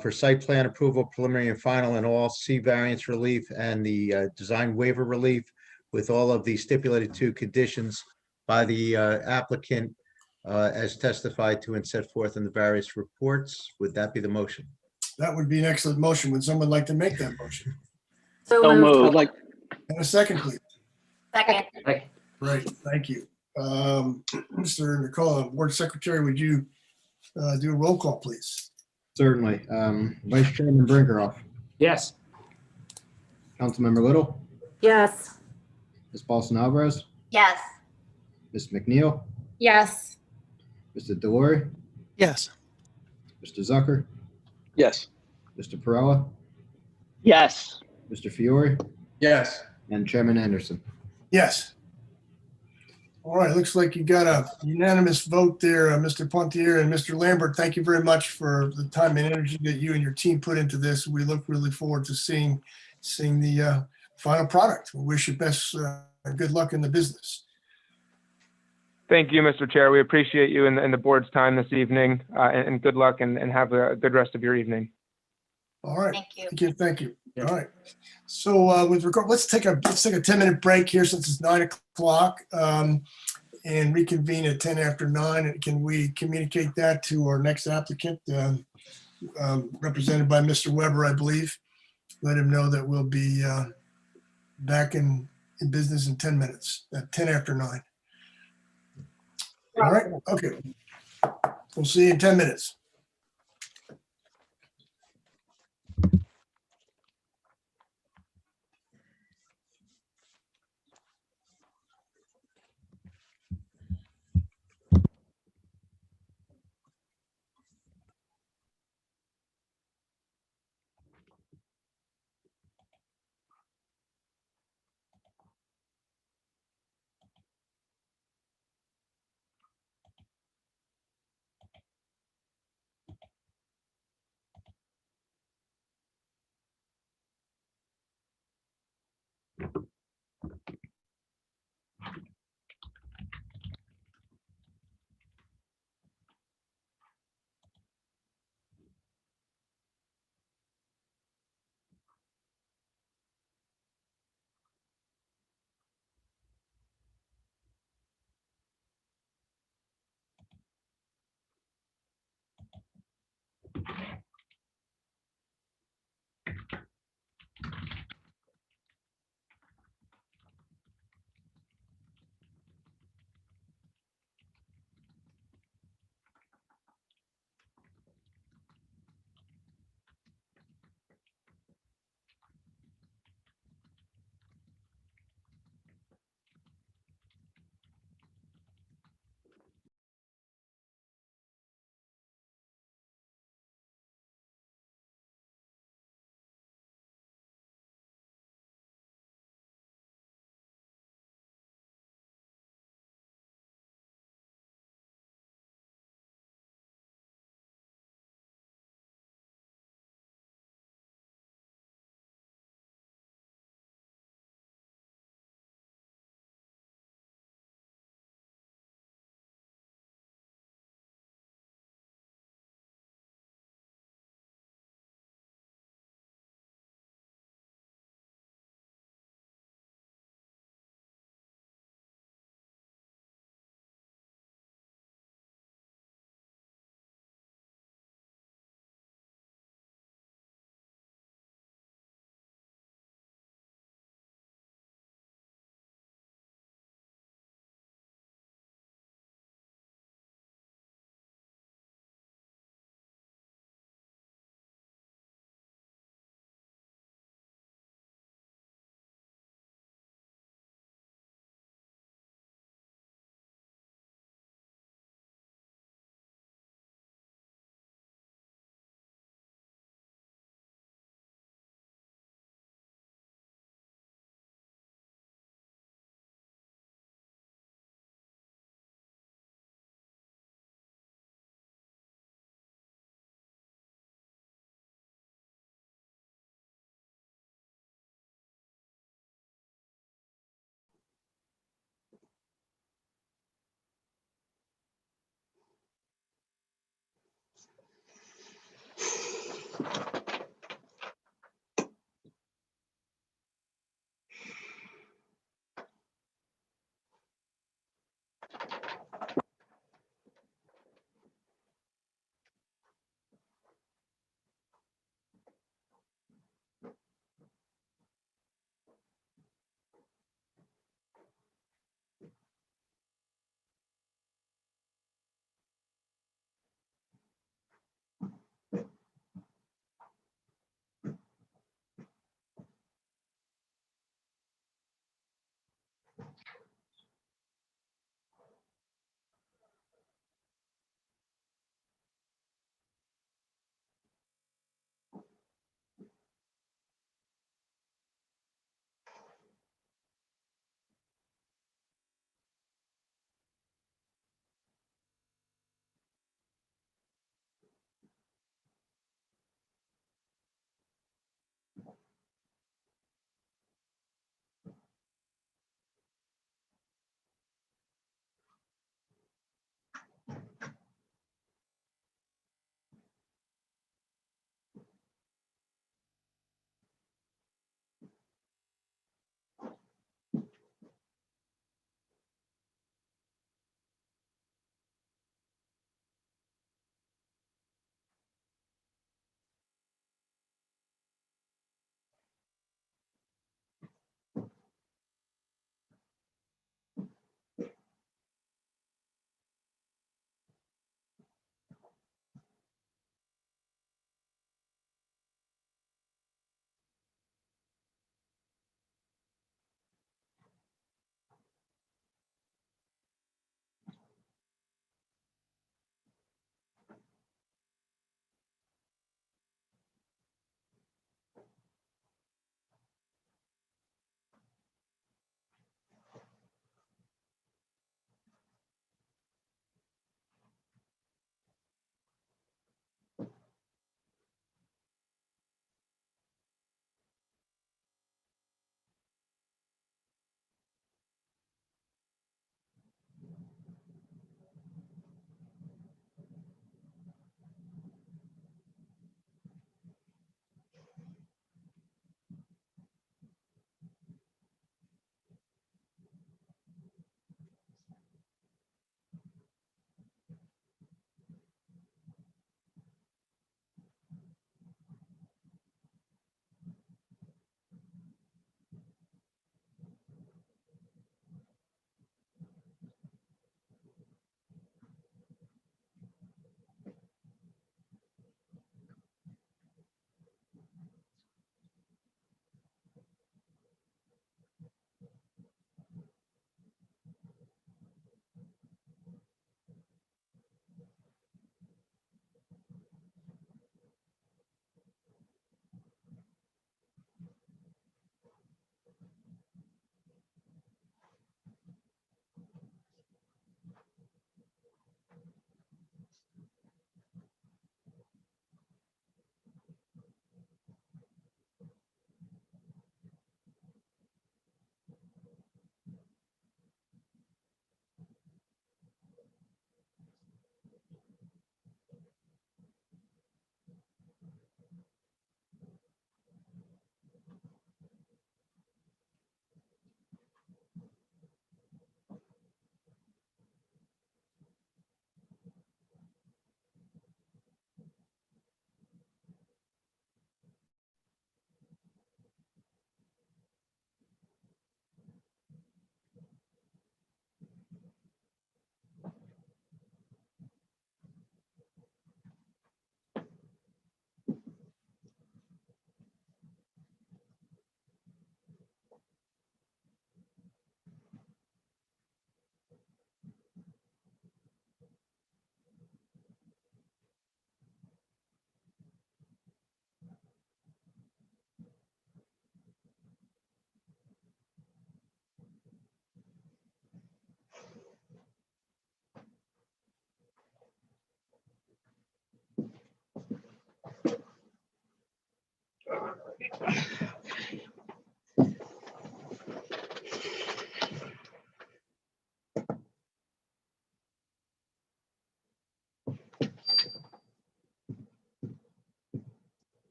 for site plan approval, preliminary and final, and all C variance relief and the design waiver relief with all of the stipulated to conditions by the applicant as testified to and set forth in the various reports. Would that be the motion? That would be an excellent motion. Would someone like to make that motion? So So moved. moved. And a second, please. Second. Great, thank you. Mr. Nicola, Board Secretary, would you do a roll call, please? Certainly. Vice Chairman Brinkerhoff, Yes. Councilmember Little, Yes. Ms. Paulson Alvarez, Yes. Ms. McNeil, Yes. Mr. Delory, Yes. Mr. Zucker, Yes. Mr. Perrella, Yes. Mr. Fiore, Yes. and Chairman Anderson. Yes. All right, looks like you got a unanimous vote there, Mr. Pontier and Mr. Lambert. Thank you very much for the time and energy that you and your team put into this. We look really forward to seeing the final product. We wish you best good luck in the business. Thank you, Mr. Chair. We appreciate you and the board's time this evening, and good luck and have a good rest of your evening. All right. Thank you. Thank you. All right. So with regard, let's take a 10-minute break here since it's 9 o'clock and reconvene at 10 after 9. And can we communicate that to our next applicant, represented by Mr. Weber, I believe? Let him know that we'll be back in business in 10 minutes, at 10 after 9. All right. Okay. We'll see you in 10 minutes.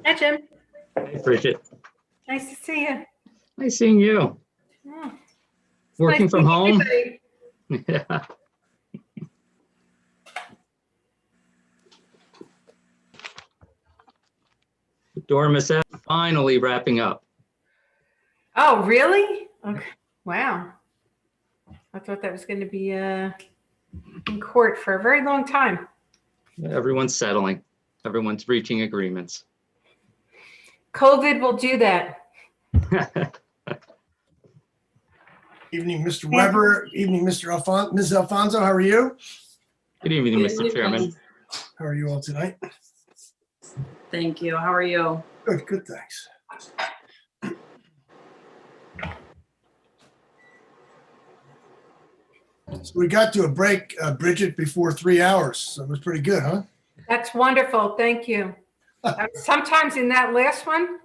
Hi, Jim. Hey, Bridget. Nice to see you. Nice seeing you. Yeah. Working Nice from meeting home? everybody. Yeah. The Dormus is finally wrapping up. Oh, really? Okay. Wow. I thought that was going to be in court for a very long time. Everyone's settling. Everyone's reaching agreements. COVID will do that. Evening, Mr. Weber. Evening, Mr. Alfonso. Ms. Alfonso, how are you? Good evening, Mr. Chairman. How are you all tonight? Thank you. How are you? Good, good, thanks. So we got to a break, Bridget, before 3 hours. So it was pretty good, huh? That's wonderful. Thank you. Sometimes in that last one,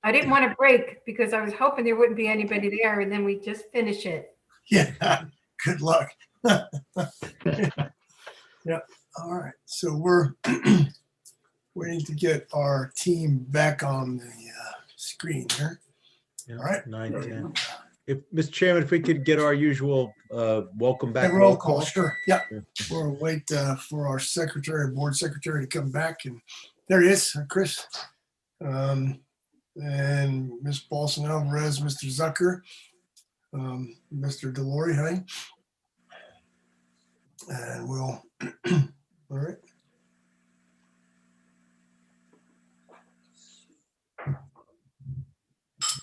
I didn't want to break because I was hoping there wouldn't be anybody there, and then we just finish it. Yeah, good luck. Yeah, all right. So we're waiting to get our team back on the screen here. Yeah, All right. 9:10. If, Mr. Chairman, if we could get our usual welcome back. Yeah, roll call, sure. Yeah, we'll wait for our secretary, board secretary to come back. And there he is, Chris. And Ms. Paulson Alvarez, Mr. Zucker, Mr. Delory, honey. And we'll, all right.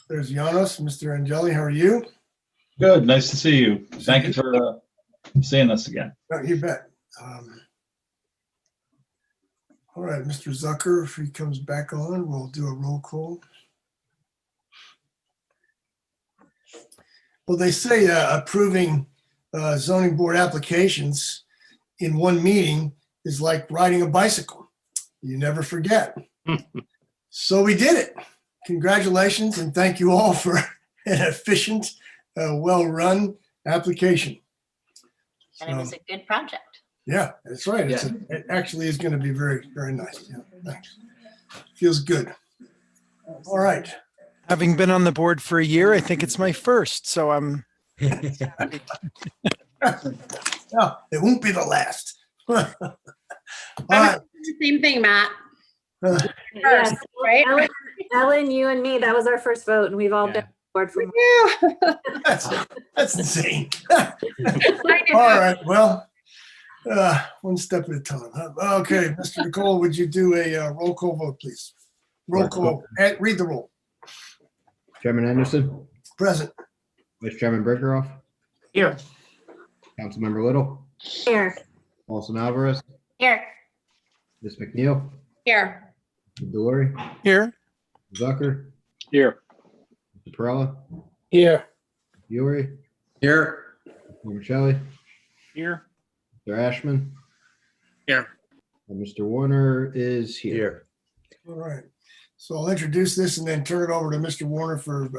There's Janos, Mr. Angeli, how are you? Good, nice to see you. Thank you for seeing us again. Oh, you bet. All right, Mr. Zucker, if he comes back on, we'll do a roll call. Well, they say approving zoning board applications in one meeting is like riding a bicycle. You never forget. So we did it. Congratulations and thank you all for an efficient, well-run application. And it was a good project. Yeah, that's right. It actually is going to be very, very nice. Yeah, thanks. Feels good. All right. Having been on the board for a year, I think it's my first, so I'm happy. No, it won't be the last. All right. Same thing, Matt. Yes. Right? Ellen, you and me, that was our first vote, and we've all been on board for. That's insane. All right, well, one step at a time. Okay, Mr. Nicole, would you do a roll call vote, please? Roll call. Read the roll. Chairman Anderson, Present. Vice Chairman Brinkerhoff, Here. Councilmember Little, Here. Paulson Alvarez, Here. Ms. McNeil, Here. Mr. Delory, Here. Zucker, Here. Mr. Perrella, Here. Uri, Here. Mr. Michelli, Here. Mr. Ashman, Here. and Mr. Warner is here. All right. So I'll introduce this and then turn it over to Mr. Warner for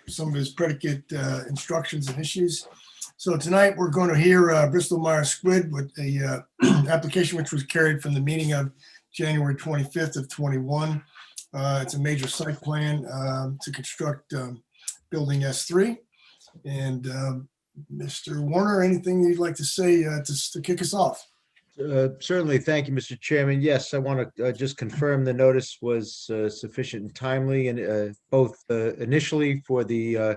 some of his predicate instructions and issues. So tonight we're going to hear Bristol Myers Squibb with a application which was carried from the meeting of January 25th of 21. It's a major site plan to construct building S3. And Mr. Warner, anything you'd like to say to kick us off? Certainly. Thank you, Mr. Chairman. Yes, I want to just confirm the notice was sufficient and timely, and both initially for the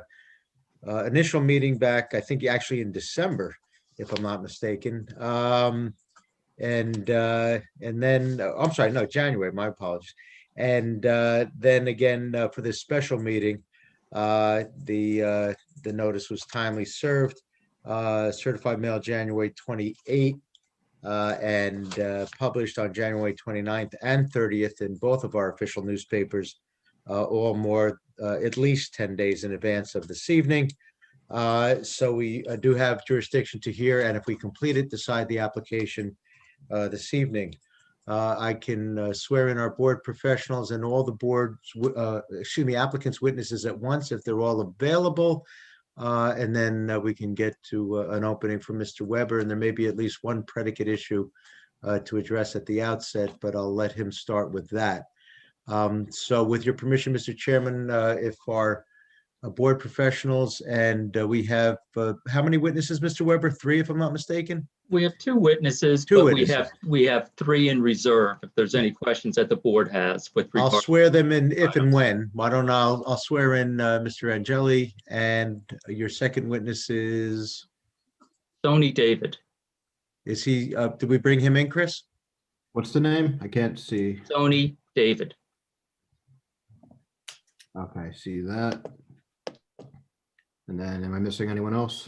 initial meeting back, I think actually in December, if I'm not mistaken. And then, I'm sorry, no, January, my apologies. And then again, for this special meeting, the notice was timely served, certified mail January 28th. And published on January 29th and 30th in both of our official newspapers, all more at least 10 days in advance of this evening. So we do have jurisdiction to hear, and if we complete it, decide the application this evening. I can swear in our board professionals and all the board's, applicants' witnesses at once if they're all available. And then we can get to an opening for Mr. Weber, and there may be at least one predicate issue to address at the outset, but I'll let him start with that. So with your permission, Mr. Chairman, if our board professionals and we have, how many witnesses, Mr. Weber? 3, if I'm not mistaken? We have 2 witnesses, Two but witnesses. we have 3 in reserve if there's any questions that the board has with I'll regard. swear them in if and when. Why don't I'll swear in Mr. Angeli, and your second witness is? Tony David. Is he, did we bring him in, Chris? What's the name? I can't see. Tony David. Okay, see that. And then am I missing anyone else?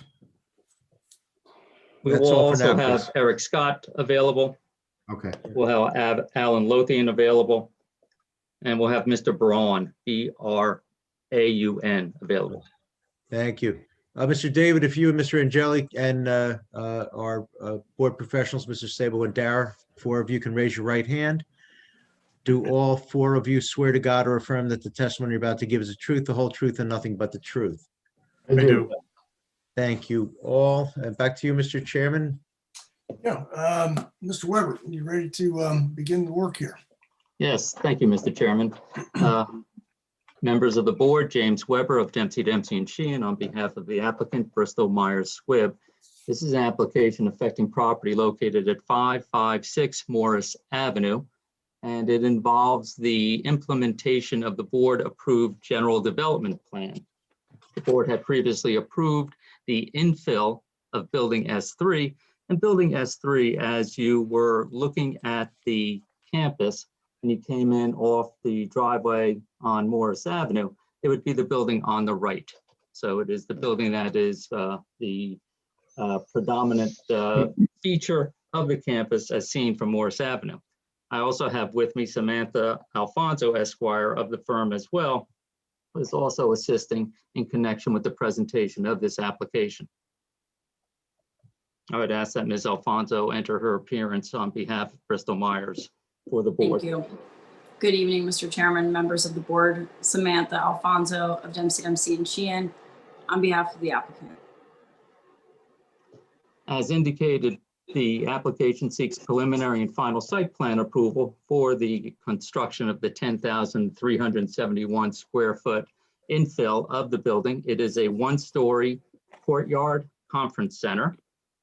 We That's will all for also now, have Chris. Eric Scott available. Okay. We'll have Alan Lothian available. And we'll have Mr. Braun, B-R-A-U-N, available. Thank you. Mr. David, if you and Mr. Angeli and our board professionals, Mr. Sable and Dara, 4 of you can raise your right hand. Do all 4 of you swear to God or affirm that the testimony you're about to give is the truth, the whole truth, and nothing but the truth? I do. Thank you all. Back to you, Mr. Chairman. Yeah, Mr. Weber, you ready to begin the work here? Yes, thank you, Mr. Chairman. Members of the board, James Weber of Dempsey, Dempsey and Sheehan, on behalf of the applicant, Bristol Myers Squibb. This is an application affecting property located at 556 Morris Avenue, and it involves the implementation of the board-approved general development plan. The board had previously approved the infill of Building S3, and Building S3, as you were looking at the campus and you came in off the driveway on Morris Avenue, it would be the building on the right. So it is the building that is the predominant feature of the campus as seen from Morris Avenue. I also have with me Samantha Alfonso Esquire of the firm as well, who is also assisting in connection with the presentation of this application. I would ask that Ms. Alfonso enter her appearance on behalf of Bristol Myers for the board. Thank you. Good evening, Mr. Chairman, members of the board. Samantha Alfonso of Dempsey Dempsey and Sheehan on behalf of the applicant. As indicated, the application seeks preliminary and final site plan approval for the construction of the 10,371 square foot infill of the building. It is a one-story courtyard conference center,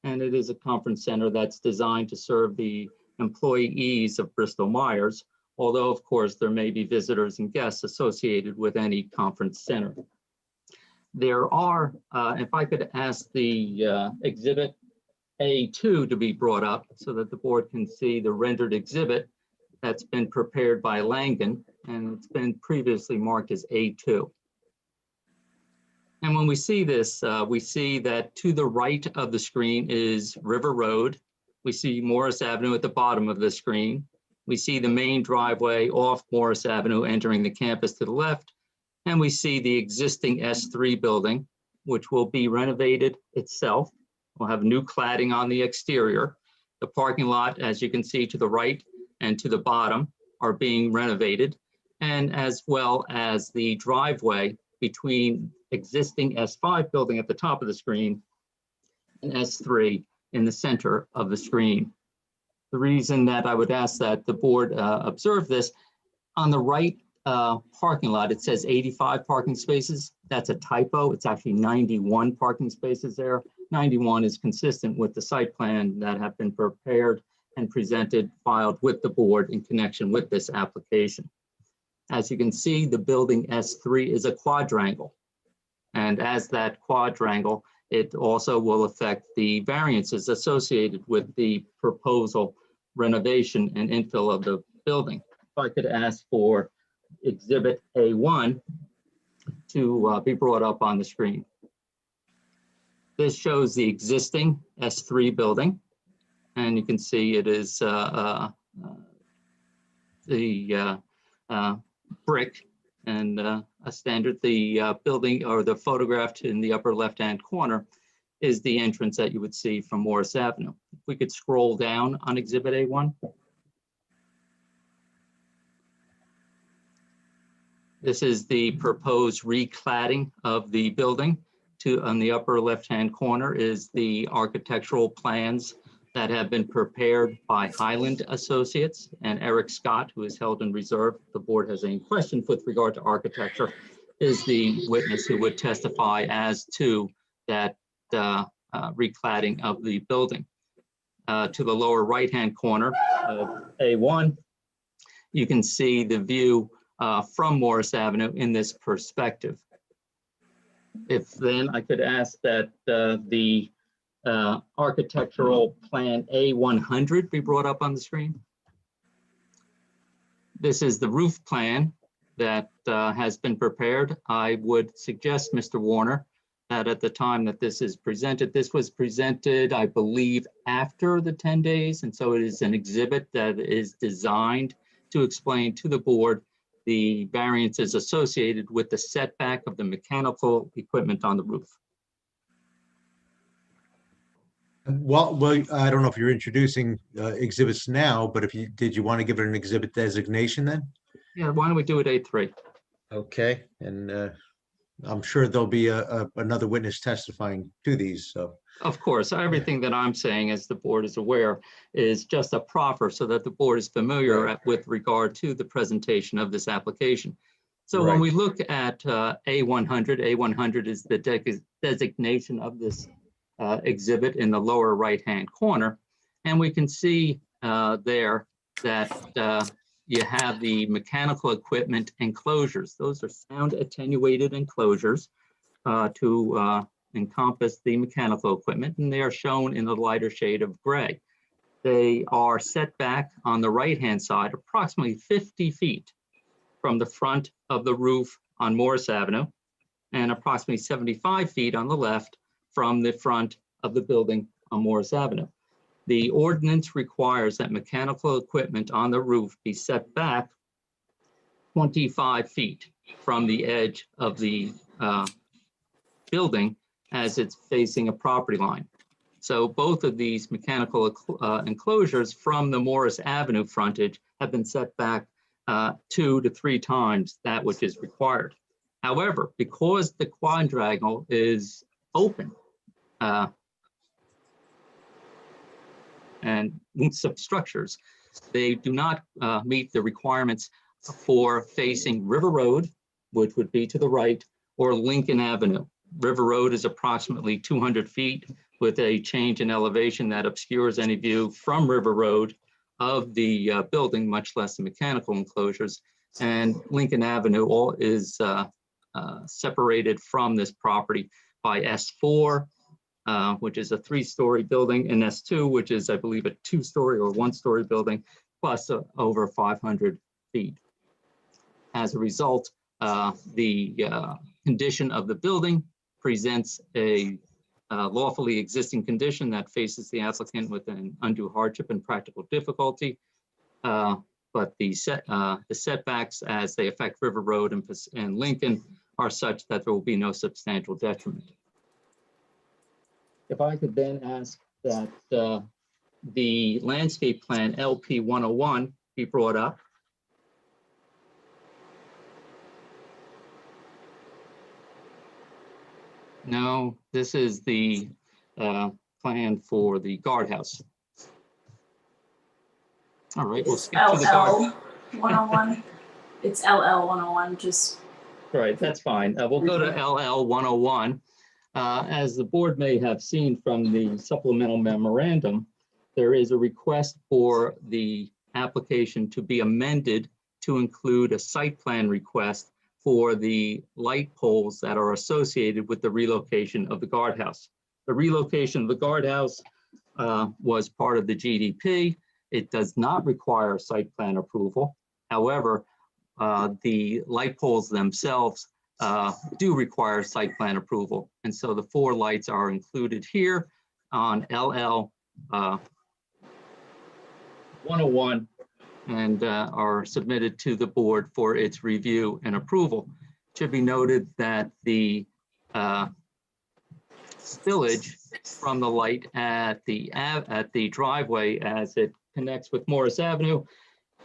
and it is a conference center that's designed to serve the employees of Bristol Myers, although of course there may be visitors and guests associated with any conference center. There are, if I could ask the exhibit A2 to be brought up so that the board can see the rendered exhibit that's been prepared by Langen, and it's been previously marked as A2. And when we see this, we see that to the right of the screen is River Road. We see Morris Avenue at the bottom of the screen. We see the main driveway off Morris Avenue entering the campus to the left. And we see the existing S3 building, which will be renovated itself. We'll have new cladding on the exterior. The parking lot, as you can see to the right and to the bottom, are being renovated, and as well as the driveway between existing S5 building at the top of the screen and S3 in the center of the screen. The reason that I would ask that the board observe this, on the right parking lot, it says 85 parking spaces. That's a typo. It's actually 91 parking spaces there. 91 is consistent with the site plan that have been prepared and presented, filed with the board in connection with this application. As you can see, the building S3 is a quadrangle. And as that quadrangle, it also will affect the variances associated with the proposal renovation and infill of the building. If I could ask for exhibit A1 to be brought up on the screen. This shows the existing S3 building, and you can see it is the brick and a standard. The building, or the photograph in the upper left-hand corner, is the entrance that you would see from Morris Avenue. If we could scroll down on exhibit A1. This is the proposed recladding of the building. On the upper left-hand corner is the architectural plans that have been prepared by Highland Associates and Eric Scott, who is held in reserve. If the board has any questions with regard to architecture, is the witness who would testify as to that recladding of the building. To the lower right-hand corner of A1, you can see the view from Morris Avenue in this perspective. If then I could ask that the architectural plan A100 be brought up on the screen. This is the roof plan that has been prepared. I would suggest, Mr. Warner, that at the time that this was presented, I believe, after the 10 days. And so it is an exhibit that is designed to explain to the board the variances associated with the setback of the mechanical equipment on the roof. Well, I don't know if you're introducing exhibits now, but did you want to give it an exhibit designation then? Yeah, why don't we do it A3? Okay, and I'm sure there'll be another witness testifying to these, so. Of course, everything that I'm saying, as the board is aware, is just a proffer so that the board is familiar with regard to the presentation of this application. So when we look at A100, A100 is the designation of this exhibit in the lower right-hand corner. And we can see there that you have the mechanical equipment enclosures. Those are sound attenuated enclosures to encompass the mechanical equipment, and they are shown in the lighter shade of gray. They are set back on the right-hand side approximately 50 feet from the front of the roof on Morris Avenue, and approximately 75 feet on the left from the front of the building on Morris Avenue. The ordinance requires that mechanical equipment on the roof be set back 25 feet from the edge of the building as it's facing a property line. So both of these mechanical enclosures from the Morris Avenue frontage have been set back 2 to 3 times that which is required. However, because the quadrangle is open and substructures, they do not meet the requirements for facing River Road, which would be to the right, or Lincoln Avenue. River Road is approximately 200 feet with a change in elevation that obscures any view from River Road of the building, much less the mechanical enclosures. And Lincoln Avenue is separated from this property by S4, which is a 3-story building, and S2, which is, I believe, a 2-story or 1-story building, plus over 500 feet. As a result, the condition of the building presents a lawfully existing condition that faces the applicant with an undue hardship and practical difficulty. But the setbacks as they affect River Road and Lincoln are such that there will be no substantial detriment. If I could then ask that the landscape plan LP 101 be brought up. No, this is the plan for the guardhouse. All right, we'll skip to the guard. LL 101. It's LL 101, just. Right, that's fine. We'll go to LL 101. As the board may have seen from the supplemental memorandum, there is a request for the application to be amended to include a site plan request for the light poles that are associated with the relocation of the guardhouse. The relocation of the guardhouse was part of the GDP. It does not require site plan approval. However, the light poles themselves do require site plan approval. And so the 4 lights are included here on LL 101 and are submitted to the board for its review and approval. It should be noted that the spillage from the light at the driveway as it connects with Morris Avenue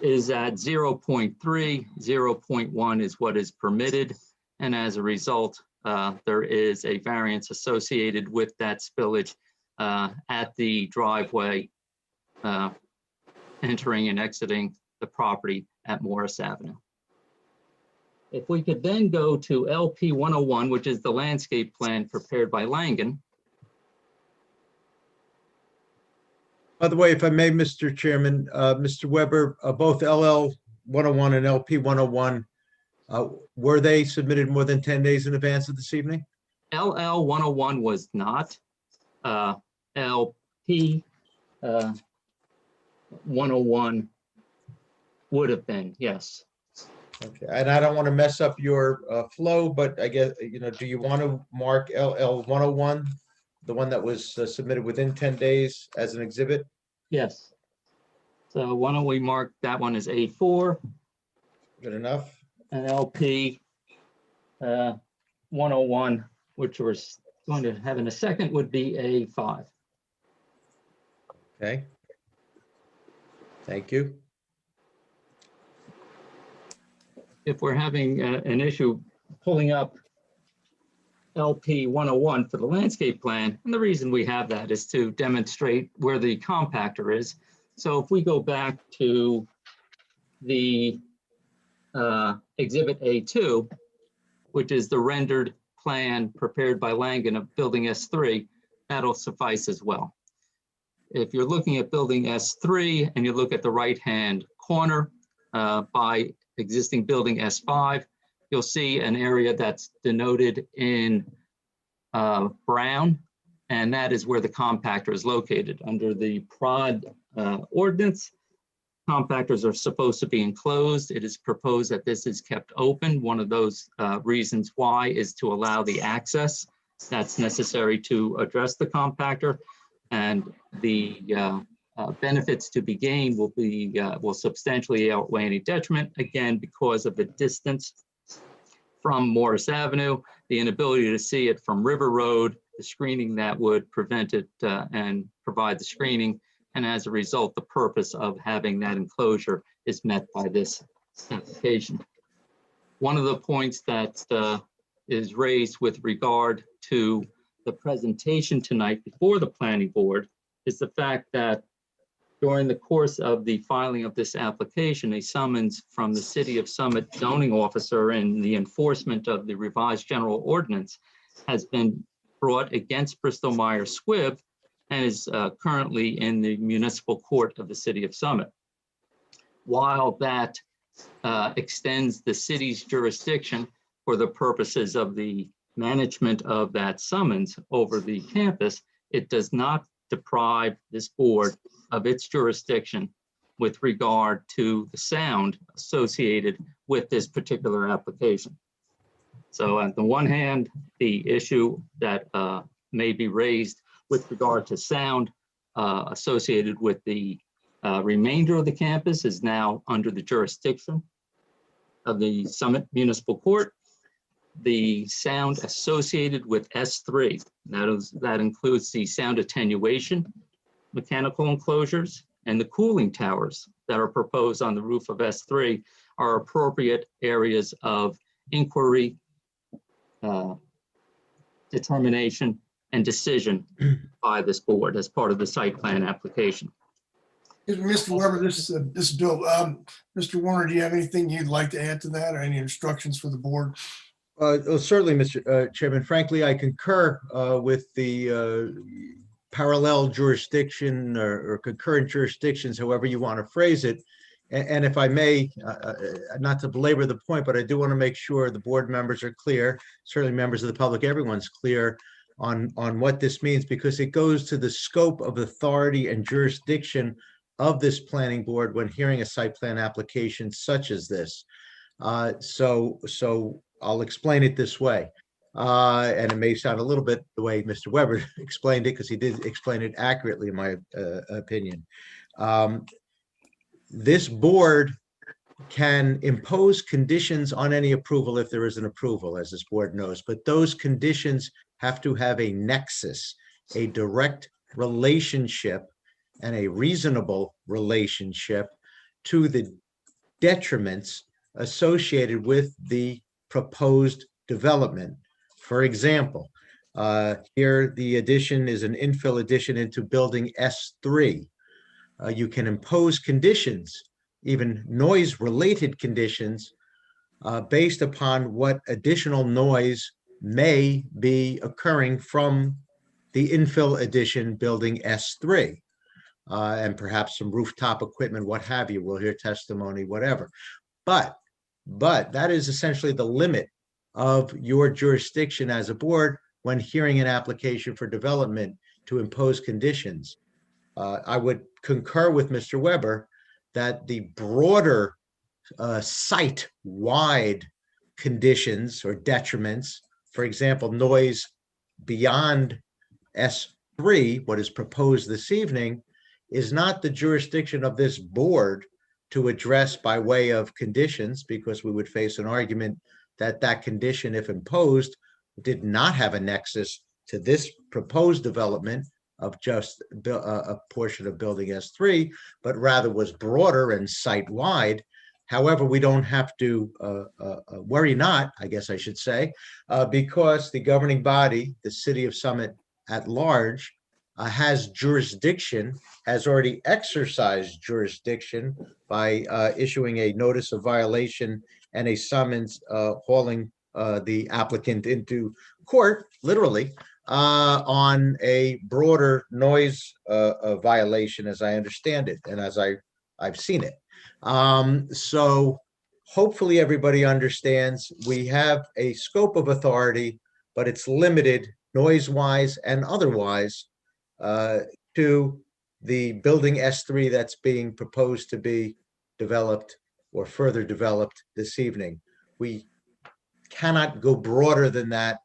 is at 0.3, 0.1 is what is permitted. And as a result, there is a variance associated with that spillage at the driveway entering and exiting the property at Morris Avenue. If we could then go to LP 101, which is the landscape plan prepared by Langen. By the way, if I may, Mr. Chairman, Mr. Weber, both LL 101 and LP 101, were they submitted more than 10 days in advance of this evening? LL 101 was not. LP 101 would have been, yes. Okay, and I don't want to mess up your flow, but I guess, do you want to mark LL 101, the one that was submitted within 10 days as an exhibit? Yes. So why don't we mark that one as A4? Good enough. And LP 101, which we're going to have in a second, would be A5. Okay. Thank you. If we're having an issue pulling up LP 101 for the landscape plan, and the reason we have that is to demonstrate where the compactor is. So if we go back to the Exhibit A2, which is the rendered plan prepared by Langen of Building S3, that'll suffice as well. If you're looking at Building S3 and you look at the right-hand corner by existing Building S5, you'll see an area that's denoted in brown, and that is where the compactor is located. Under the PROD ordinance, compactors are supposed to be enclosed. It is proposed that this is kept open. One of those reasons why is to allow the access that's necessary to address the compactor, and the benefits to be gained will substantially outweigh any detriment, again, because of the distance from Morris Avenue, the inability to see it from River Road, the screening that would prevent it and provide the screening. And as a result, the purpose of having that enclosure is met by this application. One of the points that is raised with regard to the presentation tonight before the planning board is the fact that during the course of the filing of this application, a summons from the City of Summit zoning officer and the enforcement of the revised general ordinance has been brought against Bristol Myers Squibb and is currently in the municipal court of the City of Summit. While that extends the city's jurisdiction for the purposes of the management of that summons over the campus, it does not deprive this board of its jurisdiction with regard to the sound associated with this particular application. So on the one hand, the issue that may be raised with regard to sound associated with the remainder of the campus is now under the jurisdiction of the Summit Municipal Court. The sound associated with S3, that includes the sound attenuation, mechanical enclosures, and the cooling towers that are proposed on the roof of S3 are appropriate areas of inquiry, determination, and decision by this board as part of the site plan application. Mr. Weber, this is Bill. Mr. Warner, do you have anything you'd like to add to that, or any instructions for the board? Certainly, Mr. Chairman. Frankly, I concur with the parallel jurisdiction or concurrent jurisdictions, however you want to phrase it. And if I may, not to belabor the point, but I do want to make sure the board members are clear, certainly members of the public, everyone's clear on what this means, because it goes to the scope of authority and jurisdiction of this planning board when hearing a site plan application such as this. So I'll explain it this way. And it may sound a little bit the way Mr. Weber explained it, because he did explain it accurately, in my opinion. This board can impose conditions on any approval if there is an approval, as this board knows, but those conditions have to have a nexus, a direct relationship, and a reasonable relationship to the detriments associated with the proposed development. For example, here the addition is an infill addition into building S3. You can impose conditions, even noise-related conditions, based upon what additional noise may be occurring from the infill addition building S3. And perhaps some rooftop equipment, what have you. We'll hear testimony, whatever. But that is essentially the limit of your jurisdiction as a board when hearing an application for development to impose conditions. I would concur with Mr. Weber that the broader site-wide conditions or detriments, for example, noise beyond S3, what is proposed this evening, is not the jurisdiction of this board to address by way of conditions, because we would face an argument that that condition, if imposed, did not have a nexus to this proposed development of just a portion of building S3, but rather was broader and site-wide. However, we don't have to worry not, I guess I should say, because the governing body, the City of Summit at large, has jurisdiction, has already exercised jurisdiction by issuing a notice of violation and a summons hauling the applicant into court, literally, on a broader noise violation, as I understand it, and as I've seen it. So hopefully everybody understands we have a scope of authority, but it's limited noise-wise and otherwise to the building S3 that's being proposed to be developed or further developed this evening. We cannot go broader than that,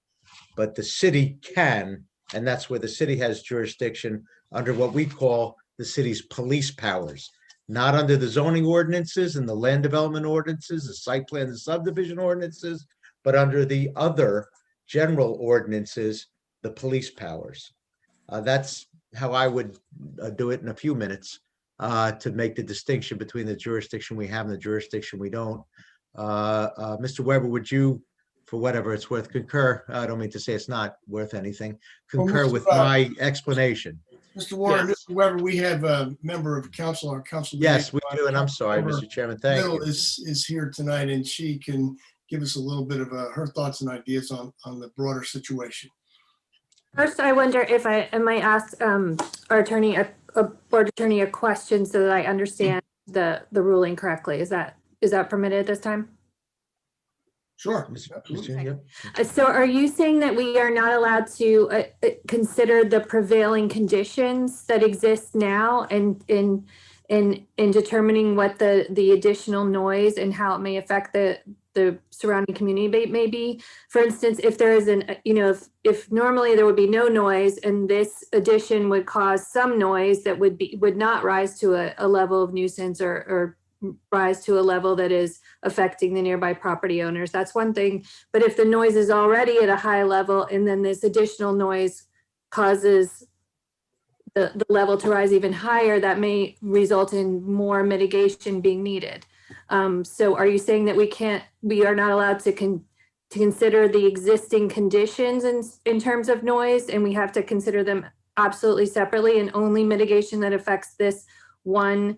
but the city can, and that's where the city has jurisdiction under what we call the city's police powers, not under the zoning ordinances and the land development ordinances, the site plan and subdivision ordinances, but under the other general ordinances, the police powers. That's how I would do it in a few minutes. to make the distinction between the jurisdiction we have and the jurisdiction we don't. Mr. Weber, would you, for whatever it's worth, concur? I don't mean to say it's not worth anything. Concur Mr. with my explanation. Mr. Warren, Yes. Mr. Weber, we have a member of council, our council. Yes, we do, and I'm sorry, Mr. Chairman, thank Bill you. is here tonight, and she can give us a little bit of her thoughts and ideas on the broader situation. First, I wonder if I might ask our attorney, a board attorney, a question so that I understand the ruling correctly. Is that permitted at this time? Sure. So are you saying that we are not allowed to consider the prevailing conditions that exist now and in determining what the additional noise and how it may affect the surrounding community may be? For instance, if there is if normally there would be no noise and this addition would cause some noise that would not rise to a level of nuisance or rise to a level that is affecting the nearby property owners, that's one thing. But if the noise is already at a high level and then this additional noise causes the level to rise even higher, that may result in more mitigation being needed. So are you saying that we are not allowed to consider the existing conditions in terms of noise, and we have to consider them absolutely separately and only mitigation that affects this one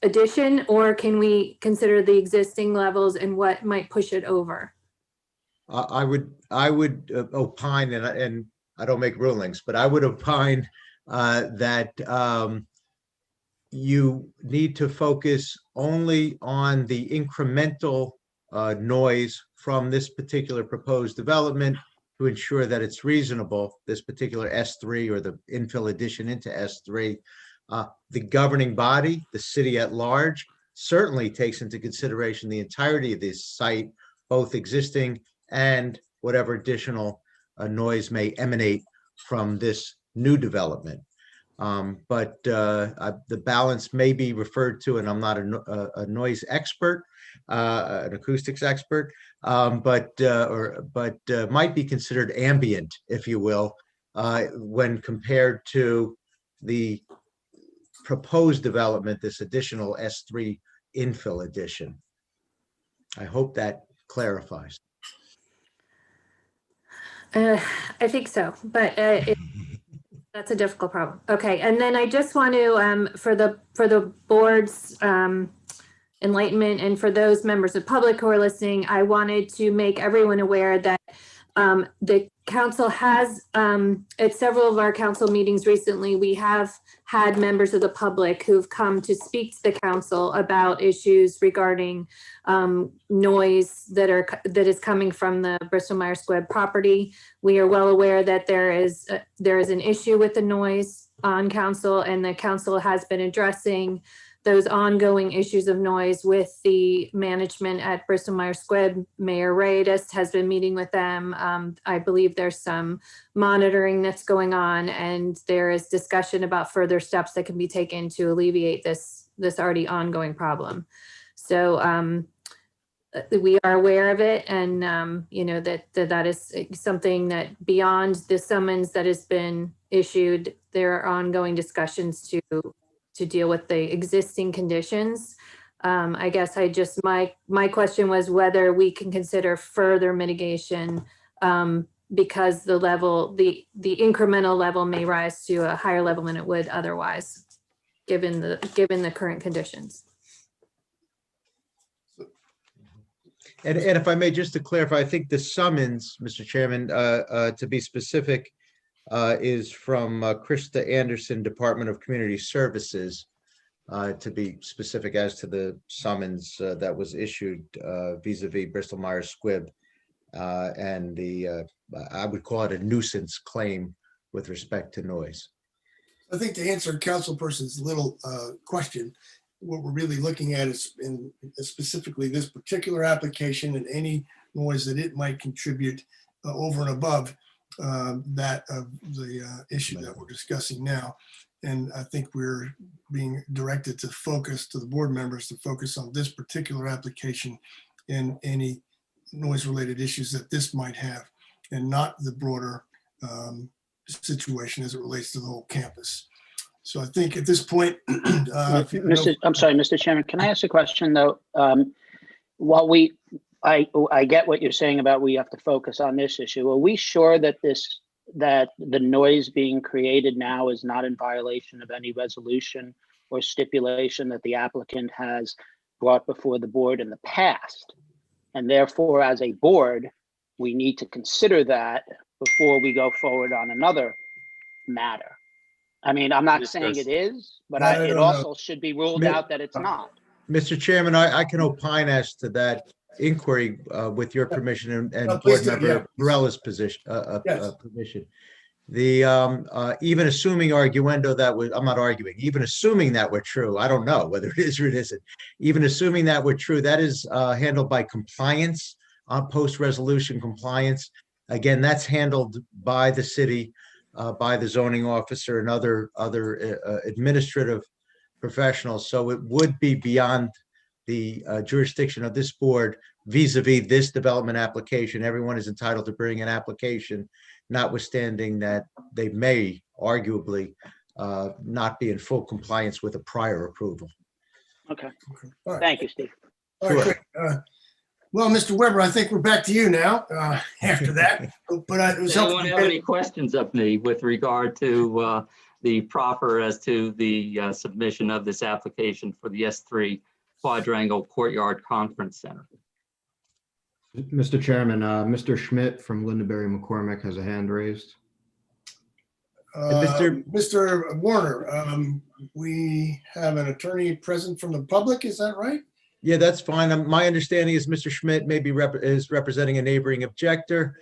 addition, or can we consider the existing levels and what might push it over? I would opine, and I don't make rulings, but I would opine that you need to focus only on the incremental noise from this particular proposed development to ensure that it's reasonable, this particular S3 or the infill addition into S3. The governing body, the city at large, certainly takes into consideration the entirety of this site, both existing and whatever additional noise may emanate from this new development. But the balance may be referred to, and I'm not a noise expert, an acoustics expert, but might be considered ambient, if you will, when compared to the proposed development, this additional S3 infill addition. I hope that clarifies. I think so, but that's a difficult problem. Okay, and then I just want to, for the board's enlightenment and for those members of public who are listening, I wanted to make everyone aware that the council has, at several of our council meetings recently, we have had members of the public who've come to speak to the council about issues regarding noise that is coming from the Bristol-Myers Squibb property. We are well aware that there is an issue with the noise on council, and the council has been addressing those ongoing issues of noise with the management at Bristol-Myers Squibb. Mayor Radis has been meeting with them. I believe there's some monitoring that's going on, and there is discussion about further steps that can be taken to alleviate this already ongoing problem. So we are aware of it, and that is something that beyond the summons that has been issued, there are ongoing discussions to deal with the existing conditions. I guess my question was whether we can consider further mitigation because the incremental level may rise to a higher level than it would otherwise, given the current conditions. And if I may, just to clarify, I think the summons, Mr. Chairman, to be specific, is from Krista Anderson, Department of Community Services, to be specific as to the summons that was issued vis-a-vis Bristol-Myers Squibb, and I would call it a nuisance claim with respect to noise. I think to answer Councilperson's little question, what we're really looking at is specifically this particular application and any noise that it might contribute over and above that of the issue that we're discussing now. And I think we're being directed to focus, to the board members, to focus on this particular application and any noise-related issues that this might have, and not the broader situation as it relates to the whole campus. So I think at this point, if you know- I'm sorry, Mr. Chairman, can I ask a question though? While I get what you're saying about we have to focus on this issue, are we sure that that the noise being created now is not in violation of any resolution or stipulation that the applicant has brought before the board in the past? And therefore, as a board, we need to consider that before we go forward on another matter. I mean, I'm not saying it is, but it also should be ruled out that it's not. Mr. Chairman, I can opine as to that inquiry with your permission and please Board do, Member yeah. Varela's position, Yes. permission. Even assuming arguendo that was, I'm not arguing, even assuming that were true, I don't know whether it is or it isn't. Even assuming that were true, that is handled by compliance, on post-resolution compliance. Again, that's handled by the city, by the zoning officer and other administrative professionals. So it would be beyond the jurisdiction of this board vis-a-vis this development application. Everyone is entitled to bring an application, notwithstanding that they may arguably not be in full compliance with a prior approval. Okay. All right. Thank you, Steve. All right, great. Well, Mr. Weber, I think we're back to you now after that. But it was Does helpful. anyone have any questions of me with regard to the proffer as to the submission of this application for the S3 Quadrangle Courtyard Conference Center? Mr. Chairman, Mr. Schmidt from Lindenberry McCormick has a hand raised. Mr. Warner, we have an attorney present from the public, is that right? Yeah, that's fine. My understanding is Mr. Schmidt maybe is representing a neighboring objector.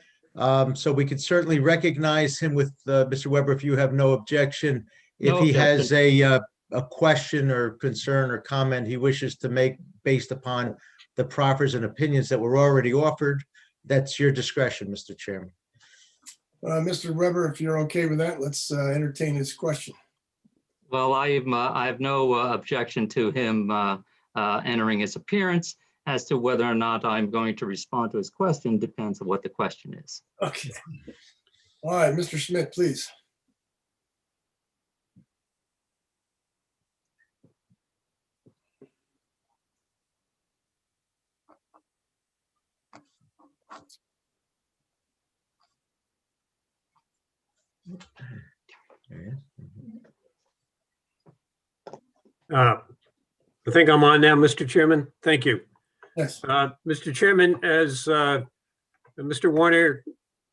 So we could certainly recognize him with Mr. Weber if you have no objection. If No he has objection. a question or concern or comment he wishes to make based upon the proffers and opinions that were already offered, that's your discretion, Mr. Chairman. Mr. Weber, if you're okay with that, let's entertain his question. Well, I have no objection to him entering his appearance. As to whether or not I'm going to respond to his question depends on what the question is. Okay. All right, Mr. Schmidt, please. I think I'm on now, Mr. Chairman. Thank you. Yes. Mr. Chairman, as Mr. Warner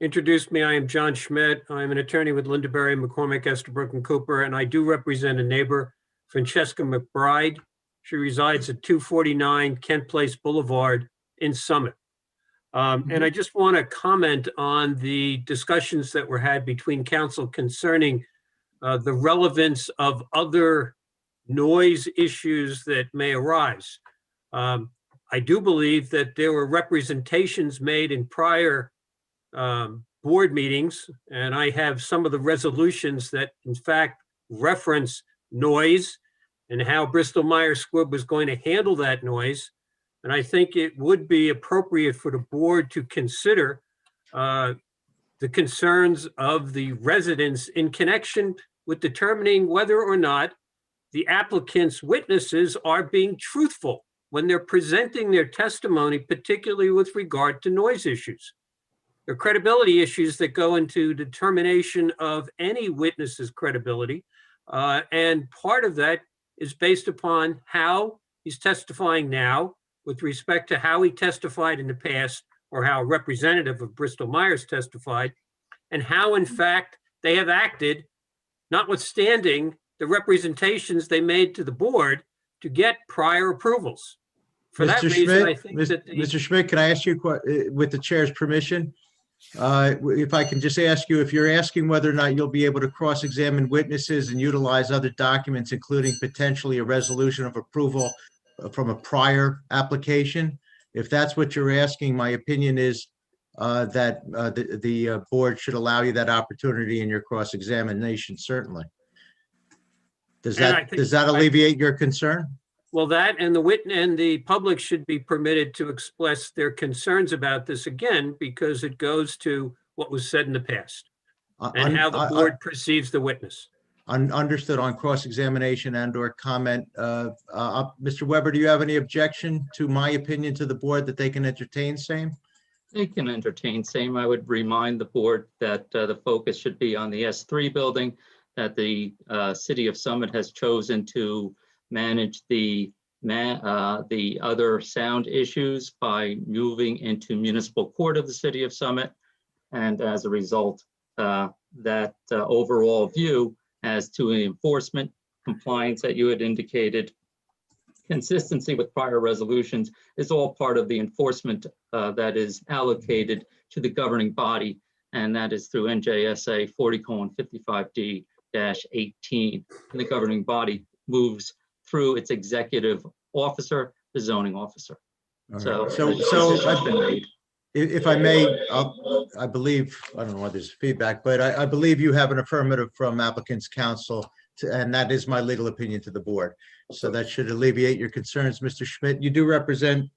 introduced me, I am John Schmidt. I'm an attorney with Lindenberry, McCormick, Estabrook, and Cooper, and I do represent a neighbor, Francesca McBride. She resides at 249 Kent Place Boulevard in Summit. And I just want to comment on the discussions that were had between council concerning the relevance of other noise issues that may arise. I do believe that there were representations made in prior board meetings, and I have some of the resolutions that in fact reference noise and how Bristol-Myers Squibb was going to handle that noise. And I think it would be appropriate for the board to consider the concerns of the residents in connection with determining whether or not the applicant's witnesses are being truthful when they're presenting their testimony, particularly with regard to noise issues. There are credibility issues that go into determination of any witness's credibility. And part of that is based upon how he's testifying now with respect to how he testified in the past or how a representative of Bristol-Myers testified, and how in fact they have acted, notwithstanding the representations they made to the board to get prior approvals. For that Mr. reason, I Schmidt, think that Mr. Schmidt, can I ask you, with the chair's permission, if I can just ask you, if you're asking whether or not you'll be able to cross-examine witnesses and utilize other documents, including potentially a resolution of approval from a prior application, if that's what you're asking, my opinion is that the board should allow you that opportunity in your cross-examination, certainly. Does that alleviate your concern? Well, that and the public should be permitted to express their concerns about this again, because it goes to what was said in the past and how the board perceives the witness. Understood on cross-examination and/or comment. Mr. Weber, do you have any objection to my opinion to the board that they can entertain same? They can entertain same. I would remind the board that the focus should be on the S3 building, that the City of Summit has chosen to manage the other sound issues by moving into municipal court of the City of Summit. And as a result, that overall view as to the enforcement compliance that you had indicated, consistency with prior resolutions is all part of the enforcement that is allocated to the governing body, and that is through NJSA 40:55D-18. And the governing body moves through its executive officer, the zoning officer. All So, right. So if I may, I believe, I don't know whether there's feedback, but I believe you have an affirmative from applicant's counsel, and that is my legal opinion to the board. So that should alleviate your concerns, Mr. Schmidt. You do represent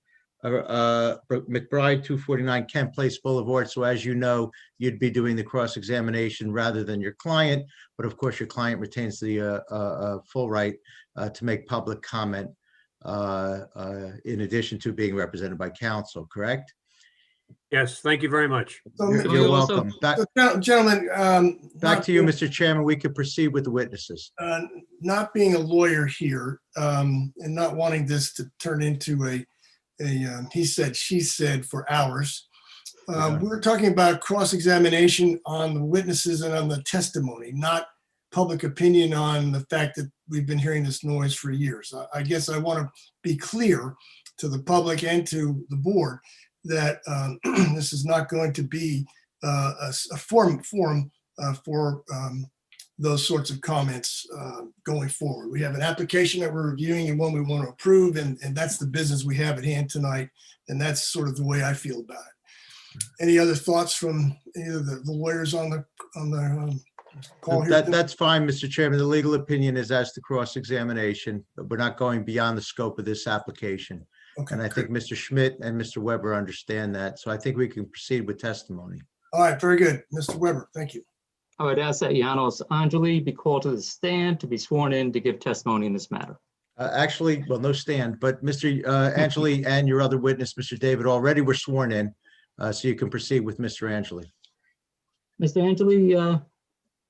McBride, 249 Kent Place Boulevard. So as you know, you'd be doing the cross-examination rather than your client. But of course, your client retains the full right to make public comment in addition to being represented by counsel, correct? Yes, thank you very much. You're welcome. Gentlemen. Back to you, Mr. Chairman. We could proceed with the witnesses. Not being a lawyer here and not wanting this to turn into a he said, she said for hours. We're talking about cross-examination on the witnesses and on the testimony, not public opinion on the fact that we've been hearing this noise for years. I guess I want to be clear to the public and to the board that this is not going to be a forum for those sorts of comments going forward. We have an application that we're reviewing and one we want to approve, and that's the business we have at hand tonight, and that's sort of the way I feel about it. Any other thoughts from any of the lawyers on the call here? That's fine, Mr. Chairman. The legal opinion is as to cross-examination, but we're not going beyond the scope of this application. Okay, and I think Mr. Schmidt and Mr. Weber understand that. So I think we can proceed with testimony. All right, very good. Mr. Weber, thank you. I would ask that Janos Angeli be called to the stand to be sworn in to give testimony in this matter. Actually, well, no stand, but Mr. Angeli and your other witness, Mr. David, already were sworn in. So you can proceed with Mr. Angeli. Mr. Angeli,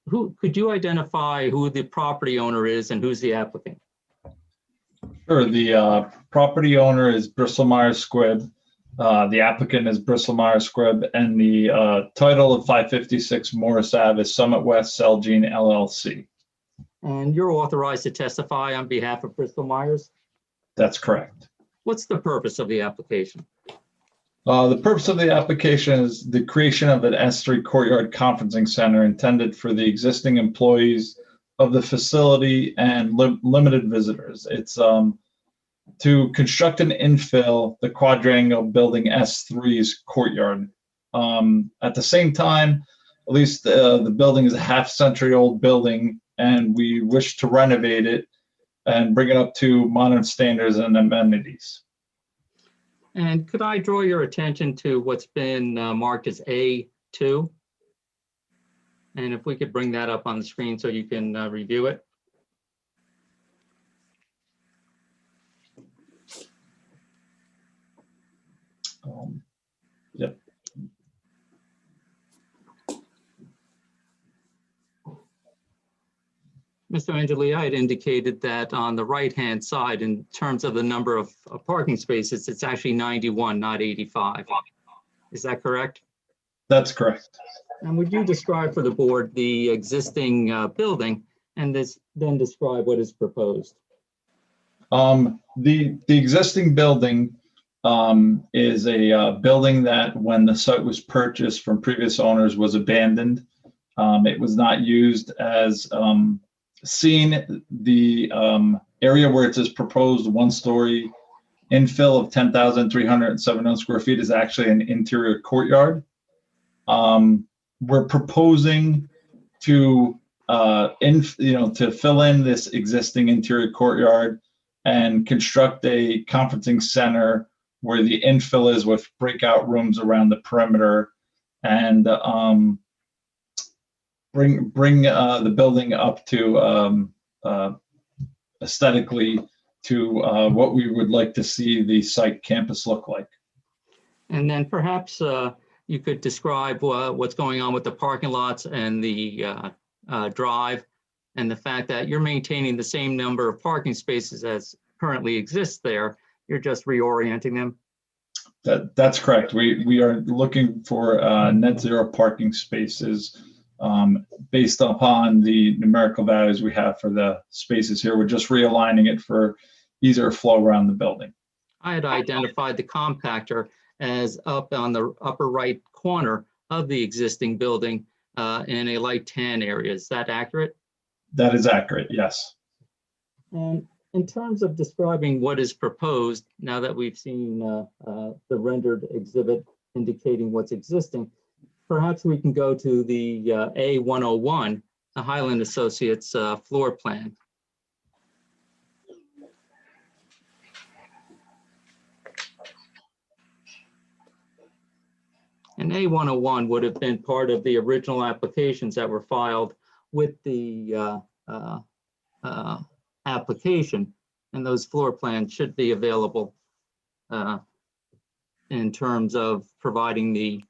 who could you identify who the property owner is and who's the applicant? Sure. The property owner is Bristol Myers Squibb. The applicant is Bristol Myers Squibb, and the title of 556 Morris Ave is Summit West Celgene LLC. And you're authorized to testify on behalf of Bristol Myers? That's correct. What's the purpose of the application? The purpose of the application is the creation of an S3 Courtyard Conferencing Center intended for the existing employees of the facility and limited visitors. It's to construct and infill the quadrangle building S3's courtyard. At the same time, at least the building is a half-century old building, and we wish to renovate it and bring it up to modern standards and amenities. And could I draw your attention to what's been marked as A2? And if we could bring that up on the screen so you can review it. Yep. Mr. Angeli, I had indicated that on the right-hand side, in terms of the number of parking spaces, it's actually 91, not 85. Is that correct? That's correct. And would you describe for the board the existing building and then describe what is proposed? The existing building is a building that when the site was purchased from previous owners was abandoned. It was not used as seen. The area where it says proposed one-story infill of 10,371 square feet is actually an interior courtyard. We're proposing to to fill in this existing interior courtyard and construct a conferencing center where the infill is with breakout rooms around the perimeter, and bring the building up to aesthetically to what we would like to see the site campus look like. And then perhaps you could describe what's going on with the parking lots and the drive, and the fact that you're maintaining the same number of parking spaces as currently exists there. You're just reorienting them. That's correct. We are looking for net zero parking spaces based upon the numerical values we have for the spaces here. We're just realigning it for easier flow around the building. I had identified the compactor as up on the upper right corner of the existing building in a light tan area. Is that accurate? That is accurate, yes. And in terms of describing what is proposed, now that we've seen the rendered exhibit indicating what's existing, perhaps we can go to the A101, the Highland Associates floor plan. And A101 would have been part of the original applications that were filed with the application, and those floor plans should be available in terms of providing the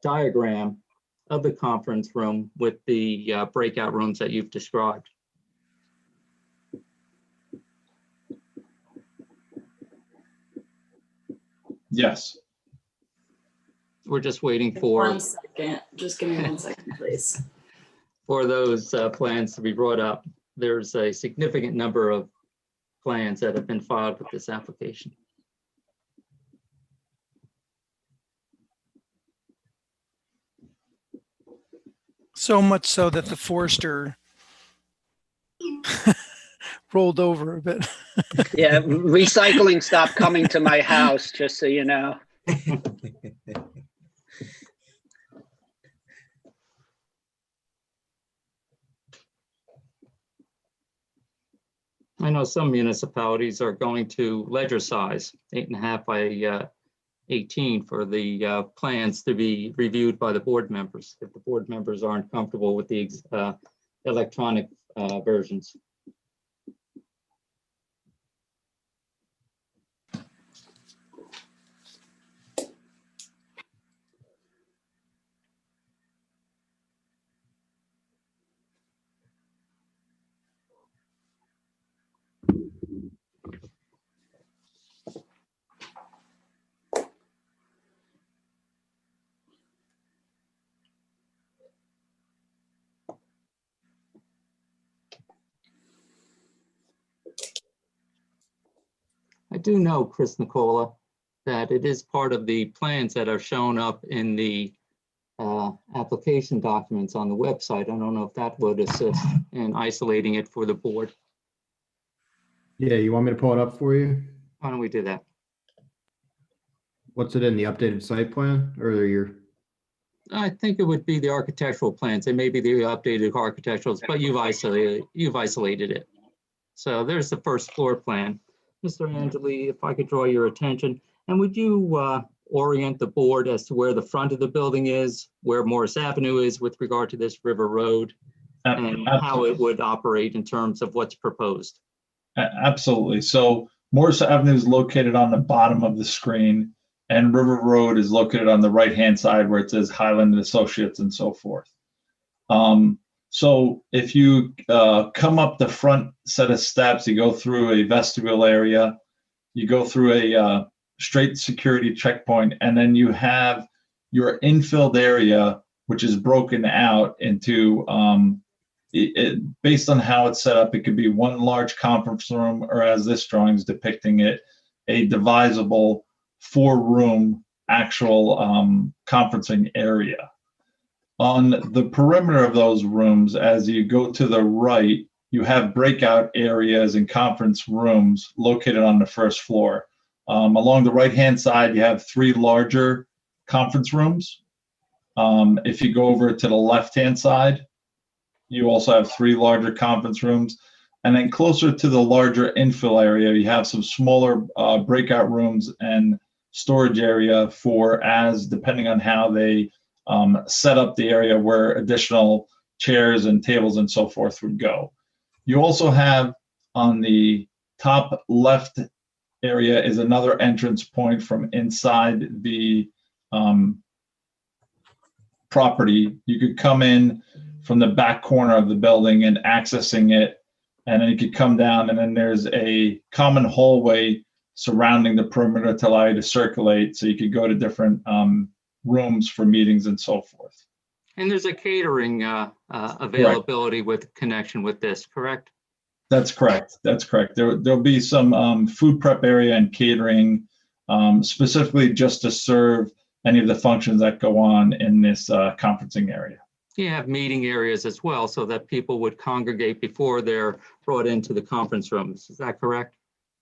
diagram of the conference room with the breakout rooms that you've described. Yes. We're just waiting for 1 second. Just give me 1 second, please. for those plans to be brought up. There's a significant number of plans that have been filed with this application. So much so that the Forester rolled over a bit. Yeah, recycling stopped coming to my house, just so you know. I know some municipalities are going to ledger size 8.5 by 18 for the plans to be reviewed by the board members if the board members aren't comfortable with the electronic versions. I do know, Chris Nicola, that it is part of the plans that are shown up in the application documents on the website. I don't know if that would assist in isolating it for the board. Yeah, you want me to pull it up for you? Why don't we do that? What's it in, the updated site plan or your? I think it would be the architectural plans. It may be the updated architecturals, but you've isolated it. So there's the first floor plan. Mr. Angeli, if I could draw your attention, and would you orient the board as to where the front of the building is, where Morris Avenue is with regard to this River Road, and how it would operate in terms of what's proposed? Absolutely. So Morris Avenue is located on the bottom of the screen, and River Road is located on the right-hand side where it says Highland Associates and so forth. So if you come up the front set of steps, you go through a vestibule area, you go through a straight security checkpoint, and then you have your infilled area, which is broken out into, based on how it's set up, it could be one large conference room, or as this drawing is depicting it, a divisible 4-room actual conferencing area. On the perimeter of those rooms, as you go to the right, you have breakout areas and conference rooms located on the first floor. Along the right-hand side, you have 3 larger conference rooms. If you go over to the left-hand side, you also have 3 larger conference rooms. And then closer to the larger infill area, you have some smaller breakout rooms and storage area for, as depending on how they set up the area where additional chairs and tables and so forth would go. You also have on the top left area is another entrance point from inside the property. You could come in from the back corner of the building and accessing it, and then you could come down, and then there's a common hallway surrounding the perimeter to allow you to circulate, so you could go to different rooms for meetings and so forth. And there's a catering availability with connection with this, correct? That's correct. That's correct. There'll be some food prep area and catering, specifically just to serve any of the functions that go on in this conferencing area. You have meeting areas as well, so that people would congregate before they're brought into the conference rooms. Is that correct?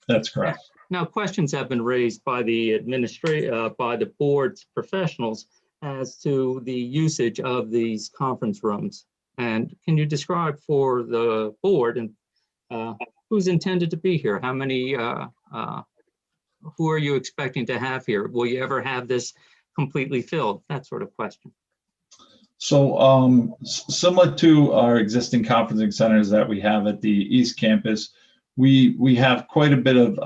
That's correct. Now, questions have been raised by the by the board's professionals as to the usage of these conference rooms. And can you describe for the board and who's intended to be here? How many, who are you expecting to have here? Will you ever have this completely filled? That sort of question. So similar to our existing conferencing centers that we have at the East Campus, we have quite a bit of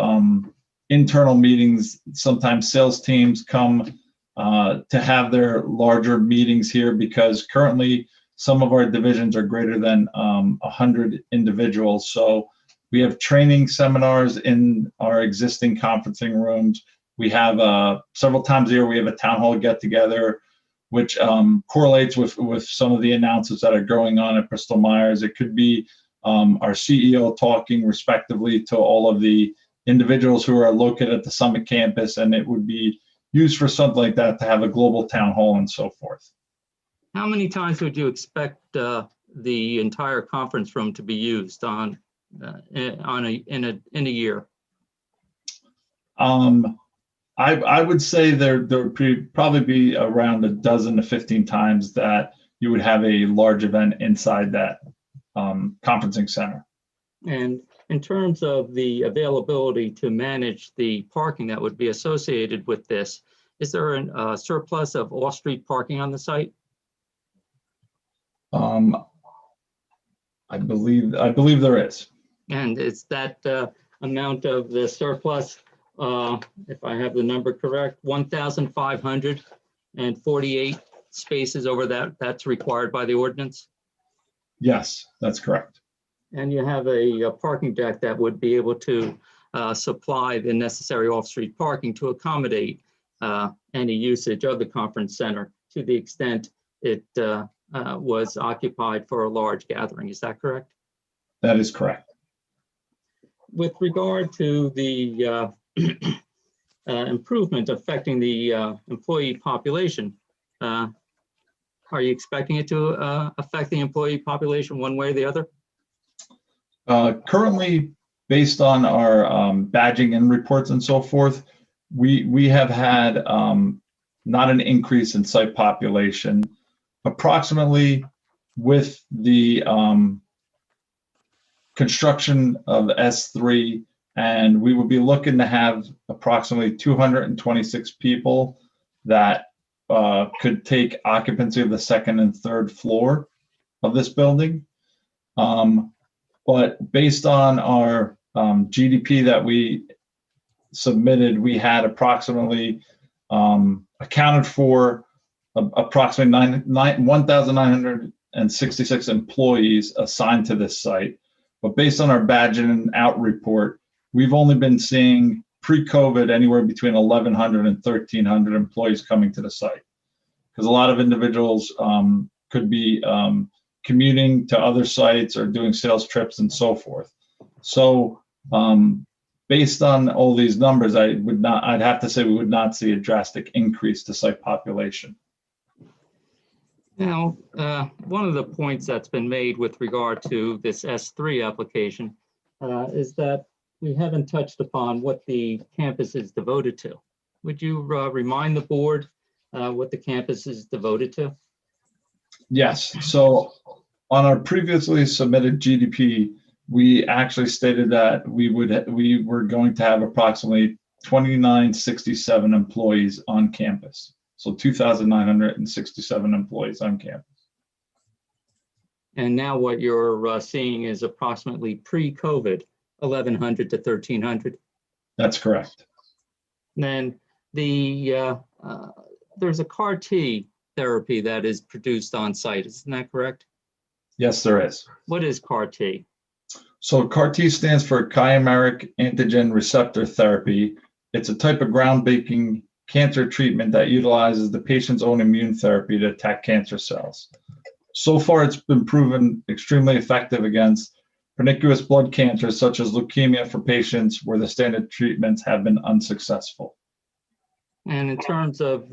internal meetings. Sometimes sales teams come to have their larger meetings here because currently some of our divisions are greater than 100 individuals. So we have training seminars in our existing conferencing rooms. We have several times a year, we have a town hall get together, which correlates with some of the announcements that are going on at Bristol Myers. It could be our CEO talking respectively to all of the individuals who are located at the Summit campus, and it would be used for something like that to have a global town hall and so forth. How many times would you expect the entire conference room to be used in a year? I would say there would probably be around a dozen to 15 times that you would have a large event inside that conferencing center. And in terms of the availability to manage the parking that would be associated with this, is there a surplus of off-street parking on the site? I believe there is. And is that amount of the surplus, if I have the number correct, 1,548 spaces over that's required by the ordinance? Yes, that's correct. And you have a parking deck that would be able to supply the necessary off-street parking to accommodate any usage of the conference center to the extent it was occupied for a large gathering. Is that correct? That is correct. With regard to the improvement affecting the employee population, are you expecting it to affect the employee population one way or the other? Currently, based on our badging and reports and so forth, we have had not an increase in site population. Approximately with the construction of S3, and we would be looking to have approximately 226 people that could take occupancy of the second and third floor of this building. But based on our GDP that we submitted, we had approximately accounted for approximately 1,966 employees assigned to this site. But based on our badge and out report, we've only been seeing pre-COVID anywhere between 1,100 and 1,300 employees coming to the site. Because a lot of individuals could be commuting to other sites or doing sales trips and so forth. So based on all these numbers, I'd have to say we would not see a drastic increase to site population. Now, one of the points that's been made with regard to this S3 application is that we haven't touched upon what the campus is devoted to. Would you remind the board what the campus is devoted to? Yes. So on our previously submitted GDP, we actually stated that we were going to have approximately 2,967 employees on campus. So 2,967 employees on campus. And now what you're seeing is approximately pre-COVID, 1,100 to 1,300. That's correct. Then there's a CAR T therapy that is produced on site. Isn't that correct? Yes, there is. What is CAR T? So CAR T stands for chimeric antigen receptor therapy. It's a type of groundbreaking cancer treatment that utilizes the patient's own immune therapy to attack cancer cells. So far, it's been proven extremely effective against pernicious blood cancers such as leukemia for patients where the standard treatments have been unsuccessful. And in terms of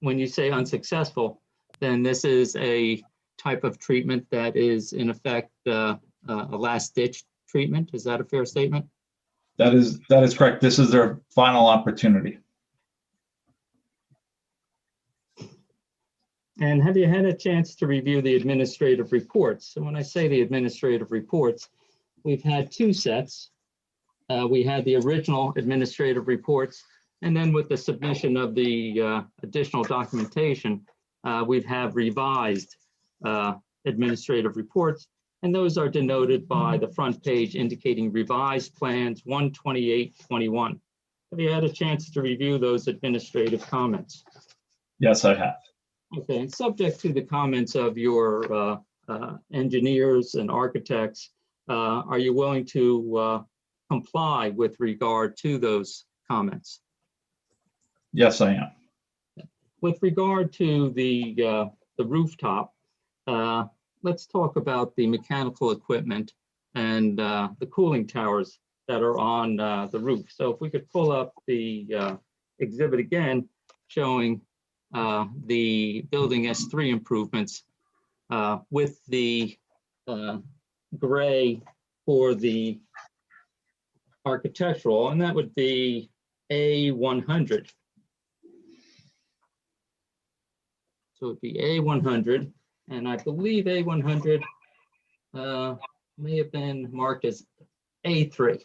when you say unsuccessful, then this is a type of treatment that is in effect a last-ditch treatment. Is that a fair statement? That is correct. This is their final opportunity. And have you had a chance to review the administrative reports? So when I say the administrative reports, we've had two sets. We had the original administrative reports, and then with the submission of the additional documentation, we have revised administrative reports, and those are denoted by the front page indicating revised plans 1/28/21. Have you had a chance to review those administrative comments? Yes, I have. Okay, and subject to the comments of your engineers and architects, are you willing to comply with regard to those comments? Yes, I am. With regard to the rooftop, let's talk about the mechanical equipment and the cooling towers that are on the roof. So if we could pull up the exhibit again, showing the building S3 improvements with the gray for the architectural, and that would be A100. So it'd be A100, and I believe A100 may have been marked as A3.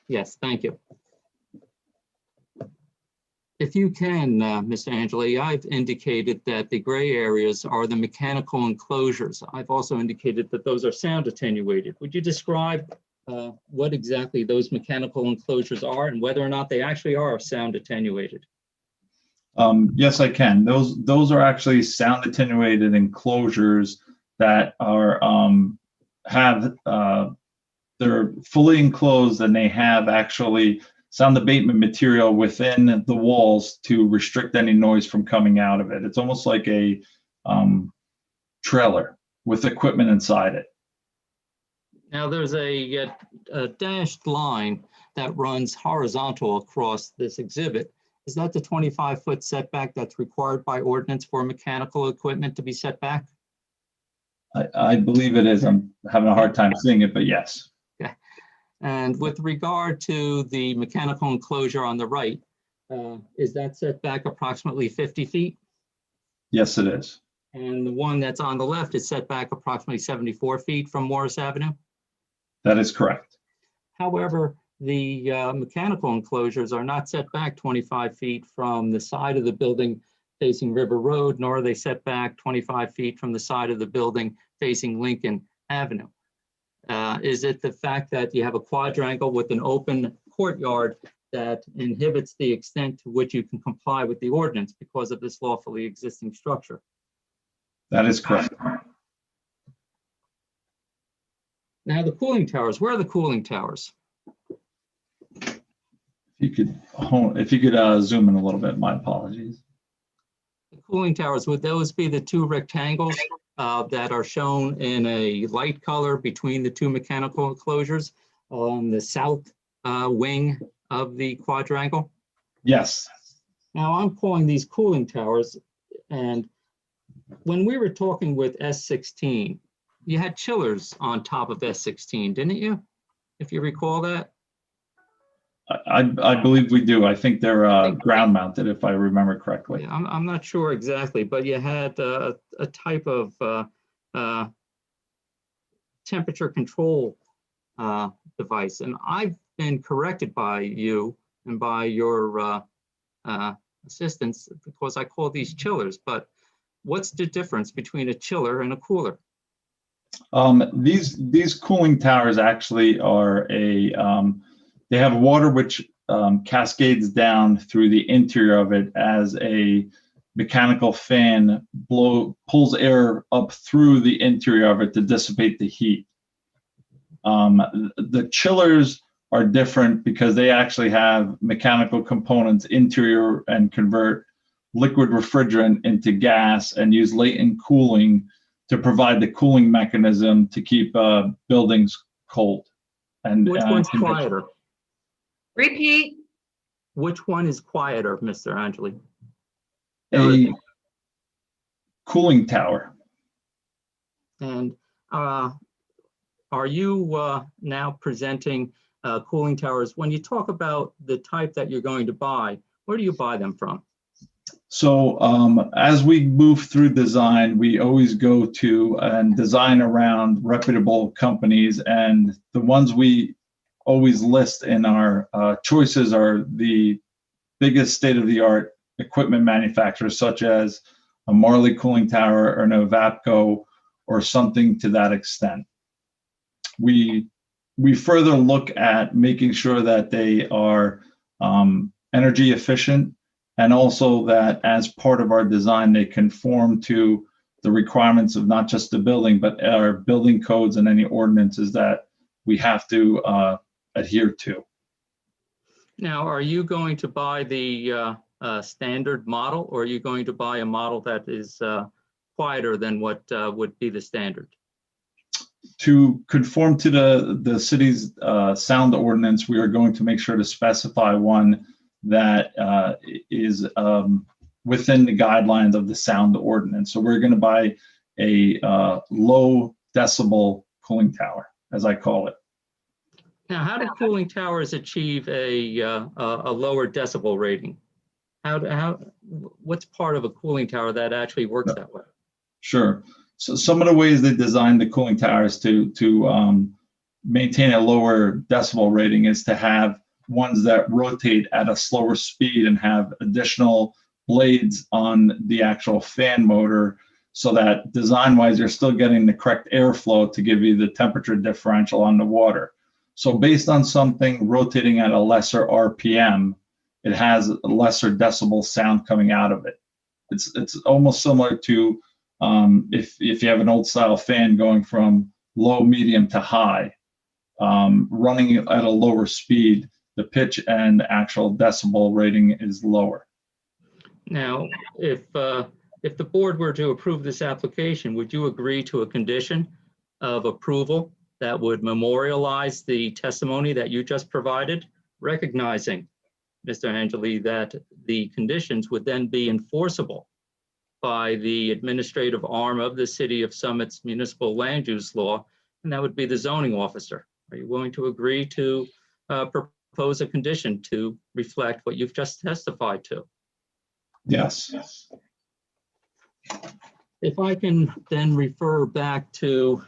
Yes, thank you. If you can, Mr. Angeli, I've indicated that the gray areas are the mechanical enclosures. I've also indicated that those are sound attenuated. Would you describe what exactly those mechanical enclosures are and whether or not they actually are sound attenuated? Yes, I can. Those are actually sound attenuated enclosures that are they're fully enclosed, and they have actually sound abatement material within the walls to restrict any noise from coming out of it. It's almost like a trailer with equipment inside it. Now there's a dashed line that runs horizontal across this exhibit. Is that the 25-foot setback that's required by ordinance for mechanical equipment to be set back? I believe it is. I'm having a hard time seeing it, but yes. Okay. And with regard to the mechanical enclosure on the right, is that set back approximately 50 feet? Yes, it is. And the one that's on the left is set back approximately 74 feet from Morris Avenue? That is correct. However, the mechanical enclosures are not set back 25 feet from the side of the building facing River Road, nor are they set back 25 feet from the side of the building facing Lincoln Avenue. Is it the fact that you have a quadrangle with an open courtyard that inhibits the extent to which you can comply with the ordinance because of this lawfully existing structure? That is correct. Now the cooling towers, where are the cooling towers? If you could zoom in a little bit, my apologies. The cooling towers, would those be the two rectangles that are shown in a light color between the two mechanical enclosures on the south wing of the quadrangle? Yes. Now I'm calling these cooling towers, and when we were talking with S16, you had chillers on top of S16, didn't you? If you recall that? I believe we do. I think they're ground mounted, if I remember correctly. Yeah, I'm not sure exactly, but you had a type of temperature control device, and I've been corrected by you and by your assistance because I call these chillers, but what's the difference between a chiller and a cooler? These cooling towers actually are they have water which cascades down through the interior of it as a mechanical fan pulls air up through the interior of it to dissipate the heat. The chillers are different because they actually have mechanical components interior and convert liquid refrigerant into gas and use latent cooling to provide the cooling mechanism to keep buildings cold. And which one's quieter? Repeat. Which one is quieter, Mr. Angeli? A cooling tower. And are you now presenting cooling towers? When you talk about the type that you're going to buy, where do you buy them from? So as we move through design, we always go to and design around reputable companies, and the ones we always list in our choices are the biggest state-of-the-art equipment manufacturers, such as a Marley Cooling Tower or an Ovapco or something to that extent. We further look at making sure that they are energy efficient, and also that as part of our design, they conform to the requirements of not just the building, but our building codes and any ordinances that we have to adhere to. Now, are you going to buy the standard model, or are you going to buy a model that is quieter than what would be the standard? To conform to the city's sound ordinance, we are going to make sure to specify one that is within the guidelines of the sound ordinance. So we're going to buy a low decibel cooling tower, as I call it. Now, how do cooling towers achieve a lower decibel rating? What's part of a cooling tower that actually works that way? Sure. So some of the ways they designed the cooling towers to maintain a lower decibel rating is to have ones that rotate at a slower speed and have additional blades on the actual fan motor, so that design-wise you're still getting the correct airflow to give you the temperature differential on the water. So based on something rotating at a lesser RPM, it has a lesser decibel sound coming out of it. It's almost similar to if you have an old style fan going from low, medium to high, running at a lower speed, the pitch and actual decibel rating is lower. Now, if the board were to approve this application, would you agree to a condition of approval that would memorialize the testimony that you just provided, recognizing, Mr. Angeli, that the conditions would then be enforceable by the administrative arm of the City of Summit's municipal land use law, and that would be the zoning officer? Are you willing to agree to propose a condition to reflect what you've just testified to? Yes. If I can then refer back to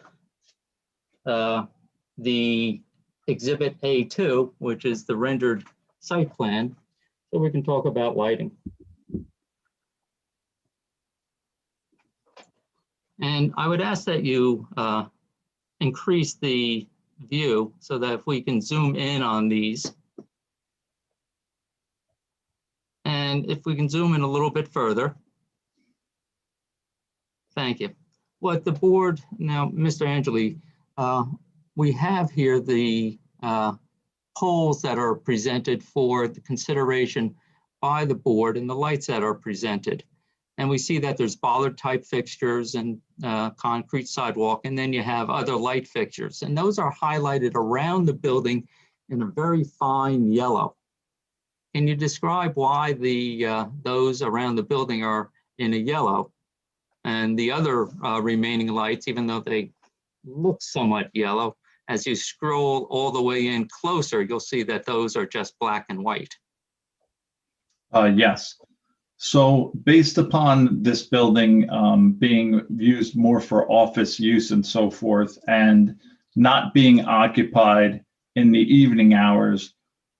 the Exhibit A2, which is the rendered site plan, so we can talk about lighting. And I would ask that you increase the view so that if we can zoom in on these. And if we can zoom in a little bit further. Thank you. What the board, now, Mr. Angeli, we have here the poles that are presented for the consideration by the board and the lights that are presented. And we see that there's bollard type fixtures and concrete sidewalk, and then you have other light fixtures. And those are highlighted around the building in a very fine yellow. Can you describe why those around the building are in a yellow? And the other remaining lights, even though they look somewhat yellow, as you scroll all the way in closer, you'll see that those are just black and white. Yes. So based upon this building being used more for office use and so forth, and not being occupied in the evening hours,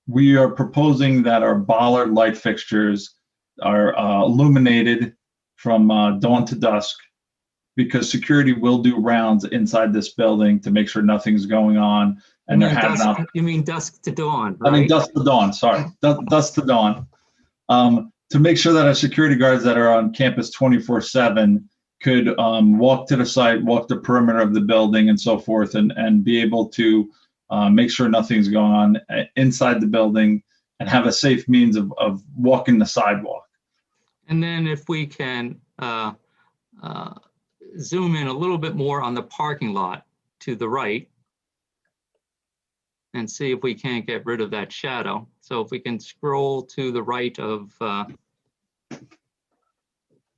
we are proposing that our bollard light fixtures are illuminated from dawn to dusk, because security will do rounds inside this building to make sure nothing's going on. And they're having out. You mean dusk to dawn, I mean, right? dusk to dawn, sorry, dusk to dawn. To make sure that our security guards that are on campus 24/7 could walk to the site, walk the perimeter of the building and so forth, and be able to make sure nothing's going on inside the building and have a safe means of walking the sidewalk. And then if we can zoom in a little bit more on the parking lot to the right and see if we can't get rid of that shadow. So if we can scroll to the right of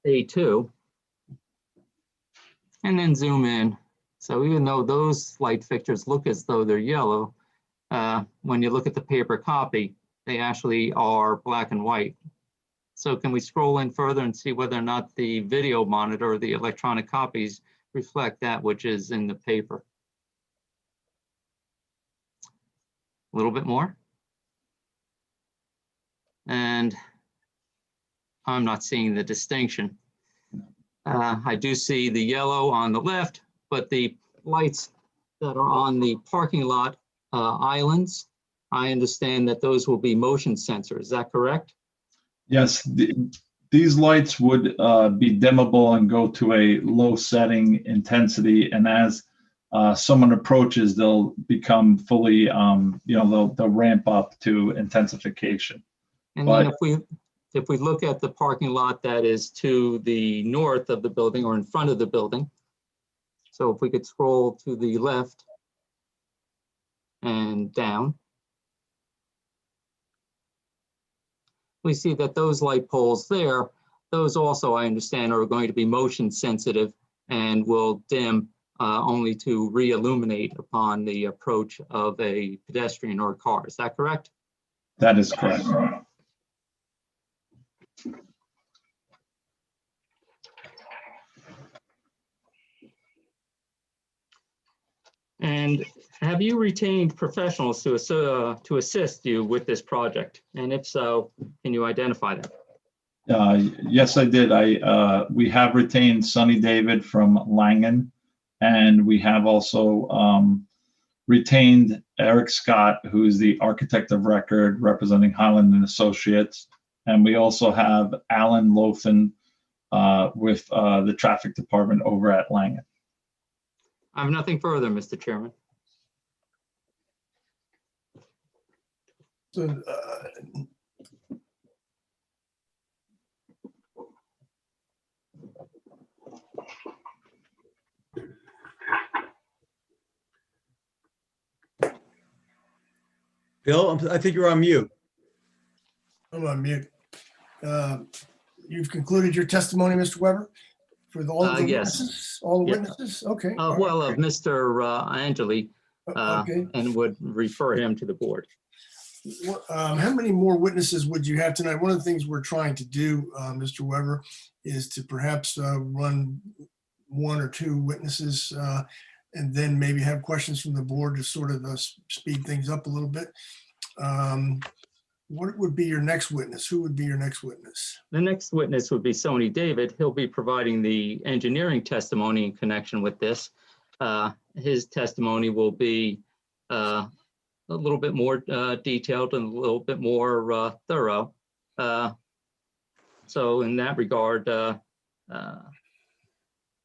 A2 and then zoom in. So even though those light fixtures look as though they're yellow, when you look at the paper copy, they actually are black and white. So can we scroll in further and see whether or not the video monitor or the electronic copies reflect that which is in the paper? A little bit more. And I'm not seeing the distinction. I do see the yellow on the left, but the lights that are on the parking lot islands, I understand that those will be motion sensors. Is that correct? Yes, these lights would be dimmable and go to a low setting intensity. And as someone approaches, they'll become fully, they'll ramp up to intensification. And then if we look at the parking lot that is to the north of the building or in front of the building, so if we could scroll to the left and down, we see that those light poles there, those also, I understand, are going to be motion sensitive and will dim only to re-illuminate upon the approach of a pedestrian or a car. Is that correct? That is correct. And have you retained professionals to assist you with this project? And if so, can you identify them? Yes, I did. We have retained Sonny David from Langen, and we have also retained Eric Scott, who's the architect of record representing Highland and Associates. And we also have Alan Lothan with the traffic department over at Langen. I have nothing further, Mr. Chairman. So, Bill, I think you're on mute. I'm on mute. You've concluded your testimony, Mr. Weber? For all of the Yes. witnesses? All the Yes. witnesses? Okay. all Well, right. of Mr. Angeli, Okay. and would refer him to the board. How many more witnesses would you have tonight? One of the things we're trying to do, Mr. Weber, is to perhaps run one or two witnesses and then maybe have questions from the board to sort of speed things up a little bit. What would be your next witness? Who would be your next witness? The next witness would be Sonny David. He'll be providing the engineering testimony in connection with this. His testimony will be a little bit more detailed and a little bit more thorough. So in that regard,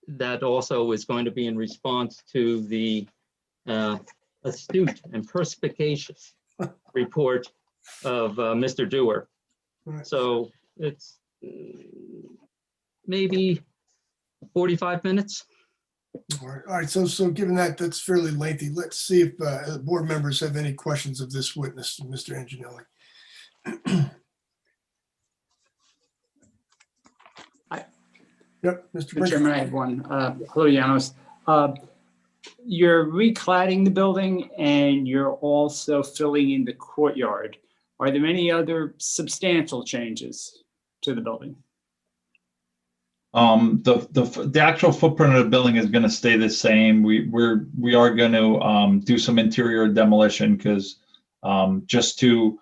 that also is going to be in response to the astute and perspicacious report of Mr. Dewar. Right. So it's maybe 45 minutes. All right. So given that that's fairly lengthy, let's see if board members have any questions of this witness, Mr. Anginelli. Yep, Mr. Chairman, I have one. Hello, Janos. You're recladding the building and you're also filling in the courtyard. Are there any other substantial changes to the building? The actual footprint of the building is going to stay the same. We are going to do some interior demolition because just to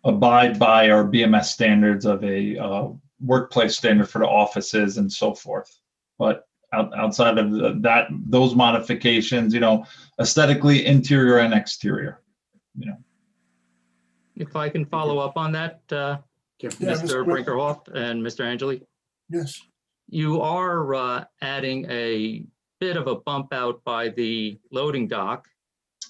abide by our BMS standards of a workplace standard for the offices and so forth. But outside of that, those modifications, aesthetically, interior and exterior, If I can follow up on that, Mr. Brinkerhoff and Mr. Angeli, Yes. you are adding a bit of a bump out by the loading dock,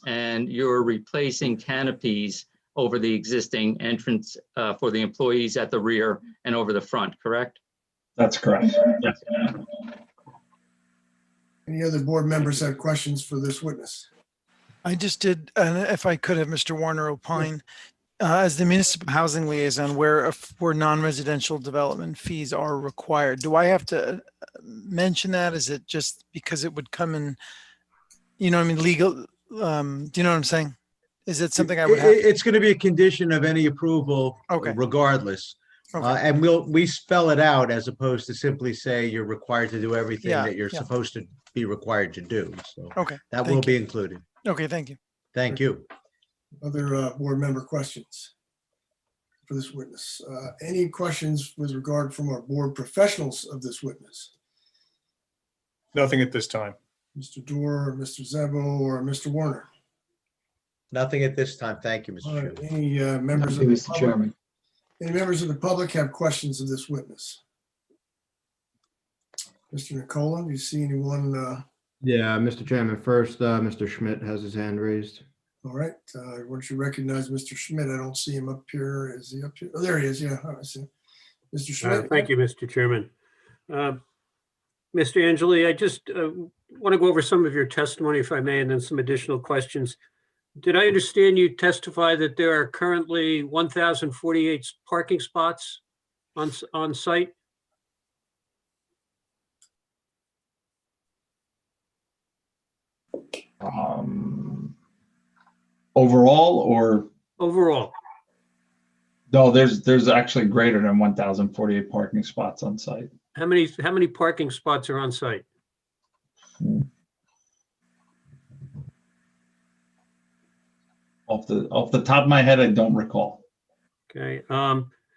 and you're replacing canopies over the existing entrance for the employees at the rear and over the front, correct? That's correct. Yes. Any other board members have questions for this witness? I just did, and if I could have Mr. Warner opine, as the municipal housing liaison, where non-residential development fees are required, do I have to mention that? Is it just because it would come in, legal? Do you know what I'm saying? Is it something I would have? It's going to be a condition of any approval, regardless. And we spell it out as opposed to simply say you're required to do everything that you're supposed to be required to do. So that will be included. Okay, thank you. Thank you. Other board member questions for this witness? Any questions with regard from our board professionals of this witness? Nothing at this time. Mr. Dorr, Mr. Zebo, or Mr. Warner? Nothing at this time. Thank you, Mr. All right, Chairman. any members of Nothing, the Mr. public? Chairman. Any members of the public have questions of this witness? Mr. Nicola, do you see anyone? Yeah, Mr. Chairman, first, Mr. Schmidt has his hand raised. All right, why don't you recognize Mr. Schmidt? I don't see him up here. Is he up here? Oh, there he is. Yeah, I see. Mr. Schmidt. Thank you, Mr. Chairman. Mr. Angeli, I just want to go over some of your testimony, if I may, and then some additional questions. Did I understand you testify that there are currently 1,048 parking spots on site? Overall, or Overall. no, there's actually greater than 1,048 parking spots on site. How many parking spots are on site? Off the top of my head, I don't recall. Okay.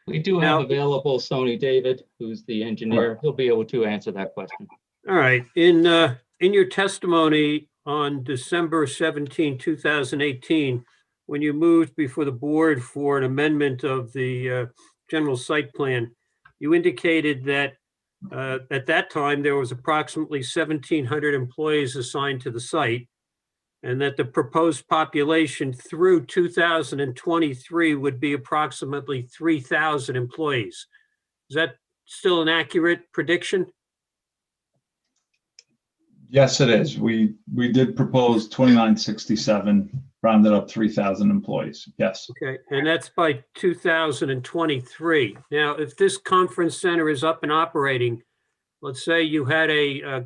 We do have available Sony David, who's the engineer. He'll be able to answer that question. All right. In your testimony on December 17, 2018, when you moved before the board for an amendment of the general site plan, you indicated that at that time there was approximately 1,700 employees assigned to the site, and that the proposed population through 2023 would be approximately 3,000 employees. Is that still an accurate prediction? Yes, it is. We did propose 2967, rounded up 3,000 employees. Yes. Okay, and that's by 2023. Now, if this conference center is up and operating, let's say you had a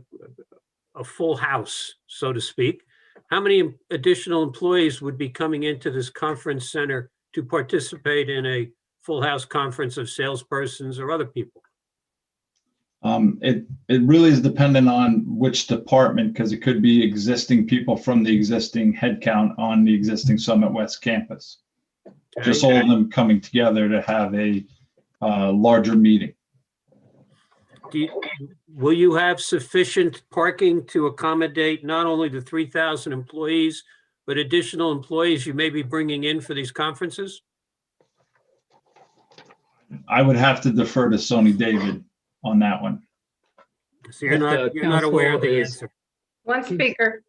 full house, so to speak, how many additional employees would be coming into this conference center to participate in a full house conference of salespersons or other people? It really is dependent on which department, because it could be existing people from the existing headcount on the existing Summit West campus. Just all of them coming together to have a larger meeting. Will you have sufficient parking to accommodate not only the 3,000 employees, but additional employees you may be bringing in for these conferences? I would have to defer to Sony David on that one. So you're not aware of the answer. One speaker.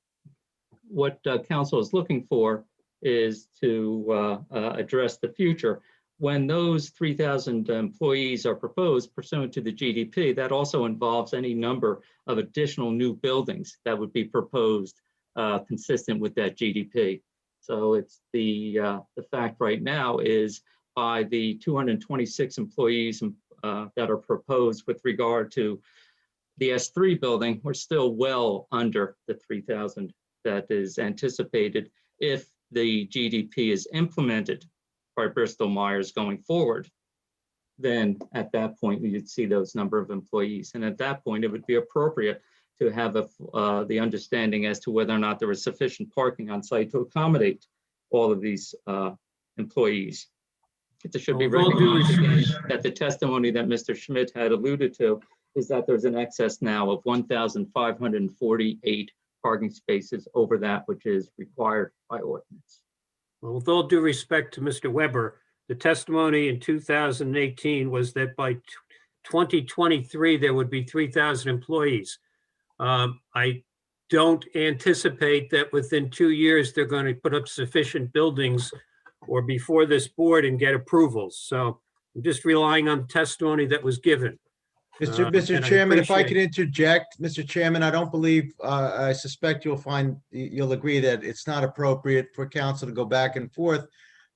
What council is looking for is to address the future. When those 3,000 employees are proposed pursuant to the GDP, that also involves any number of additional new buildings that would be proposed consistent with that GDP. So it's the fact right now is by the 226 employees that are proposed with regard to the S3 building, we're still well under the 3,000 that is anticipated if the GDP is implemented by Bristol-Myers going forward. Then at that point, we would see those number of employees. And at that point, it would be appropriate to have the understanding as to whether or not there was sufficient parking on site to accommodate all of these employees. It should be With all due recognized that the testimony that Mr. Schmidt had alluded to is that there's an excess now of 1,548 parking spaces over that which is required by ordinance. Well, with all due respect to Mr. Weber, the testimony in 2018 was that by 2023, there would be 3,000 employees. I don't anticipate that within 2 years, they're going to put up sufficient buildings or before this board and get approvals. So I'm just relying on the testimony that was given. Mr. And I Chairman, if I appreciate- could interject, Mr. Chairman, I don't believe, I suspect you'll agree that it's not appropriate for council to go back and forth.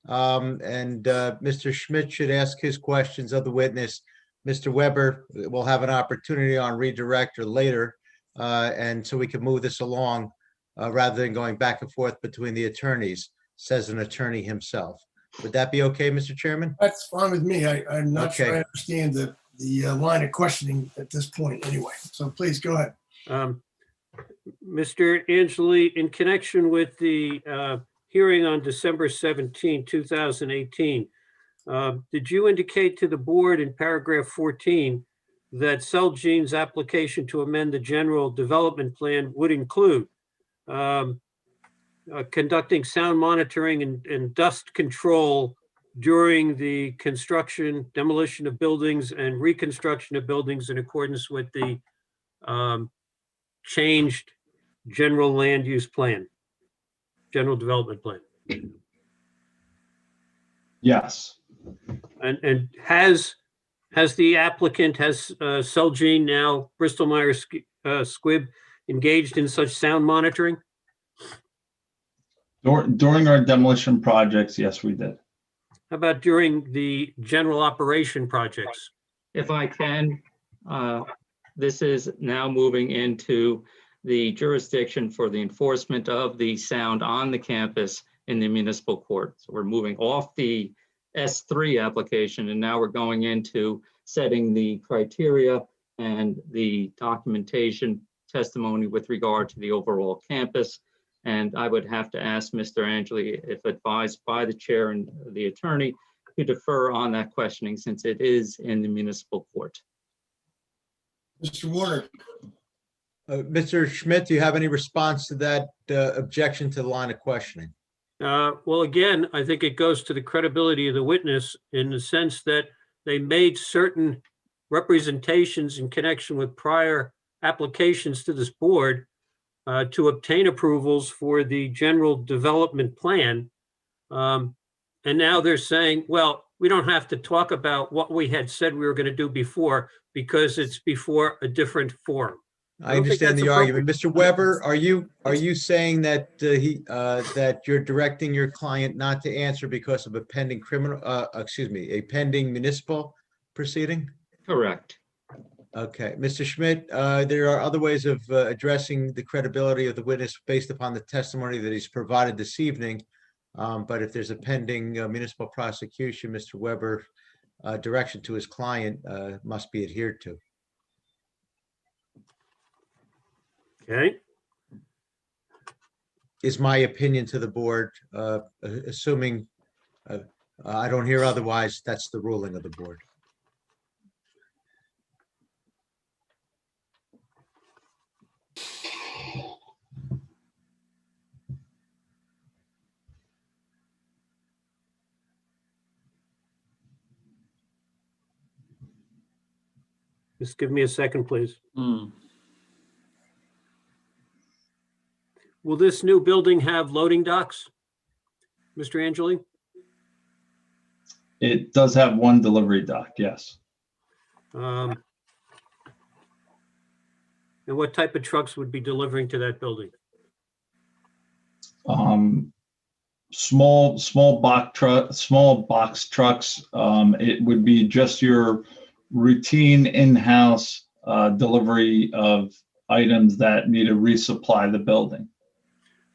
Mr. Schmidt should ask his questions of the witness. Mr. Weber will have an opportunity on redirect or later. And so we can move this along rather than going back and forth between the attorneys, says an attorney himself. Would that be okay, Mr. Chairman? That's fine with me. I'm not sure Okay. I understand the line of questioning at this point anyway. So please go ahead. Mr. Angeli, in connection with the hearing on December 17, 2018, did you indicate to the board in paragraph 14 that Celgene's application to amend the general development plan would include conducting sound monitoring and dust control during the construction, demolition of buildings and reconstruction of buildings in accordance with the changed general land use plan, general development plan? Yes. And has the applicant, has Celgene, now Bristol Myers Squibb, engaged in such sound monitoring? During our demolition projects, yes, we did. How about during the general operation projects? If I can, this is now moving into the jurisdiction for the enforcement of the sound on the campus in the municipal court. So we're moving off the S3 application, and now we're going into setting the criteria and the documentation testimony with regard to the overall campus. And I would have to ask Mr. Angeli, if advised by the chair and the attorney, to defer on that questioning since it is in the municipal court. Mr. Warner. Mr. Schmidt, do you have any response to that objection to the line of questioning? Well, again, I think it goes to the credibility of the witness in the sense that they made certain representations in connection with prior applications to this board to obtain approvals for the general development plan. And now they're saying, well, we don't have to talk about what we had said we were going to do before because it's before a different forum. I understand the argument. Mr. Weber, are you saying that that you're directing your client not to answer because of a pending a pending municipal proceeding? Correct. Okay, Mr. Schmidt, there are other ways of addressing the credibility of the witness based upon the testimony that he's provided this evening. But if there's a pending municipal prosecution, Mr. Weber, direction to his client must be adhered to. Okay. Is my opinion to the board, assuming I don't hear otherwise, that's the ruling of the board. Just give me a second, please. Will this new building have loading docks, Mr. Angeli? It does have one delivery dock, yes. And what type of trucks would be delivering to that building? Small box trucks. It would be just your routine in-house delivery of items that need to resupply the building.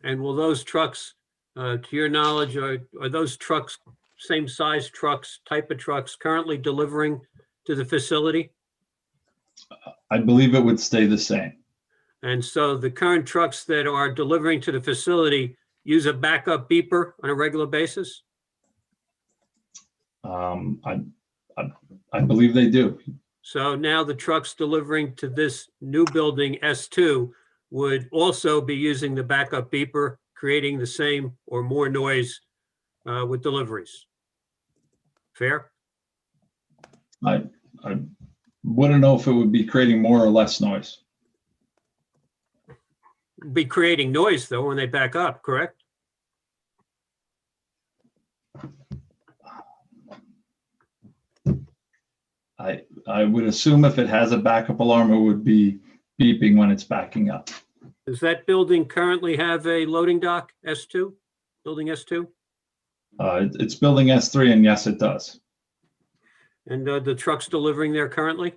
And will those trucks, to your knowledge, are those trucks, same size trucks, type of trucks currently delivering to the facility? I believe it would stay the same. And so the current trucks that are delivering to the facility use a backup beeper on a regular basis? I believe they do. So now the trucks delivering to this new building, S2, would also be using the backup beeper, creating the same or more noise with deliveries. Fair? I wouldn't know if it would be creating more or less noise. Be creating noise though when they back up, correct? I would assume if it has a backup alarm, it would be beeping when it's backing up. Does that building currently have a loading dock, S2? Building S2? It's building S3, and yes, it does. And the trucks delivering there currently?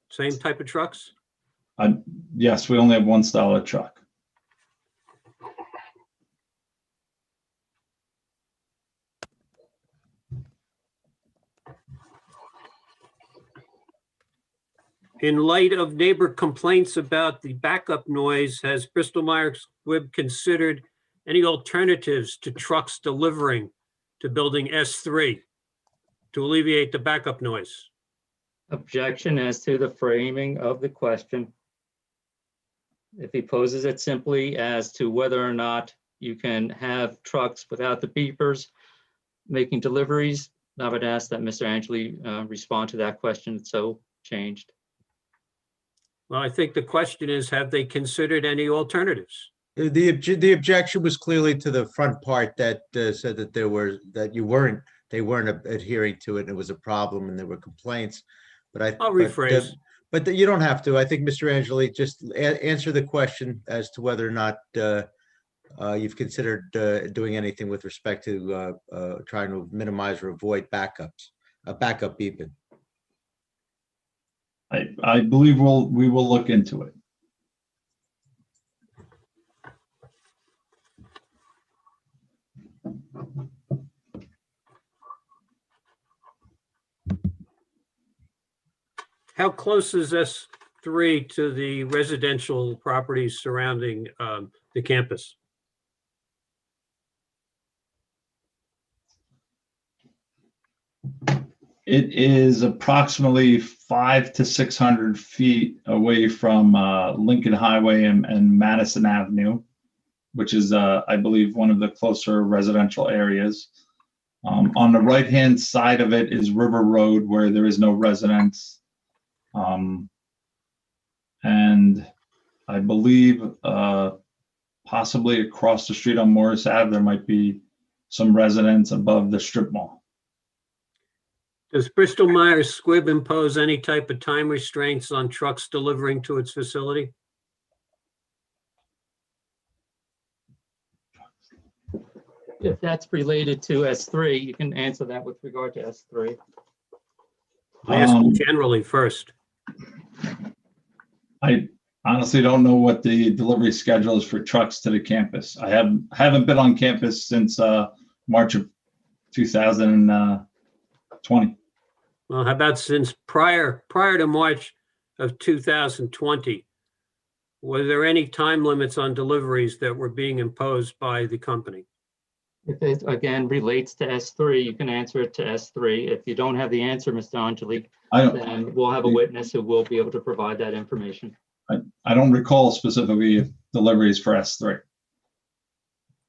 Same type of trucks? Yes, we only have one style of truck. In light of neighbor complaints about the backup noise, has Bristol Myers Squibb considered any alternatives to trucks delivering to building S3 to alleviate the backup noise? Objection as to the framing of the question. If he poses it simply as to whether or not you can have trucks without the beepers making deliveries, I would ask that Mr. Angeli respond to that question. It's so changed. Well, I think the question is, have they considered any alternatives? The objection was clearly to the front part that said that they weren't adhering to it and it was a problem and there were complaints. But I'll rephrase. But you don't have to. I think Mr. Angeli, just answer the question as to whether or not you've considered doing anything with respect to trying to minimize or avoid backups, backup beeping. I believe we will look into it. How close is S3 to the residential properties surrounding the campus? It is approximately 500 to 600 feet away from Lincoln Highway and Madison Avenue, which is, I believe, one of the closer residential areas. On the right-hand side of it is River Road, where there is no residence. And I believe possibly across the street on Morris Ave, there might be some residents above the strip mall. Does Bristol Myers Squibb impose any type of time restraints on trucks delivering to its facility? If that's related to S3, you can answer that with regard to S3. I asked them generally first. I honestly don't know what the delivery schedule is for trucks to the campus. I haven't been on campus since March of 2020. Well, how about since prior to March of 2020? Were there any time limits on deliveries that were being imposed by the company? If it again relates to S3, you can answer it to S3. If you don't have the answer, Mr. Angeli, then we'll have a witness who will be able to provide that information. I don't recall specifically deliveries for S3.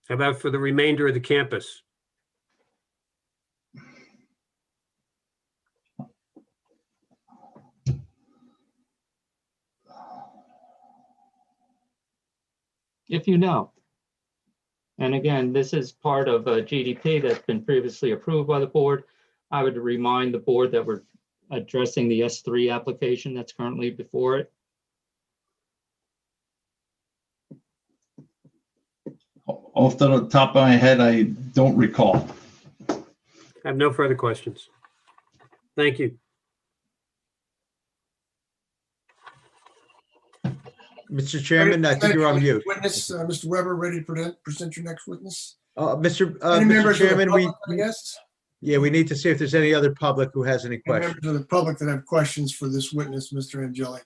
How about for the remainder of the campus? If you know. And again, this is part of a GDP that's been previously approved by the board. I would remind the board that we're addressing the S3 application that's currently before it. Off the top of my head, I don't recall. I have no further questions. Thank you. Mr. Chairman, I think you're on mute. Witness, Mr. Weber, ready to present your next witness? Mr. Any members of the Chairman, public, I guess? we need to see if there's any other public who has any Any questions. members of the public that have questions for this witness, Mr. Angeli?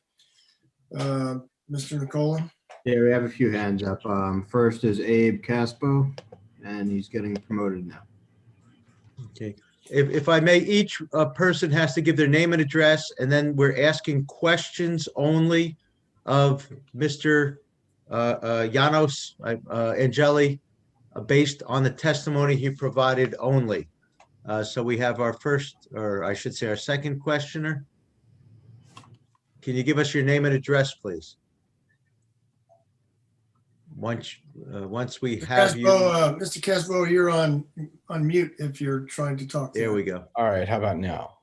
Mr. Nicola? Yeah, we have a few hands up. First is Abe Caspo, and he's getting promoted now. Okay. If I may, each person has to give their name and address, and then we're asking questions only of Mr. Janos Angeli, based on the testimony he provided only. So we have our first, or I should say our second questioner. Can you give us your name and address, please? Once we have you. Mr. Casbo, you're on mute if you're trying to talk. There we go. All right, how about now?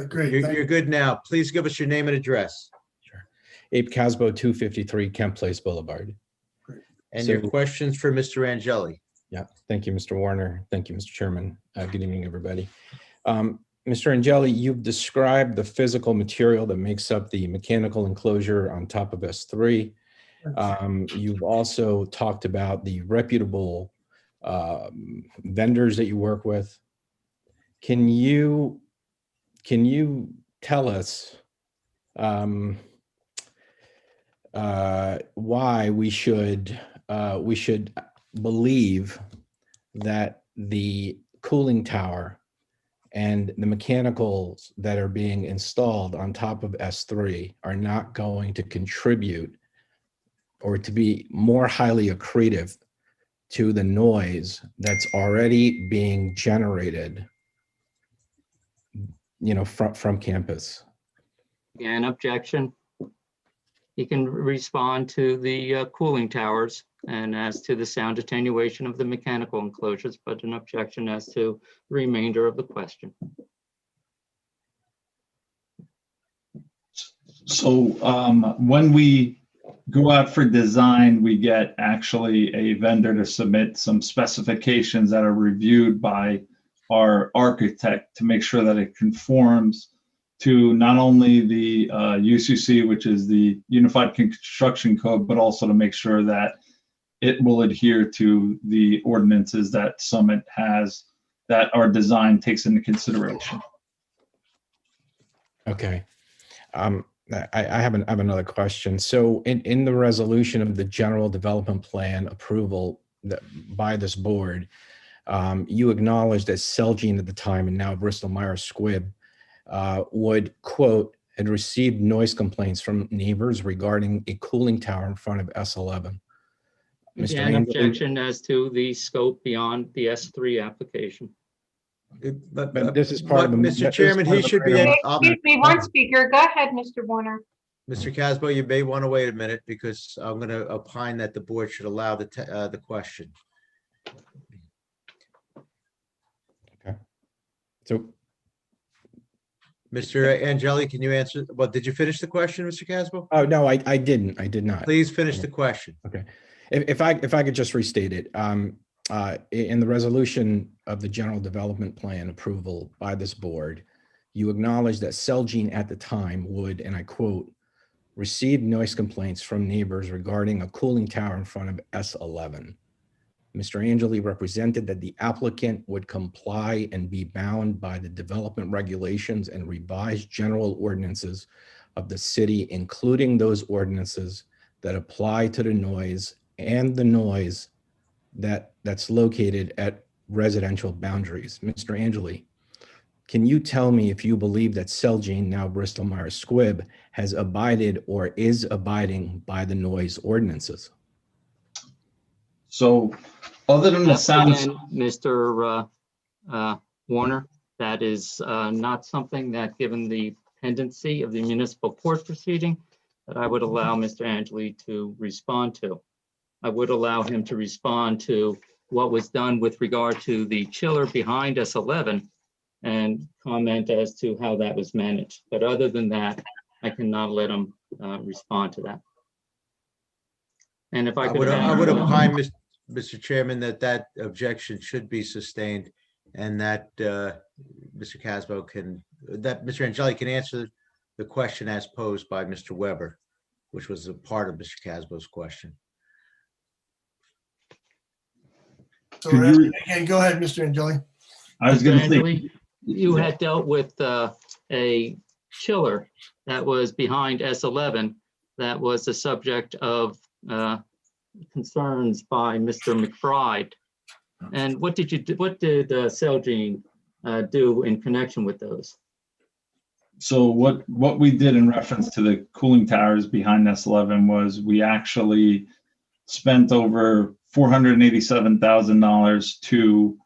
Great. You're good now. Please give us your name and address. Abe Casbo, 253 Kent Place Boulevard. And your questions for Mr. Angeli. Yeah, thank you, Mr. Warner. Thank you, Mr. Chairman. Good evening, everybody. Mr. Angeli, you've described the physical material that makes up the mechanical enclosure on top of S3. You've also talked about the reputable vendors that you work with. Can you tell us why we should believe that the cooling tower and the mechanicals that are being installed on top of S3 are not going to contribute or to be more highly accretive to the noise that's already being generated, from campus? Again, objection. He can respond to the cooling towers and as to the sound attenuation of the mechanical enclosures, but an objection as to the remainder of the question. So when we go out for design, we get actually a vendor to submit some specifications that are reviewed by our architect to make sure that it conforms to not only the UCC, which is the Unified Construction Code, but also to make sure that it will adhere to the ordinances that Summit has, that our design takes into consideration. Okay. I have another question. So in the resolution of the general development plan approval by this board, you acknowledged that Celgene at the time, and now Bristol Myers Squibb, would, quote, had received noise complaints from neighbors regarding a cooling tower in front of S11. Again, objection as to the scope beyond the S3 application. But this is part of the. Mr. Chairman, he should be. Excuse me, one speaker. Go ahead, Mr. Warner. Mr. Casbo, you may want to wait a minute because I'm going to opine that the board should allow the question. Okay. So, Mr. Angeli, can you answer? Well, did you finish the question, Mr. Casbo? Oh, no, I didn't. I did not. Please finish the question. Okay. If I could just restate it, in the resolution of the general development plan approval by this board, you acknowledge that Celgene at the time would, and I quote, receive noise complaints from neighbors regarding a cooling tower in front of S11. Mr. Angeli represented that the applicant would comply and be bound by the development regulations and revised general ordinances of the city, including those ordinances that apply to the noise and the noise that's located at residential boundaries. Mr. Angeli, can you tell me if you believe that Celgene, now Bristol Myers Squibb, has abided or is abiding by the noise ordinances? So other than the sound. Again, Mr. Warner, that is not something that, given the pendency of the municipal court proceeding, that I would allow Mr. Angeli to respond to. I would allow him to respond to what was done with regard to the chiller behind S11 and comment as to how that was managed. But other than that, I cannot let him respond to that. And if I could, I would opine, Mr. Chairman, that objection should be sustained, and that Mr. Casbo that Mr. Angeli can answer the question as posed by Mr. Weber, which was a part of Mr. Casbo's question. So again, go ahead, Mr. Angeli. I was going to say, you had dealt with a chiller that was behind S11 that was the subject of concerns by Mr. McBride. And what did Celgene do in connection with those? So what we did in reference to the cooling towers behind S11 was we actually spent over $487,000 to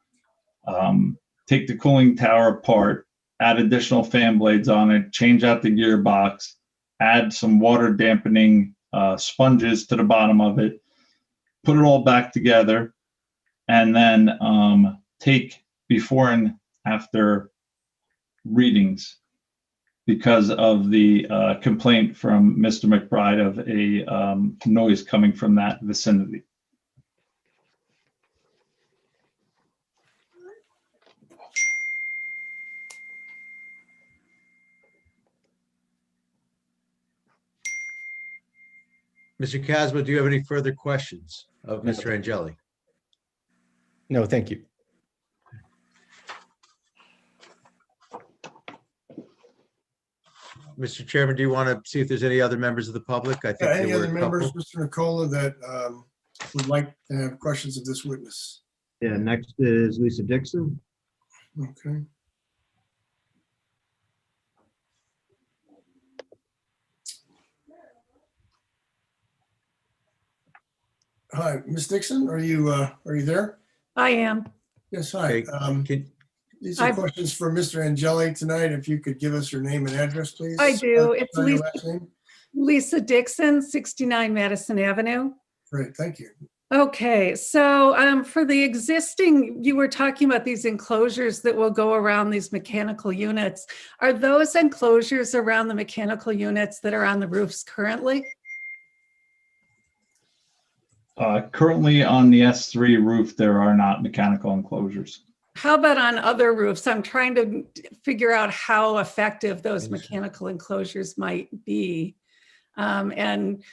take the cooling tower apart, add additional fan blades on it, change out the gearbox, add some water dampening sponges to the bottom of it, put it all back together, and then take before and after readings because of the complaint from Mr. McBride of a noise coming from that vicinity. Mr. Casma, do you have any further questions of Mr. Angeli? No, thank you. Mr. Chairman, do you want to see if there's any other members of the public? I think Any there were other a members, couple. Mr. Nicola, that would like to have questions of this witness? Yeah, next is Lisa Dixon. Okay. Hi, Ms. Dixon, are you there? I am. Yes, hi. Okay, These are questions for Mr. Angeli tonight. If you could give us your name and address, please. I do. It's Spell your Lisa, last name. Lisa Dixon, 69 Madison Avenue. Great, thank you. Okay, so for the existing, you were talking about these enclosures that will go around these mechanical units. Are those enclosures around the mechanical units that are on the roofs currently? Currently on the S3 roof, there are not mechanical enclosures. How about on other roofs? I'm trying to figure out how effective those mechanical enclosures might be. And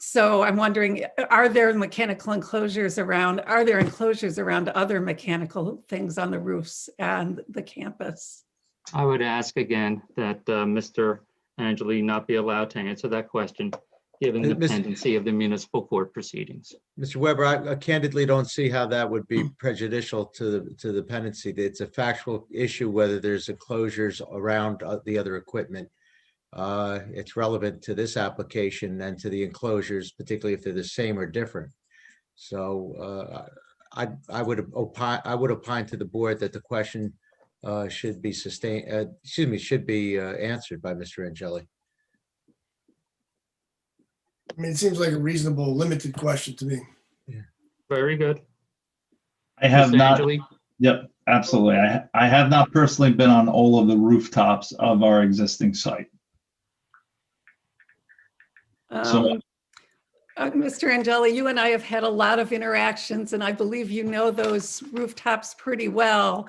so I'm wondering, are there enclosures around other mechanical things on the roofs and the campus? I would ask again that Mr. Angeli not be allowed to answer that question, given the pendency of the municipal court proceedings. Mr. Weber, I candidly don't see how that would be prejudicial to the pendency. It's a factual issue whether there's enclosures around the other equipment. It's relevant to this application and to the enclosures, particularly if they're the same or different. So I would opine to the board that the question should be answered by Mr. Angeli. I mean, it seems like a reasonable, limited question to me. Very good. I have Mr. not. Angeli? Yep, absolutely. I have not personally been on all of the rooftops of our existing site. Mr. Angeli, you and I have had a lot of interactions, and I believe you know those rooftops pretty well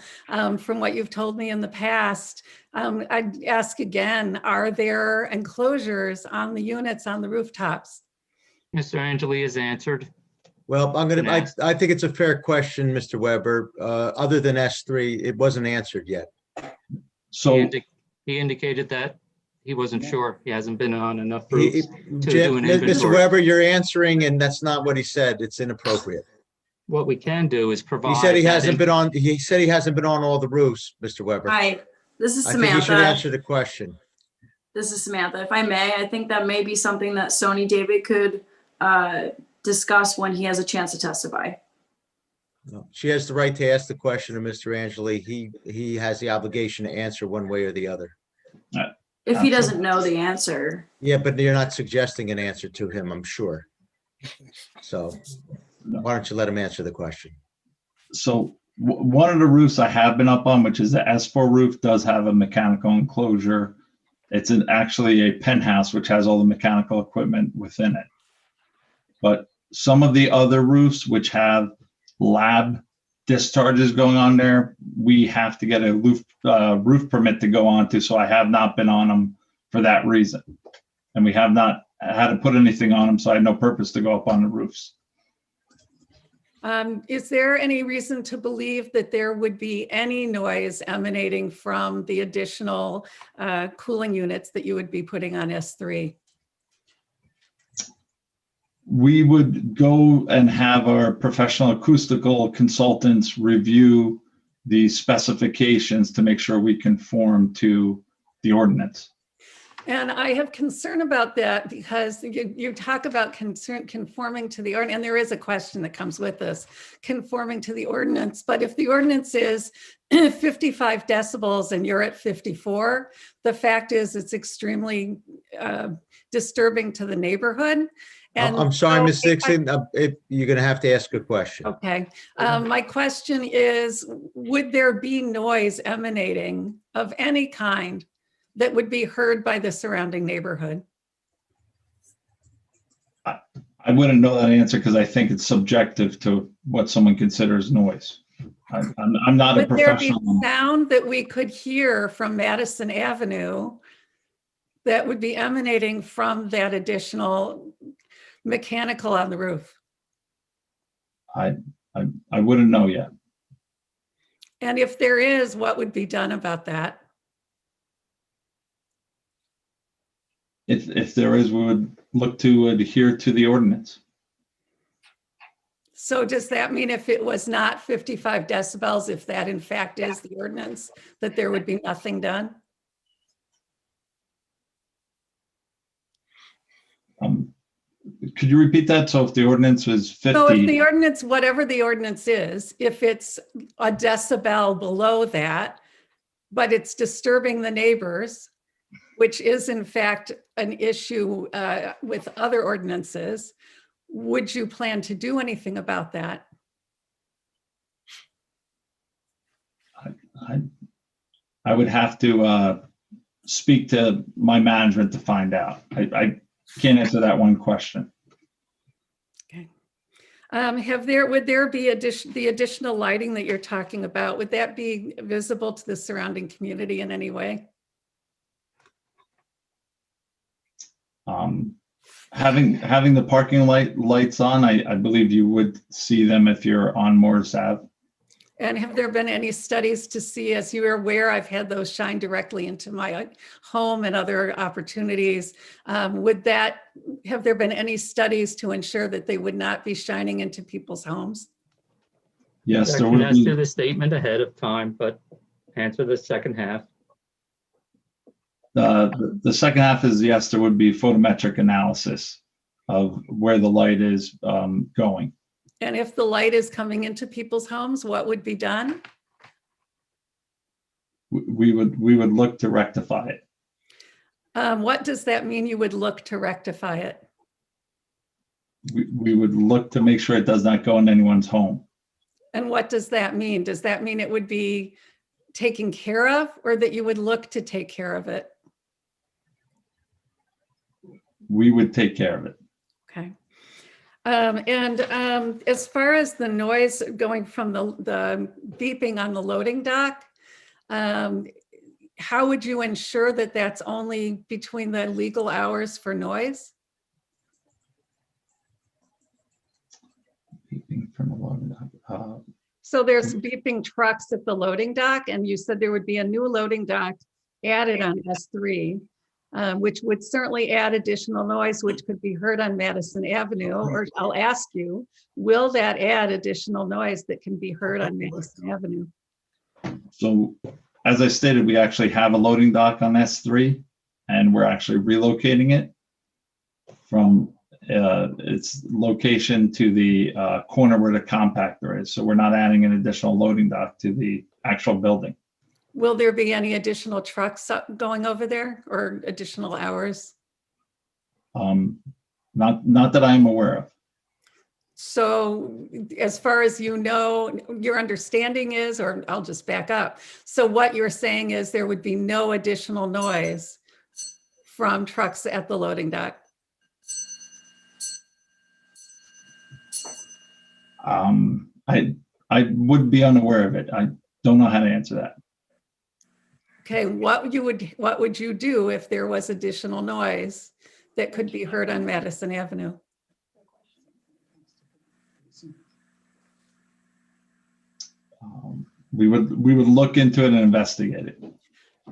from what you've told me in the past. I'd ask again, are there enclosures on the units on the rooftops? Mr. Angeli has answered. Well, I think it's a fair question, Mr. Weber. Other than S3, it wasn't answered yet. So he indicated that he wasn't sure. He hasn't been on enough roofs to do an Mr. inventory. Weber, you're answering, and that's not what he said. It's inappropriate. What we can do is provide. He said he that hasn't been on. He said he hasn't been on all the roofs, Mr. Weber. Hi, this is I think you should Samantha. answer the question. This is Samantha. If I may, I think that may be something that Sony David could discuss when he has a chance to testify. No, she has the right to ask the question of Mr. Angeli. He has the obligation to answer one way or the other. If he doesn't know the answer. Yeah, but you're not suggesting an answer to him, I'm sure. So why don't you let him answer the question? So one of the roofs I have been up on, which is the S4 roof, does have a mechanical enclosure. It's actually a penthouse, which has all the mechanical equipment within it. But some of the other roofs, which have lab discharges going on there, we have to get a roof permit to go onto. So I have not been on them for that reason. And we have not had to put anything on them. So I had no purpose to go up on the roofs. Is there any reason to believe that there would be any noise emanating from the additional cooling units that you would be putting on S3? We would go and have our professional acoustical consultants review the specifications to make sure we conform to the ordinance. And I have concern about that because you talk about conforming to the ordinance, and there is a question that comes with this, conforming to the ordinance. But if the ordinance is 55 decibels and you're at 54, the fact is it's extremely disturbing to the neighborhood. And I'm sorry, so Ms. Dixon, if you're going to have to ask a question. Okay. My question is, would there be noise emanating of any kind that would be heard by the surrounding neighborhood? I wouldn't know that answer because I think it's subjective to what someone considers noise. I'm not a Would there be professional. sound that we could hear from Madison Avenue that would be emanating from that additional mechanical on the roof? I wouldn't know yet. And if there is, what would be done about that? If there is, we would look to adhere to the ordinance. So does that mean if it was not 55 decibels, if that in fact is the ordinance, that there would be nothing done? Could you repeat that? So if the ordinance was 50. So if the ordinance, whatever the ordinance is, if it's a decibel below that, but it's disturbing the neighbors, which is in fact an issue with other ordinances, would you plan to do anything about that? I would have to speak to my management to find out. I can't answer that one question. Okay. Would there be the additional lighting that you're talking about? Would that be visible to the surrounding community in any way? Having the parking lights on, I believe you would see them if you're on Morris Ave. And have there been any studies to see, as you are aware, I've had those shine directly into my home and other opportunities. Have there been any studies to ensure that they would not be shining into people's homes? Yes, I there can would ask you be. the statement ahead of time, but answer the second half. The second half is yes, there would be photometric analysis of where the light is going. And if the light is coming into people's homes, what would be done? We would look to rectify it. What does that mean, you would look to rectify it? We would look to make sure it does not go in anyone's home. And what does that mean? Does that mean it would be taken care of, or that you would look to take care of it? We would take care of it. Okay. As far as the noise going from the beeping on the loading dock, how would you ensure that that's only between the legal hours for noise? So there's beeping trucks at the loading dock, and you said there would be a new loading dock added on S3, which would certainly add additional noise, which could be heard on Madison Avenue. Or I'll ask you, will that add additional noise that can be heard on Madison Avenue? So as I stated, we actually have a loading dock on S3, and we're actually relocating it from its location to the corner where the compactor is. So we're not adding an additional loading dock to the actual building. Will there be any additional trucks going over there, or additional hours? Not that I'm aware of. So as far as you know, your understanding is, or I'll just back up. So what you're saying is there would be no additional noise from trucks at the loading dock? I would be unaware of it. I don't know how to answer that. Okay, what would you do if there was additional noise that could be heard on Madison Avenue? We would look into it and investigate it.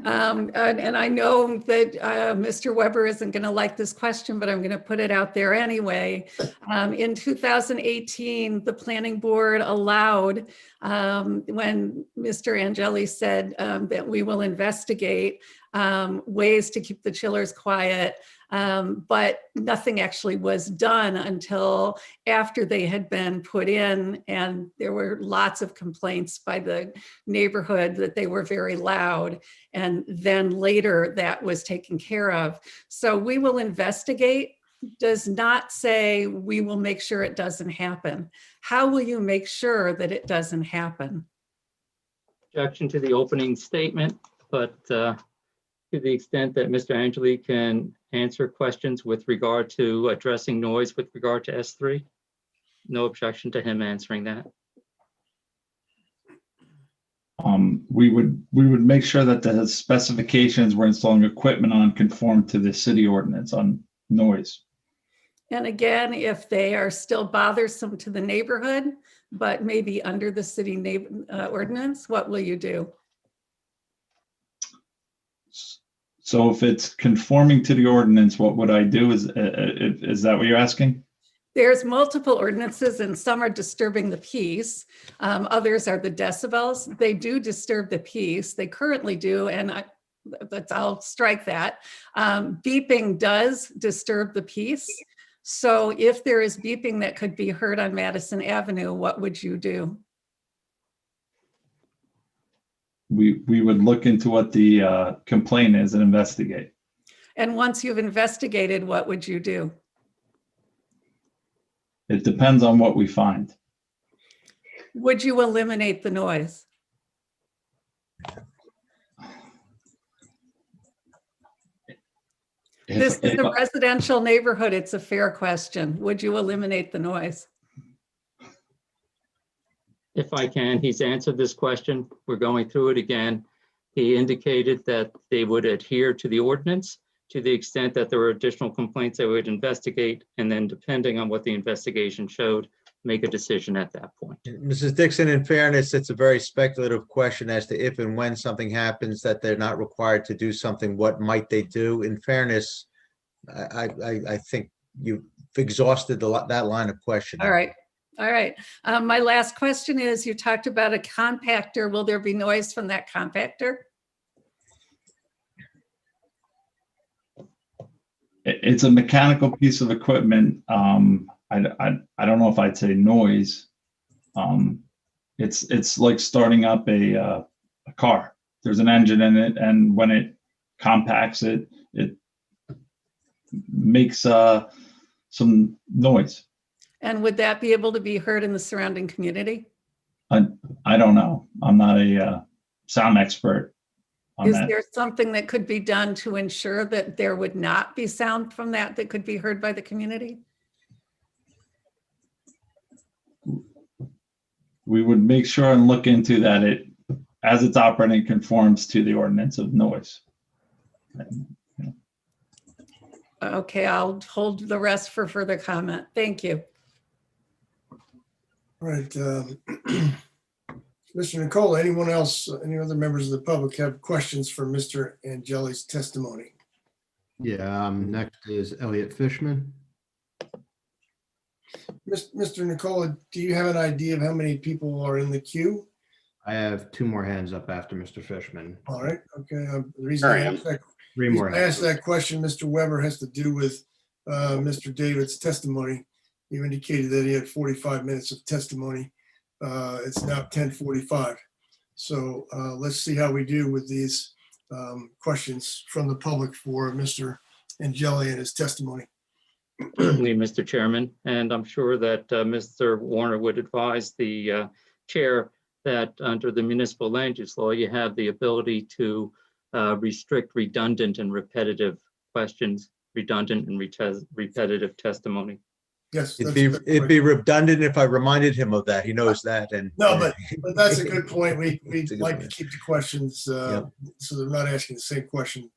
And I know that Mr. Weber isn't going to like this question, but I'm going to put it out there anyway. In 2018, the planning board allowed, when Mr. Angeli said that we will investigate ways to keep the chillers quiet, but nothing actually was done until after they had been put in, and there were lots of complaints by the neighborhood that they were very loud. And then later that was taken care of. So we will investigate does not say we will make sure it doesn't happen. How will you make sure that it doesn't happen? Objection to the opening statement, but to the extent that Mr. Angeli can answer questions with regard to addressing noise with regard to S3, no objection to him answering that. We would make sure that the specifications we're installing equipment on conform to the city ordinance on noise. And again, if they are still bothersome to the neighborhood, but maybe under the city ordinance, what will you do? So if it's conforming to the ordinance, what would I do? Is that what you're asking? There's multiple ordinances and some are disturbing the peace. Others are the decibels. They do disturb the peace. They currently do, and I'll strike that. Beeping does disturb the peace. So if there is beeping that could be heard on Madison Avenue, what would you do? We would look into what the complaint is and investigate. And once you've investigated, what would you do? It depends on what we find. Would you eliminate the noise? This is a residential neighborhood. It's a fair question. Would you eliminate the noise? If I can, he's answered this question. We're going through it again. He indicated that they would adhere to the ordinance. To the extent that there were additional complaints, they would investigate, and then depending on what the investigation showed, make a decision at that point. Mrs. Dixon, in fairness, it's a very speculative question as to if and when something happens that they're not required to do something, what might they do? In fairness, I think you've exhausted that line of questioning. All right. All right. My last question is, you talked about a compactor. Will there be noise from that compactor? It's a mechanical piece of equipment. I don't know if I'd say noise. It's like starting up a car. There's an engine in it, and when it compacts it, it makes some noise. And would that be able to be heard in the surrounding community? I don't know. I'm not a sound expert. Is there something that could be done to ensure that there would not be sound from that could be heard by the community? We would make sure and look into that it, as it's operating, conforms to the ordinance of noise. Okay, I'll hold the rest for further comment. Thank you. All right. Mr. Nicola, anyone else, any other members of the public have questions for Mr. Angeli's testimony? Yeah, next is Elliot Fishman. Mr. Nicola, do you have an idea of how many people are in the queue? I have two more hands up after Mr. Fishman. All right, okay. The reason I asked that question, Mr. Weber, has to do with Mr. David's testimony. You indicated that he had 45 minutes of testimony. It's now 10:45. So let's see how we do with these questions from the public for Mr. Angeli and his testimony. Certainly, Mr. Chairman, and I'm sure that Mr. Warner would advise the chair that under the municipal land use law, you have the ability to restrict redundant and repetitive questions, redundant and repetitive testimony. Yes. It'd be redundant if I reminded him of that. He knows that. And no, but that's a good point. We like to keep the questions so they're not asking the same question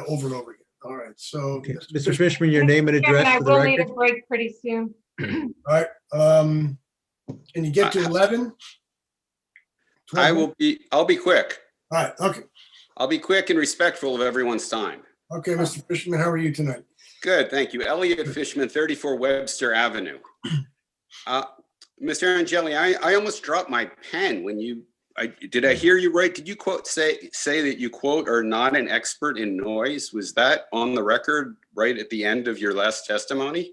over and over again. All right. So, okay. Mr. Fishman, your name and address I for the will record. need a break pretty soon. All right. Can you get to 11? I'll be quick. All right. Okay. I'll be quick and respectful of everyone's time. Okay, Mr. Fishman, how are you tonight? Good, thank you. Elliot Fishman, 34 Webster Avenue. Mr. Angeli, I almost dropped my pen when did I hear you right? Did you say that you are not an expert in noise? Was that on the record right at the end of your last testimony?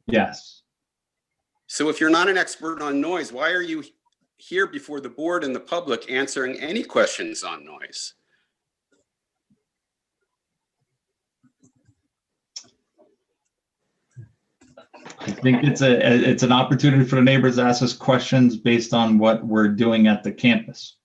Yes. So if you're not an expert on noise, why are you here before the board and the public answering any questions on noise? I think it's an opportunity for the neighbors to ask us questions based on what we're doing at the campus.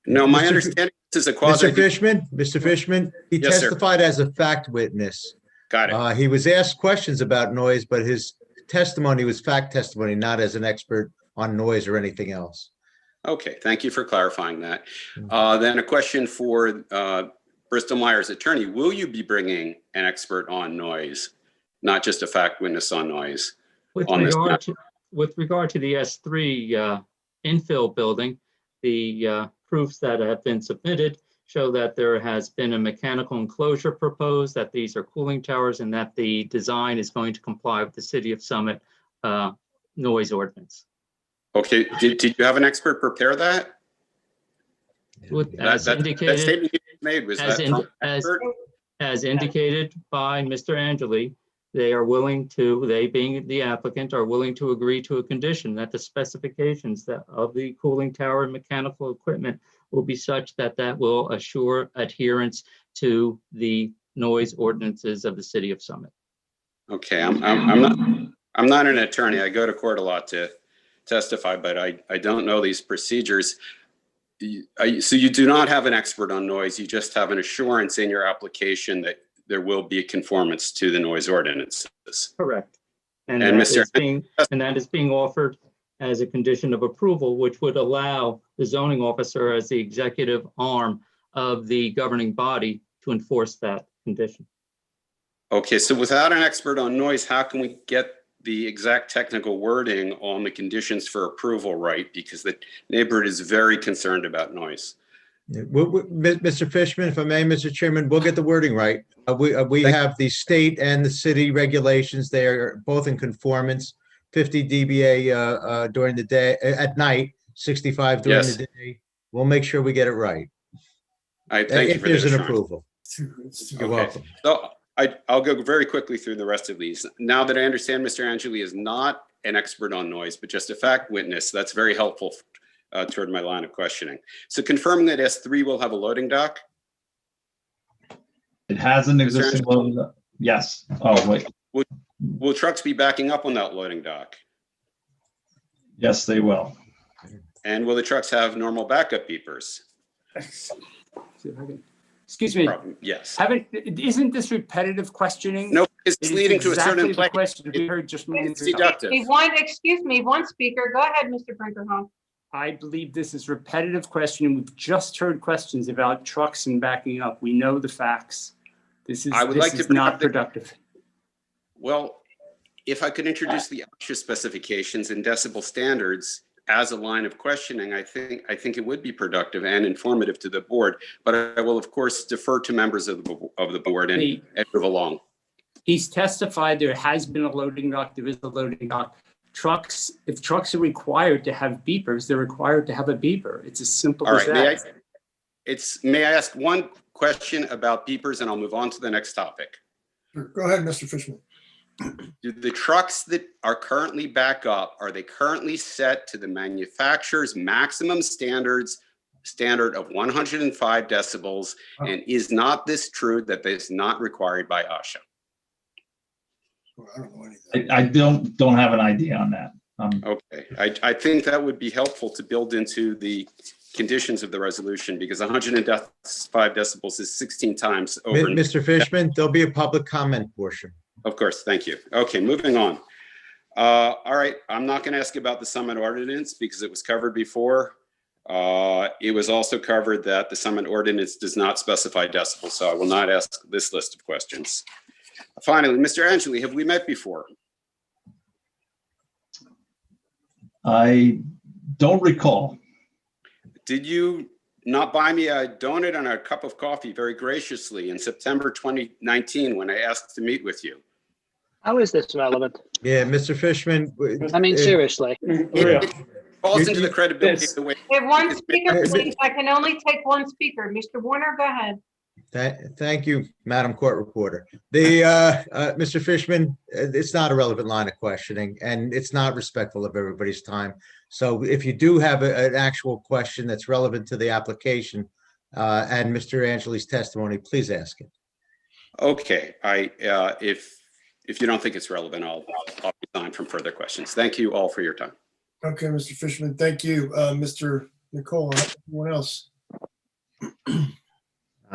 No, my understanding is a quasi. Mr. Fishman, he Yes, sir. testified as a fact witness. Got it. He was asked questions about noise, but his testimony was fact testimony, not as an expert on noise or anything else. Okay, thank you for clarifying that. Then a question for Bristol Myers attorney. Will you be bringing an expert on noise, not just a fact witness on noise? With on this regard to the S3 infill building, the proofs that have been submitted show that there has been a mechanical enclosure proposed, that these are cooling towers, and that the design is going to comply with the City of Summit noise ordinance. Okay, did you have an expert prepare that? As indicated, that statement you made, was that from an expert? as indicated by Mr. Angeli, they are willing to, they being the applicant, are willing to agree to a condition that the specifications of the cooling tower and mechanical equipment will be such that that will assure adherence to the noise ordinances of the City of Summit. Okay, I'm not an attorney. I go to court a lot to testify, but I don't know these procedures. So you do not have an expert on noise. You just have an assurance in your application that there will be a conformance to the noise ordinances. Correct. And And that is being offered as a condition of approval, which would allow the zoning officer as the executive arm of the governing body to enforce that condition. Okay, so without an expert on noise, how can we get the exact technical wording on the conditions for approval right? Because the neighborhood is very concerned about noise. Mr. Fishman, if I may, Mr. Chairman, we'll get the wording right. We have the state and the city regulations. They are both in conformance. 50 dBA during the day, at night, 65 during Yes. the day. We'll make sure we get it right. I thank you If for there's the an assurance. approval. You're welcome. So I'll go very quickly through the rest of these. Now that I understand Mr. Angeli is not an expert on noise, but just a fact witness, that's very helpful toward my line of questioning. So confirming that S3 will have a loading dock? It has an existing loading dock. Yes. Oh, wait. Will trucks be backing up on that loading dock? Yes, they will. And will the trucks have normal backup beepers? Excuse me. Yes. Isn't this repetitive questioning? No, it's It is leading to a certain exactly the place. question we heard just moments It's ago. deductive. Excuse me, one speaker. Go ahead, Mr. Brinkerhoff. I believe this is repetitive questioning. We've just heard questions about trucks and backing up. We know the facts. This is, I would like to bring not up the- productive. Well, if I could introduce the OSHA specifications and decibel standards as a line of questioning, I think it would be productive and informative to the board. But I will, of course, defer to members of the board and move along. He's testified there has been a loading dock. There is a loading dock. Trucks, if trucks are required to have beepers, they're required to have a beeper. It's as simple All as right, that. may I ask one question about beepers and I'll move on to the next topic. Go ahead, Mr. Fishman. Do the trucks that are currently back up, are they currently set to the manufacturer's maximum standard of 105 decibels? And is not this true that this is not required by OSHA? I don't have an idea on that. Okay, I think that would be helpful to build into the conditions of the resolution because 105 decibels is 16 times over. Mr. Fishman, there'll be a public comment portion. Of course, thank you. Okay, moving on. All right, I'm not going to ask about the Summit ordinance because it was covered before. It was also covered that the Summit ordinance does not specify decibels, so I will not ask this list of questions. Finally, Mr. Angeli, have we met before? I don't recall. Did you not buy me a donut and a cup of coffee very graciously in September 2019 when I asked to meet with you. How is this relevant? Yeah, Mr. Fishman. I mean, seriously. It falls into the credibility of the way. We have one speaker, please. I can only take one speaker. Mr. Warner, go ahead. Thank you, Madam Court Reporter. Mr. Fishman, it's not a relevant line of questioning, and it's not respectful of everybody's time. So if you do have an actual question that's relevant to the application and Mr. Angeli's testimony, please ask it. Okay, if you don't think it's relevant, I'll resign from further questions. Thank you all for your time. Okay, Mr. Fishman, thank you. Mr. Nicole, anyone else?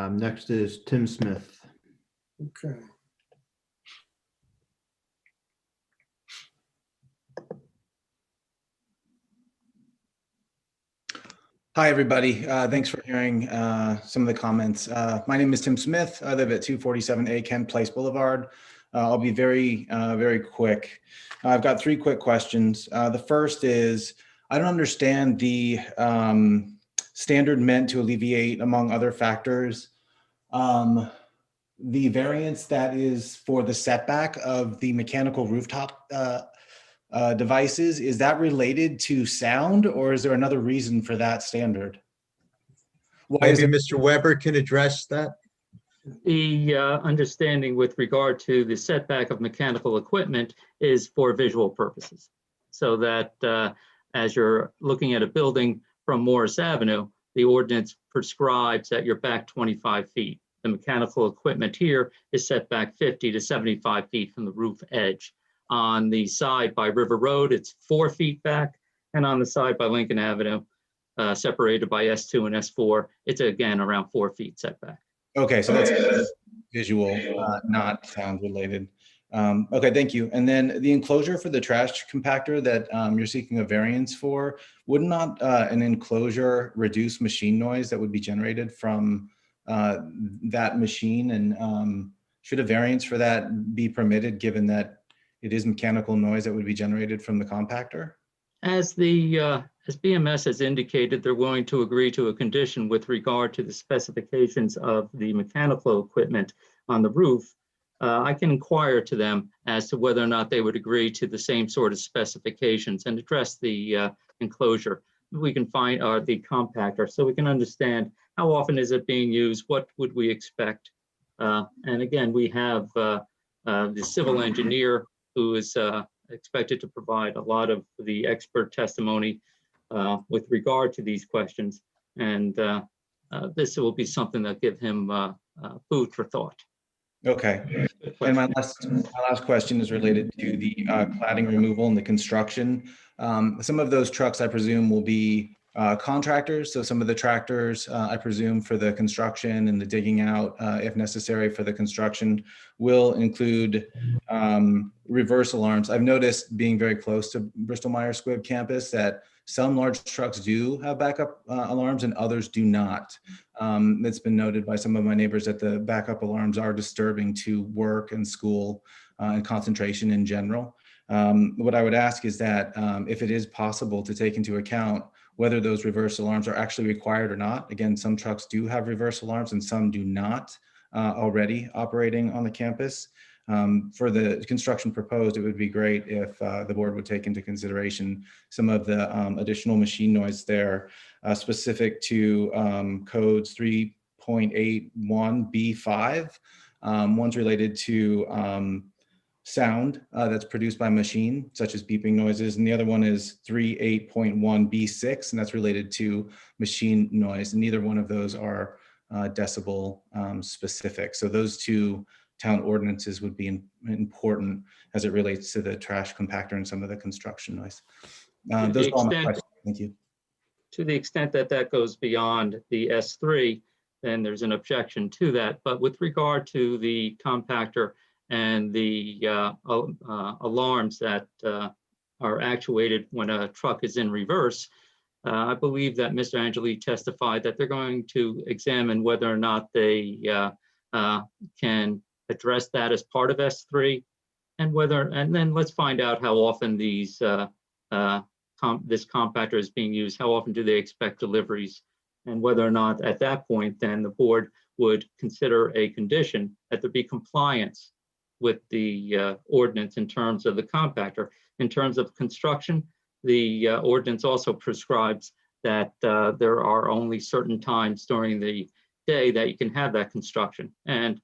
Next is Tim Smith. Okay. Hi, everybody. Thanks for hearing some of the comments. My name is Tim Smith. I live at 247A Kent Place Boulevard. I'll be very quick. I've got 3 quick questions. The first is, I don't understand the standard meant to alleviate, among other factors, the variance that is for the setback of the mechanical rooftop devices. Is that related to sound, or is there another reason for that standard? Why is Maybe it? Mr. Weber can address that. The understanding with regard to the setback of mechanical equipment is for visual purposes. So that as you're looking at a building from Morris Avenue, the ordinance prescribes that you're back 25 feet. The mechanical equipment here is set back 50 to 75 feet from the roof edge. On the side by River Road, it's 4 feet back. And on the side by Lincoln Avenue, separated by S2 and S4, it's again around 4 feet setback. Okay, so that's visual, not sound related. Okay, thank you. And then the enclosure for the trash compactor that you're seeking a variance for, would not an enclosure reduce machine noise that would be generated from that machine? And should a variance for that be permitted, given that it is mechanical noise that would be generated from the compactor? As BMS has indicated, they're going to agree to a condition with regard to the specifications of the mechanical equipment on the roof. I can inquire to them as to whether or not they would agree to the same sort of specifications and address the enclosure. We can find the compactor, so we can understand how often is it being used, what would we expect. And again, we have the civil engineer who is expected to provide a lot of the expert testimony with regard to these questions. And this will be something that give him food for thought. Okay. And my last question is related to the cladding removal and the construction. Some of those trucks, I presume, will be contractors. So some of the tractors, I presume, for the construction and the digging out, if necessary for the construction, will include reverse alarms. I've noticed, being very close to Bristol Myers Squibb campus, that some large trucks do have backup alarms and others do not. It's been noted by some of my neighbors that the backup alarms are disturbing to work and school and concentration in general. What I would ask is that if it is possible to take into account whether those reverse alarms are actually required or not. Again, some trucks do have reverse alarms and some do not already operating on the campus. For the construction proposed, it would be great if the board would take into consideration some of the additional machine noise there, specific to codes 3.81B5. One's related to sound that's produced by machine, such as beeping noises. And the other one is 3.8.1B6, and that's related to machine noise. And neither one of those are decibel specific. So those two town ordinances would be important as it relates to the trash compactor and some of the construction noise. Those are all my questions. Thank you. To the extent that that goes beyond the S3, then there's an objection to that. But with regard to the compactor and the alarms that are actuated when a truck is in reverse, I believe that Mr. Angeli testified that they're going to examine whether or not they can address that as part of S3, and then let's find out how often these this compactor is being used. How often do they expect deliveries? And whether or not at that point, then the board would consider a condition that there be compliance with the ordinance in terms of the compactor. In terms of construction, the ordinance also prescribes that there are only certain times during the day that you can have that construction. And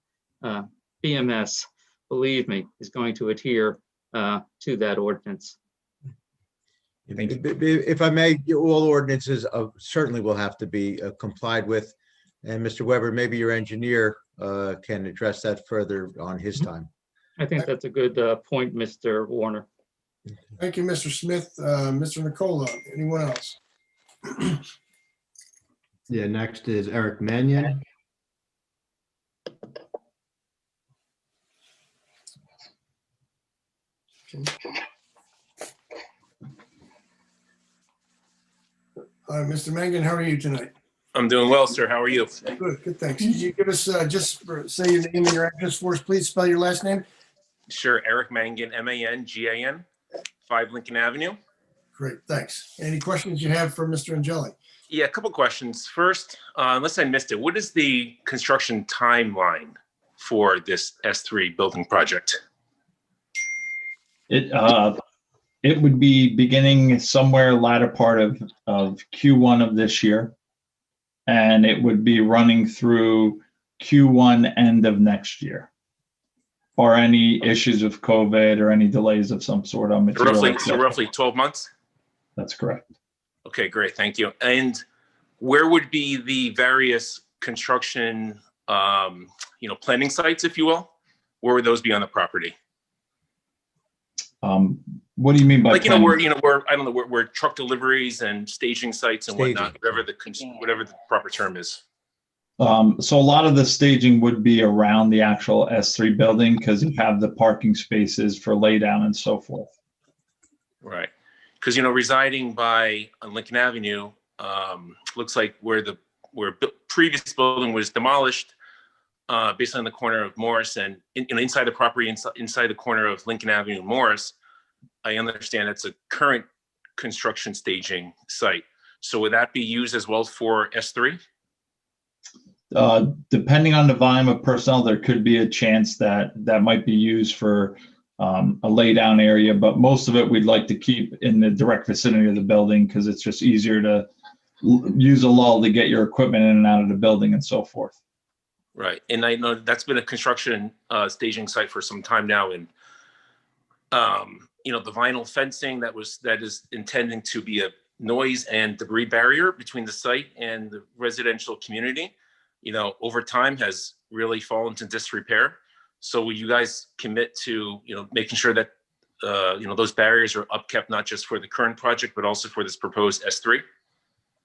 BMS, believe me, is going to adhere to that ordinance. If I may, all ordinances certainly will have to be complied with. And Mr. Weber, maybe your engineer can address that further on his time. I think that's a good point, Mr. Warner. Thank you, Mr. Smith. Mr. Nicola, anyone else? Yeah, next is Eric Mannion. Hi, Mr. Mangan, how are you tonight? I'm doing well, sir. How are you? Good, thanks. Could you give us, say your name and your address for us, please? Spell your last name. Sure. Eric Mangan, M-A-N-G-A-N, 5 Lincoln Avenue. Great, thanks. Any questions you have for Mr. Angeli? Yeah, a couple questions. First, unless I missed it, what is the construction timeline for this S3 building project? It would be beginning somewhere latter part of Q1 of this year. And it would be running through Q1 end of next year. Or any issues with COVID or any delays of some sort on material. Roughly 12 months? That's correct. Okay, great. Thank you. And where would be the various construction, planning sites, if you will? Where would those be on the property? What do you mean by like, where I don't know, where truck deliveries and staging sites and whatnot, whatever the proper term is. So a lot of the staging would be around the actual S3 building because you have the parking spaces for laydown and so forth. Right. Because, residing on Lincoln Avenue, looks like where previous building was demolished, based on the corner of Morris and inside the property, inside the corner of Lincoln Avenue and Morris, I understand it's a current construction staging site. So would that be used as well for S3? Depending on the volume of personnel, there could be a chance that might be used for a laydown area, but most of it we'd like to keep in the direct vicinity of the building because it's just easier to use a lull to get your equipment in and out of the building and so forth. Right. And I know that's been a construction staging site for some time now. And, the vinyl fencing that is intending to be a noise and debris barrier between the site and the residential community, over time has really fallen into disrepair. So will you guys commit to, making sure that, those barriers are upkept, not just for the current project, but also for this proposed S3?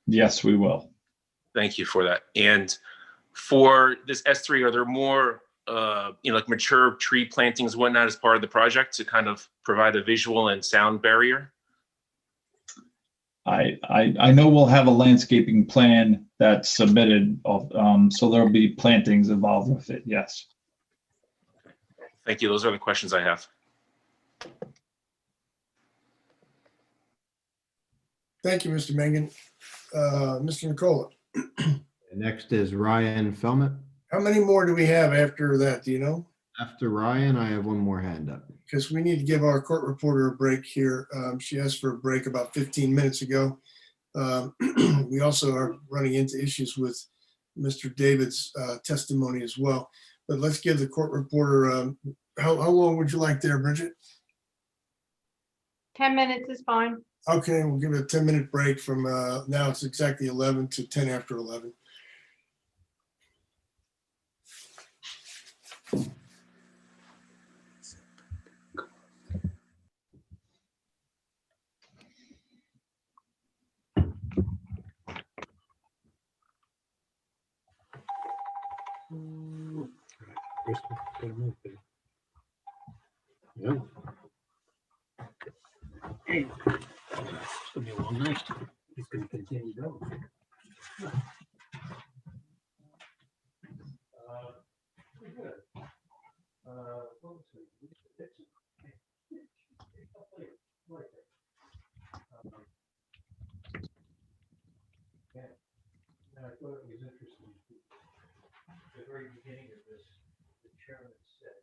Yes, we will. Thank you for that. And for this S3, are there more, like mature tree plantings, and whatnot, as part of the project to kind of provide a visual and sound barrier? I know we'll have a landscaping plan that's submitted, so there'll be plantings involved with it, yes. Thank you. Those are the questions I have. Thank you, Mr. Mangan. Mr. Nicola. Next is Ryan Felmet. How many more do we have after that? Do you know? After Ryan, I have one more hand up. Because we need to give our court reporter a break here. She asked for a break about 15 minutes ago. We also are running into issues with Mr. David's testimony as well. But let's give the court reporter, how long would you like there, Bridget? 10 minutes is fine. Okay, we'll give it a 10-minute break from now it's exactly 11 to 10 after 11. Yeah. Hey, it's gonna be a long night. It's gonna continue going. very beginning of this, the chairman said,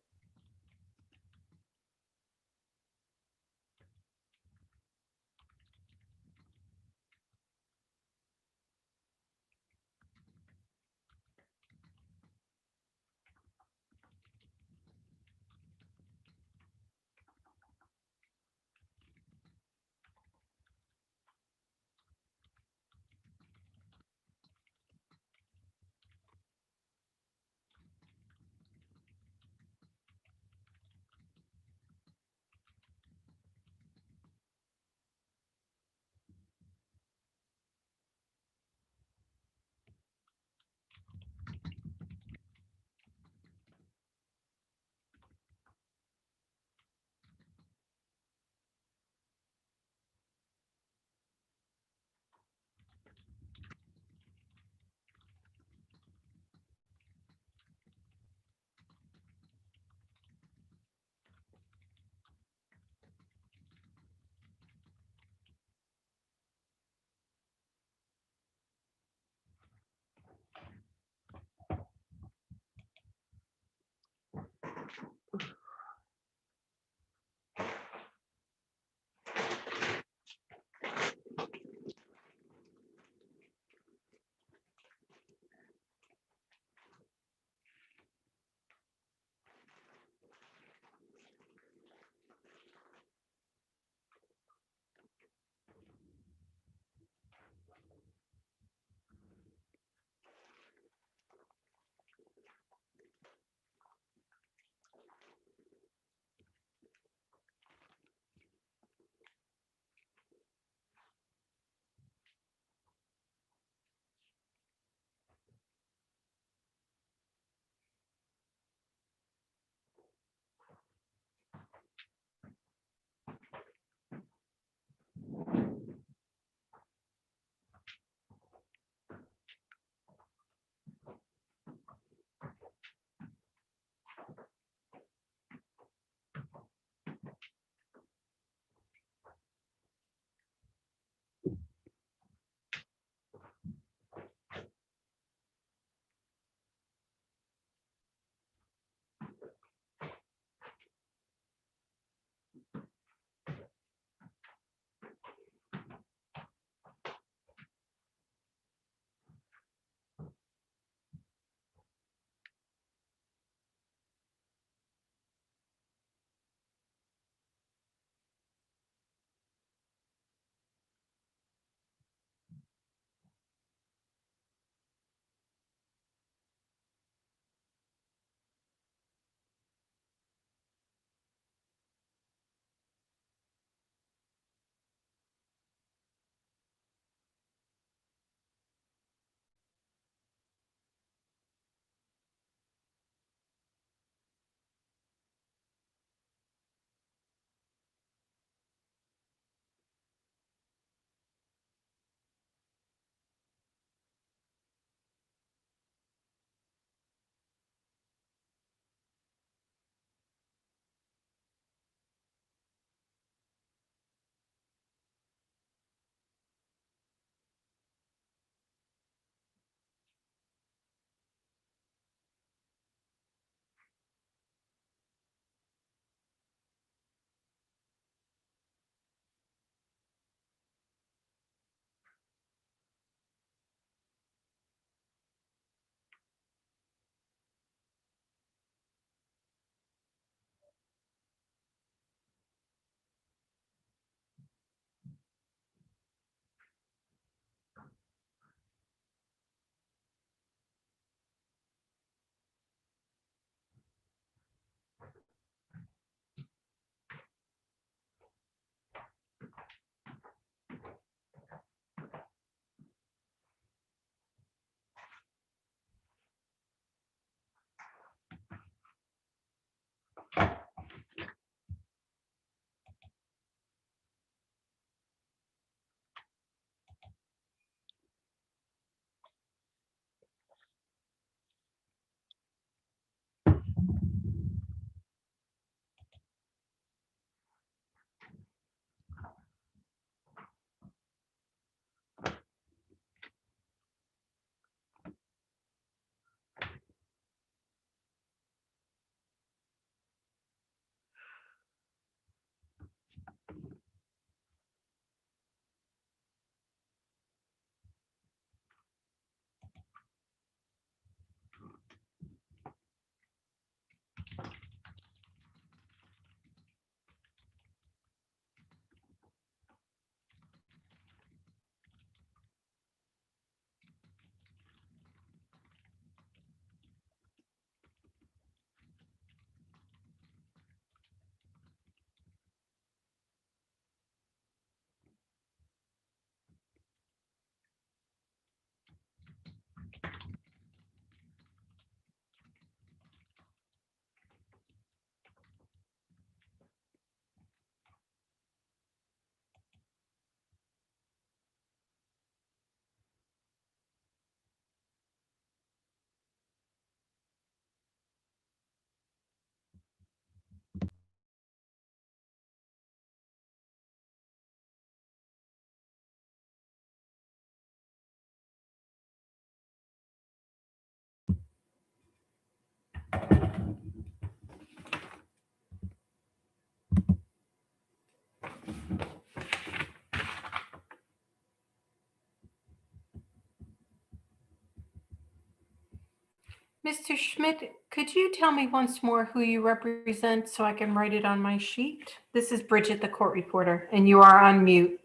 Mr. Schmidt, could you tell me once more who you represent so I can write it on my sheet? This is Bridget, the court reporter, and you are on mute.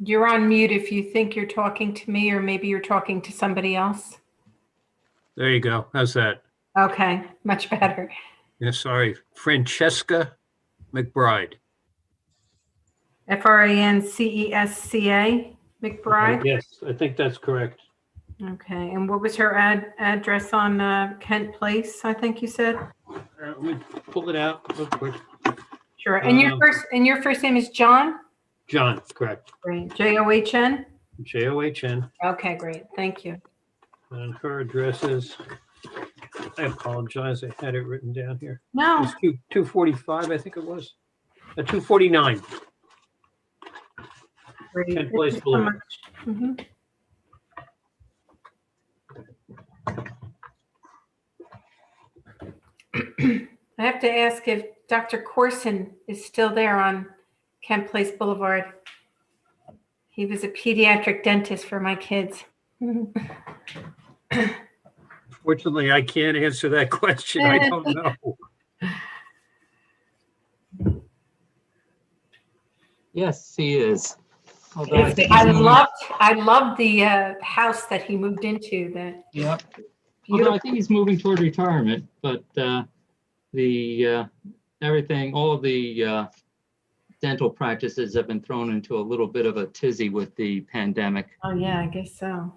You're on mute if you think you're talking to me, or maybe you're talking to somebody else. There you go. How's that? Okay, much better. Yeah, sorry. Francesca McBride. Francesca McBride? Yes, I think that's correct. Okay, and what was her address on Kent Place, I think you said? Let me pull it out real quick. Sure, and your first name is John? John, correct. Great, John? John. Okay, great, thank you. And her address is, I apologize, I had it written down here. No. It's 245, I think it was. 249. Great, Kent thank Place you so Boulevard. much. Mhm. I have to ask if Dr. Corson is still there on Kent Place Boulevard. He was a pediatric dentist for my kids. Fortunately, I can't answer that question. I don't know. Yes, he is. Although I loved the house that he moved into. That Yep. Although I think he's moving toward retirement, but the everything, all of the dental practices have been thrown into a little bit of a tizzy with the pandemic. Oh yeah, I guess so.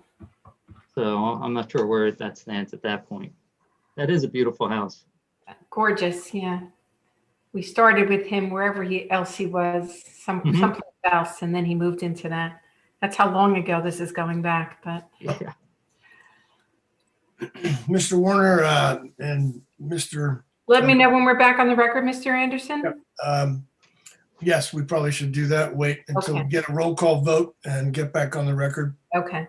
So I'm not sure where that stands at that point. That is a beautiful house. Gorgeous, yeah. We started with him wherever else he was, someplace else, and then he moved into that. That's how long ago this is going back, but. Yeah. Mr. Warner and Mr. Let me know when we're back on the record, Mr. Anderson. Yes, we probably should do that. Wait until we Okay. get a roll call vote and get back on the record. Okay.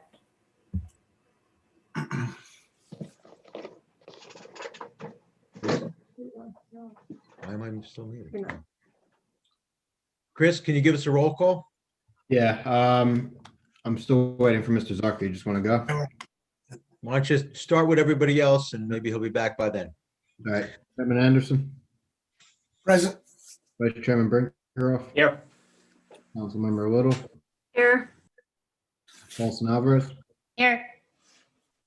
Why am I still muted? Chris, can you give us a roll call? Yeah, I'm still waiting for Mr. Zucker. You just want to go? Why don't you start with everybody else and maybe he'll be back by then. All right. Chairman Anderson, Present. Vice Chairman Brinkerhoff, Here. Councilmember Little, Here. Paulson Alvarez, Here.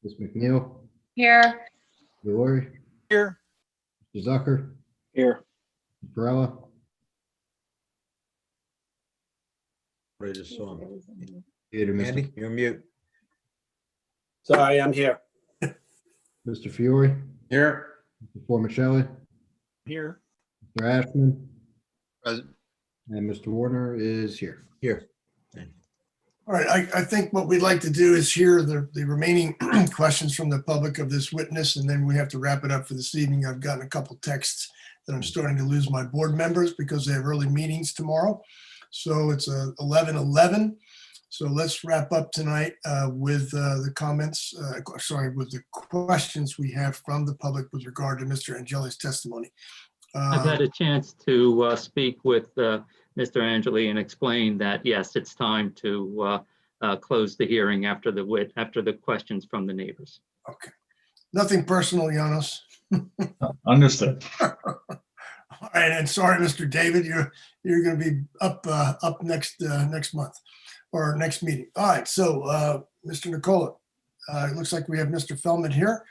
Ms. McNeil, Here. Valori, Here. Mr. Zucker, Here. Perella, I just saw him. Peter, Andy, you're mute. Sorry, I'm here. Mr. Fiore, Here. Mr. Formicelli, Here. Mr. Ashman, Present. and Mr. Warner is here. Here. All right, I think what we'd like to do is hear the remaining questions from the public of this witness, and then we have to wrap it up for this evening. I've gotten a couple texts that I'm starting to lose my board members because they have early meetings tomorrow. So it's 11:11. So let's wrap up tonight with the comments, with the questions we have from the public with regard to Mr. Angeli's testimony. I've had a chance to speak with Mr. Angeli and explain that, yes, it's time to close the hearing after the questions from the neighbors. Okay. Nothing personal, Janos. Understood. All right, and sorry, Mr. David, you're going to be up next month or next meeting. All right, so Mr. Nicola, it looks like we have Mr. Fellman here.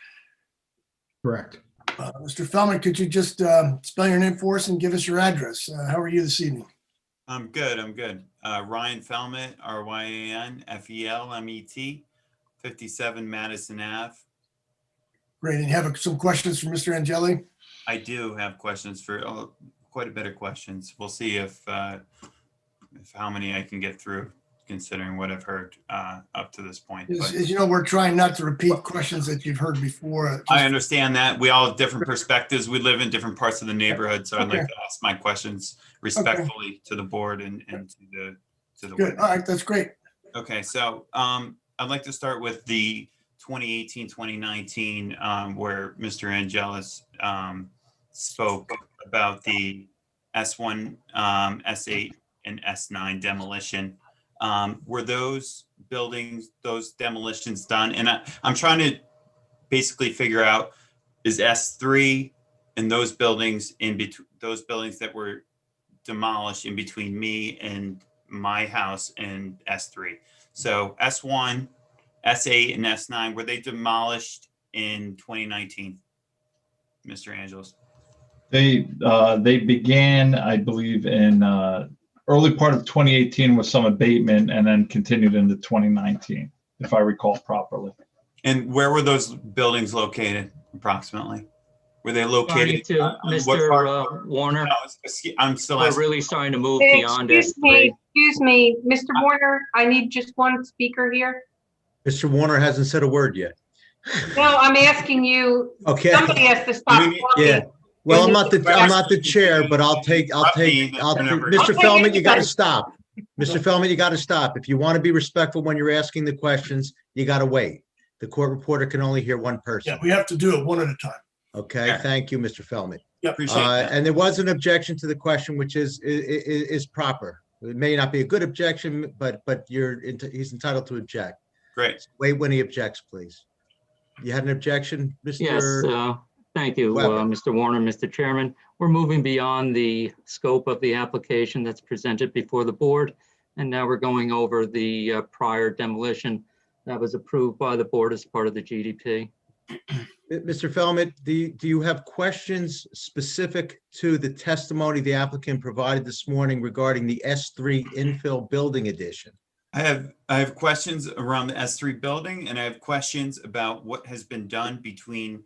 Correct. Mr. Fellman, could you just spell your name for us and give us your address? How are you this evening? I'm good. Ryan Felmet, RYAN FELMET, 57 Madison Ave. Great. And you have some questions for Mr. Angeli? I do have questions for quite a bit of questions. We'll see if how many I can get through, considering what I've heard up to this point. But As you know, we're trying not to repeat questions that you've heard before. I understand that we all have different perspectives. We live in different parts of the neighborhood, so I'd like to ask my questions respectfully to the board and to the Good. All right, that's great. Okay, so I'd like to start with the 2018, 2019, where Mr. Angelis spoke about the S1, S8, and S9 demolition. Were those buildings, those demolitions done? And I'm trying to basically figure out, is S3 and those buildings in between, those buildings that were demolished in between me and my house and S3. So S1, S8, and S9, were they demolished in 2019, Mr. Angelos? They began, I believe, in early part of 2018 with some abatement and then continued into 2019, if I recall properly. And where were those buildings located approximately? Were they located? Sorry to Mr. Warner. No, I'm still We're asking. really starting to move beyond S3. Excuse me, Mr. Warner, I need just one speaker here. Mr. Warner hasn't said a word yet. No, I'm asking you, Okay. somebody has to stop talking. Yeah. Well, I'm not the chair, but Mr. Feldman, you got to stop. Mr. Feldman, you got to stop. If you want to be respectful when you're asking the questions, you got to wait. The court reporter can only hear one person. Yeah, we have to do it one at a time. Okay, thank you, Mr. Feldman. Yeah, appreciate that. And there was an objection to the question, which is proper. It may not be a good objection, but he's entitled to object. Great. Wait when he objects, please. You had an objection, Mr. Yes, thank you, Weber. Mr. Warner, Mr. Chairman. We're moving beyond the scope of the application that's presented before the board. And now we're going over the prior demolition that was approved by the board as part of the GDP. Mr. Feldman, do you have questions specific to the testimony the applicant provided this morning regarding the S3 infill building addition? I have questions around the S3 building, and I have questions about what has been done between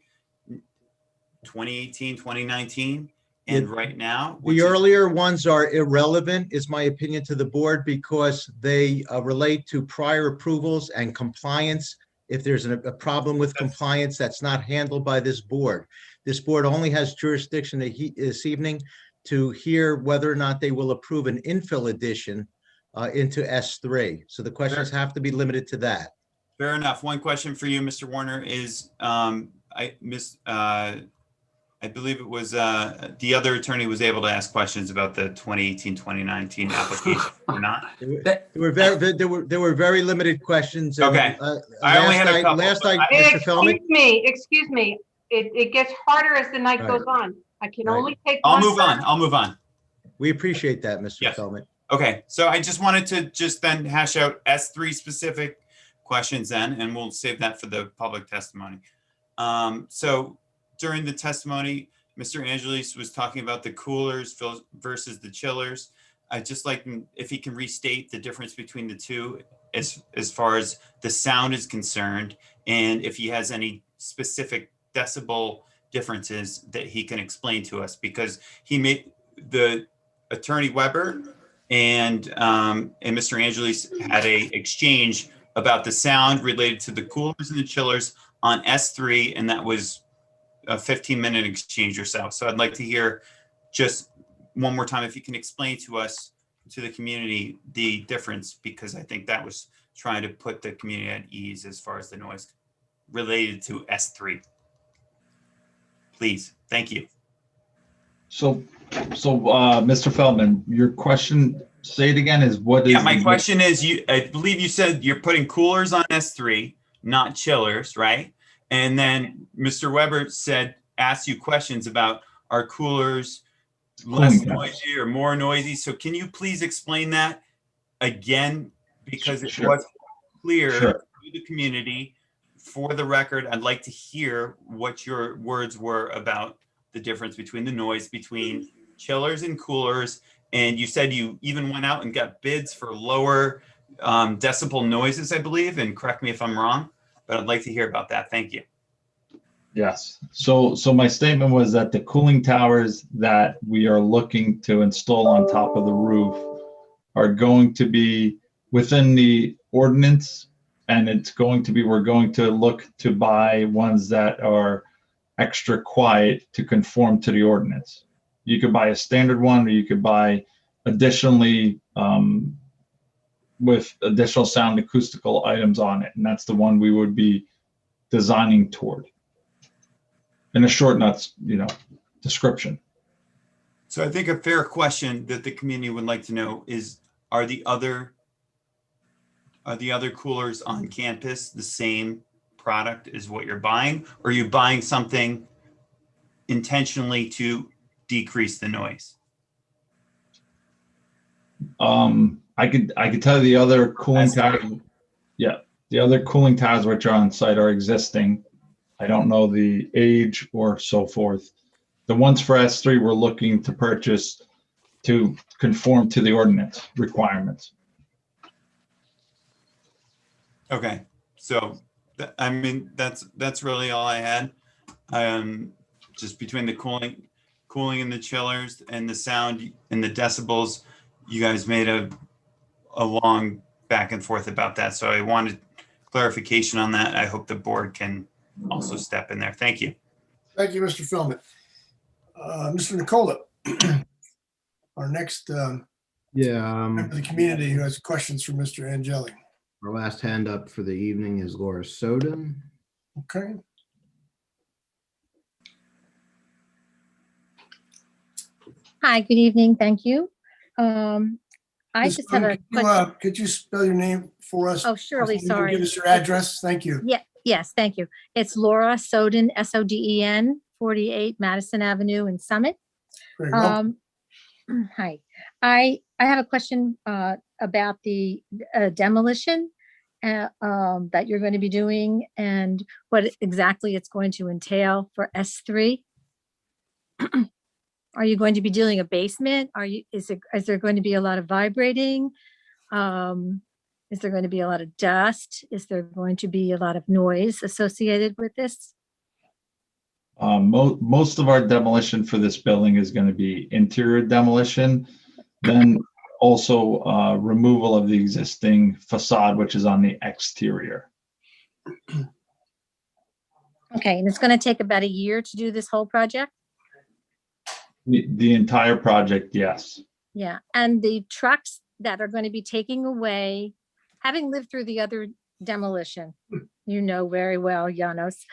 2018, 2019, and right now. The earlier ones are irrelevant, is my opinion to the board, because they relate to prior approvals and compliance. If there's a problem with compliance, that's not handled by this board. This board only has jurisdiction this evening to hear whether or not they will approve an infill addition into S3. So the questions have to be limited to that. Fair enough. One question for you, Mr. Warner, is I believe it was the other attorney was able to ask questions about the 2018, 2019 application or not? There were very limited questions. And, okay. I only had a couple. Mr. Feldman. Excuse me. It gets harder as the night goes on. I can only take I'll one move on. turn. I'll move on. We appreciate that, Mr. Feldman. Okay, so I just wanted to then hash out S3 specific questions then, and we'll save that for the public testimony. So during the testimony, Mr. Angelis was talking about the coolers versus the chillers. I'd just like if he can restate the difference between the two as far as the sound is concerned, and if he has any specific decibel differences that he can explain to us, because he made the attorney Weber and Mr. Angelis had a exchange about the sound related to the coolers and the chillers on S3, and that was a 15-minute exchange or so. So I'd like to hear just one more time if you can explain to us, to the community, the difference, because I think that was trying to put the community at ease as far as the noise related to S3. Please, thank you. So Mr. Feldman, your question, say it again, is what is? Yeah, my question is, I believe you said you're putting coolers on S3, not chillers, right? And then Mr. Weber asked you questions about are coolers less noisy or more noisy? So can you please explain that again? Because it was clear to the community. For the record, I'd like to hear what your words were about the difference between the noise between chillers and coolers. And you said you even went out and got bids for lower decibel noises, I believe, and correct me if I'm wrong, but I'd like to hear about that. Thank you. Yes. So my statement was that the cooling towers that we are looking to install on top of the roof are going to be within the ordinance, and we're going to look to buy ones that are extra quiet to conform to the ordinance. You could buy a standard one, or you could buy additionally with additional sound acoustical items on it. And that's the one we would be designing toward. In a short nuts, description. So I think a fair question that the community would like to know is, are the other coolers on campus the same product as what you're buying? Or are you buying something intentionally to decrease the noise? I could tell you the other cooling towers. Yeah, the other cooling towers which are on site are existing. I don't know the age or so forth. The ones for S3 we're looking to purchase to conform to the ordinance requirements. Okay, so that's really all I had. Just between the cooling and the chillers and the sound and the decibels, you guys made a long back and forth about that. So I wanted clarification on that. I hope the board can also step in there. Thank you. Thank you, Mr. Philbin. Mr. Nicola, our next member of the community who has questions for Mr. Angeli. Our last hand up for the evening is Laura Soden. Okay. Hi, good evening. Thank you. I Ms. just have a Soden, question. could you spell your name for us? Oh, surely, You can sorry. Give us your address. Thank you. Yeah, yes, thank you. It's Laura Soden, Soden, 48 Madison Avenue in Summit. Very well. Hi, I have a question about the demolition that you're going to be doing and what exactly it's going to entail for S3. Are you going to be doing a basement? Is there going to be a lot of vibrating? Is there going to be a lot of dust? Is there going to be a lot of noise associated with this? Most of our demolition for this building is going to be interior demolition, then also removal of the existing facade, which is on the exterior. Okay, and it's going to take about a year to do this whole project? The entire project, yes. Yeah, and the trucks that are going to be taking away, having lived through the other demolition, you know very well, Janos,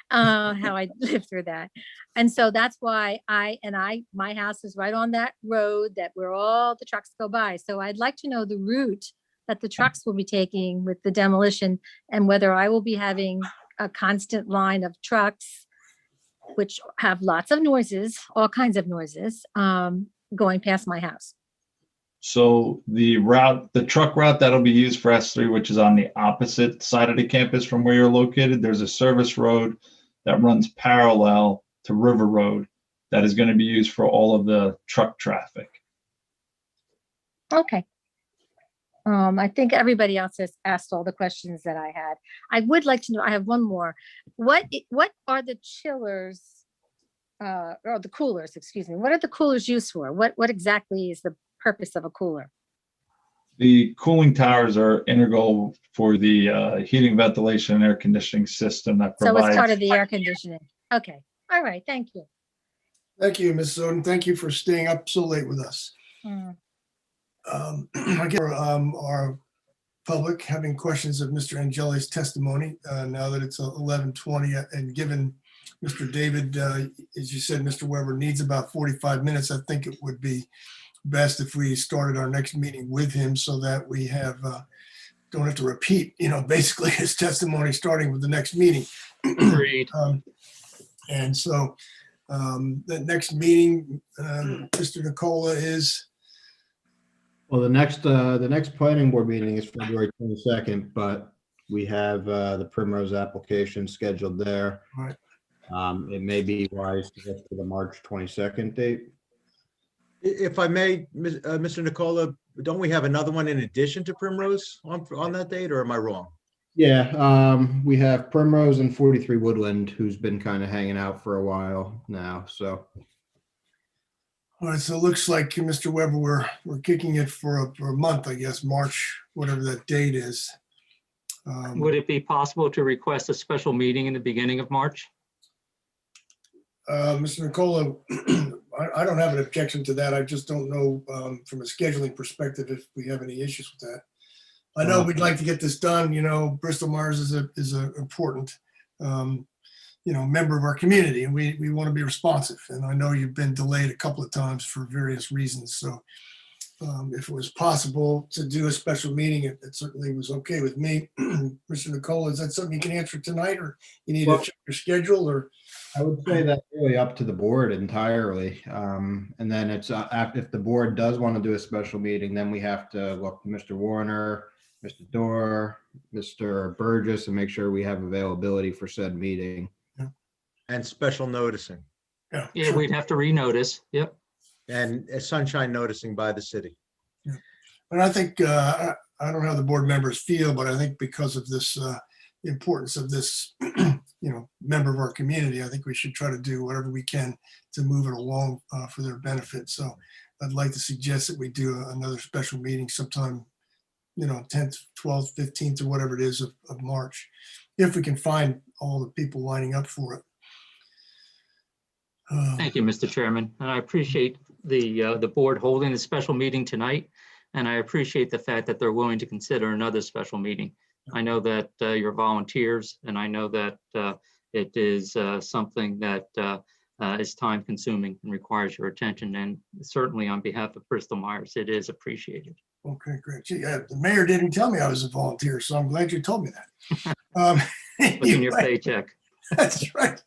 how I lived through that. And so that's why my house is right on that road where all the trucks go by. So I'd like to know the route that the trucks will be taking with the demolition and whether I will be having a constant line of trucks which have lots of noises, all kinds of noises, going past my house. So the truck route that'll be used for S3, which is on the opposite side of the campus from where you're located, there's a service road that runs parallel to River Road that is going to be used for all of the truck traffic. Okay. I think everybody else has asked all the questions that I had. I would like to know, I have one more. What are the chillers, or the coolers, excuse me, what are the coolers used for? What exactly is the purpose of a cooler? The cooling towers are integral for the heating, ventilation, and air conditioning system that So provides. it's part of the air conditioning. Okay, all right, thank you. Thank you, Ms. Soden. Thank you for staying up so late with us. Again, our public having questions of Mr. Angeli's testimony, now that it's 11:20, and given Mr. David, as you said, Mr. Weber needs about 45 minutes, I think it would be best if we started our next meeting with him so that we don't have to repeat, basically his testimony starting with the next meeting. Agreed. And so the next meeting, Mr. Nicola, is? Well, the next planning board meeting is February 22nd, but we have the Primrose application scheduled there. Right. It may be wise to get to the March 22nd date. If I may, Mr. Nicola, don't we have another one in addition to Primrose on that date, or am I wrong? Yeah, we have Primrose and 43 Woodland, who's been kind of hanging out for a while now, so. All right, so it looks like, Mr. Weber, we're kicking it for a month, I guess, March, whatever that date is. Would it be possible to request a special meeting in the beginning of March? Mr. Nicola, I don't have an objection to that. I just don't know from a scheduling perspective if we have any issues with that. I know we'd like to get this done. You know, Bristol Myers is a important, member of our community, and we want to be responsive. And I know you've been delayed a couple of times for various reasons. So if it was possible to do a special meeting, it certainly was okay with me. Mr. Nicola, is that something you can answer tonight, or you need to check your schedule, or? I would say that's really up to the board entirely. And then it's, if the board does want to do a special meeting, then we have to look to Mr. Warner, Mr. Dorr, Mr. Burgess, and make sure we have availability for said meeting. And special noticing. Yeah, we'd have to renotice. Yep. And sunshine noticing by the city. Yeah. And I think, I don't know how the board members feel, but I think because of this, the importance of this, member of our community, I think we should try to do whatever we can to move it along for their benefit. So I'd like to suggest that we do another special meeting sometime, 10th, 12th, 15th, or whatever it is of March, if we can find all the people lining up for it. Thank you, Mr. Chairman. And I appreciate the board holding a special meeting tonight. And I appreciate the fact that they're willing to consider another special meeting. I know that you're volunteers, and I know that it is something that is time consuming and requires your attention. And certainly on behalf of Bristol Myers, it is appreciated. Okay, great. Gee, the mayor didn't tell me I was a volunteer, so I'm glad you told me that. Look in your paycheck. That's right.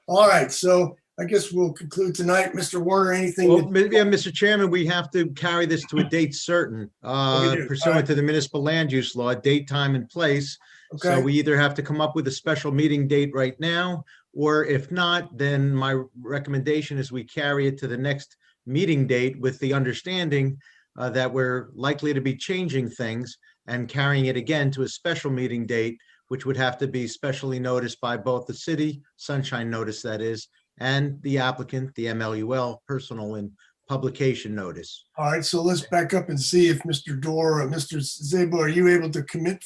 All right, so I guess we'll conclude tonight. Mr. Warner, anything? Well, yeah, Mr. Chairman, we have to carry this to a date certain pursuant to the municipal land use law, date, time, and place. So Okay. we either have to come up with a special meeting date right now, or if not, then my recommendation is we carry it to the next meeting date with the understanding that we're likely to be changing things and carrying it again to a special meeting date, which would have to be specially noticed by both the city, sunshine notice that is, and the applicant, the MLUL, personal and publication notice. All right, so let's back up and see if Mr. Dorr or Mr. Zabo, are you able to commit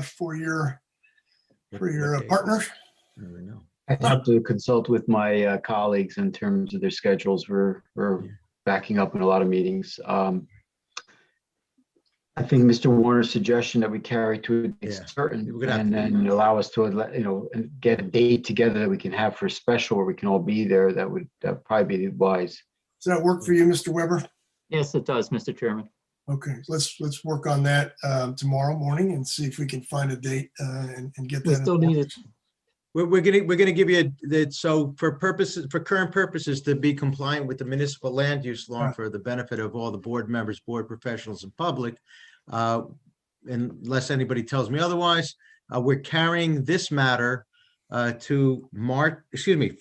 for your partner? I have to consult with my colleagues in terms of their schedules. We're backing up in a lot of meetings. I think Mr. Warner's suggestion that we carry to a date certain and then allow us to, get a date together that we can have for a special where we can all be there, that would probably be wise. Does that work for you, Mr. Weber? Yes, it does, Mr. Chairman. Okay, let's work on that tomorrow morning and see if we can find a date and get that. We still need it. We're gonna give you so for current purposes, to be compliant with the municipal land use law for the benefit of all the board members, board professionals, and public, unless anybody tells me otherwise, we're carrying this matter to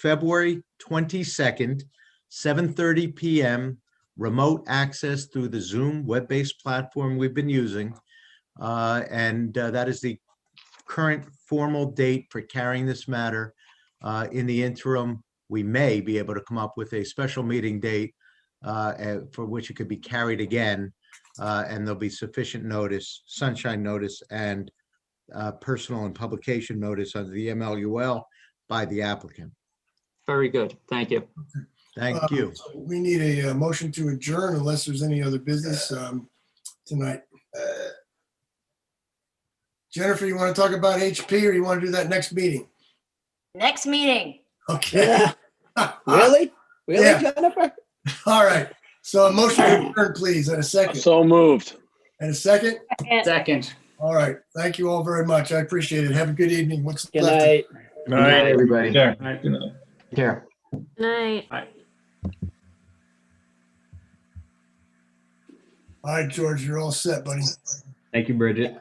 February 22nd, 7:30 p.m. remote access through the Zoom web-based platform we've been using, and that is the current formal date for carrying this matter. In the interim, we may be able to come up with a special meeting date for which it could be carried again, and there'll be sufficient notice, sunshine notice, and personal and publication notice under the MLUL by the applicant. Very good. Thank you. Thank you. So we need a motion to adjourn unless there's any other business tonight. Jennifer, you want to talk about HP, or you want to do that next meeting? Next meeting. Okay. Really? Really, Yeah. Jennifer? All right. So a motion to adjourn, please, and a second. So moved. And a second? Second. All right. Thank you all very much. I appreciate it. Have a good evening. What's Good left? night. Good night, everybody. There. Care. Night. All right, George, you're all set, buddy. Thank you, Bridget.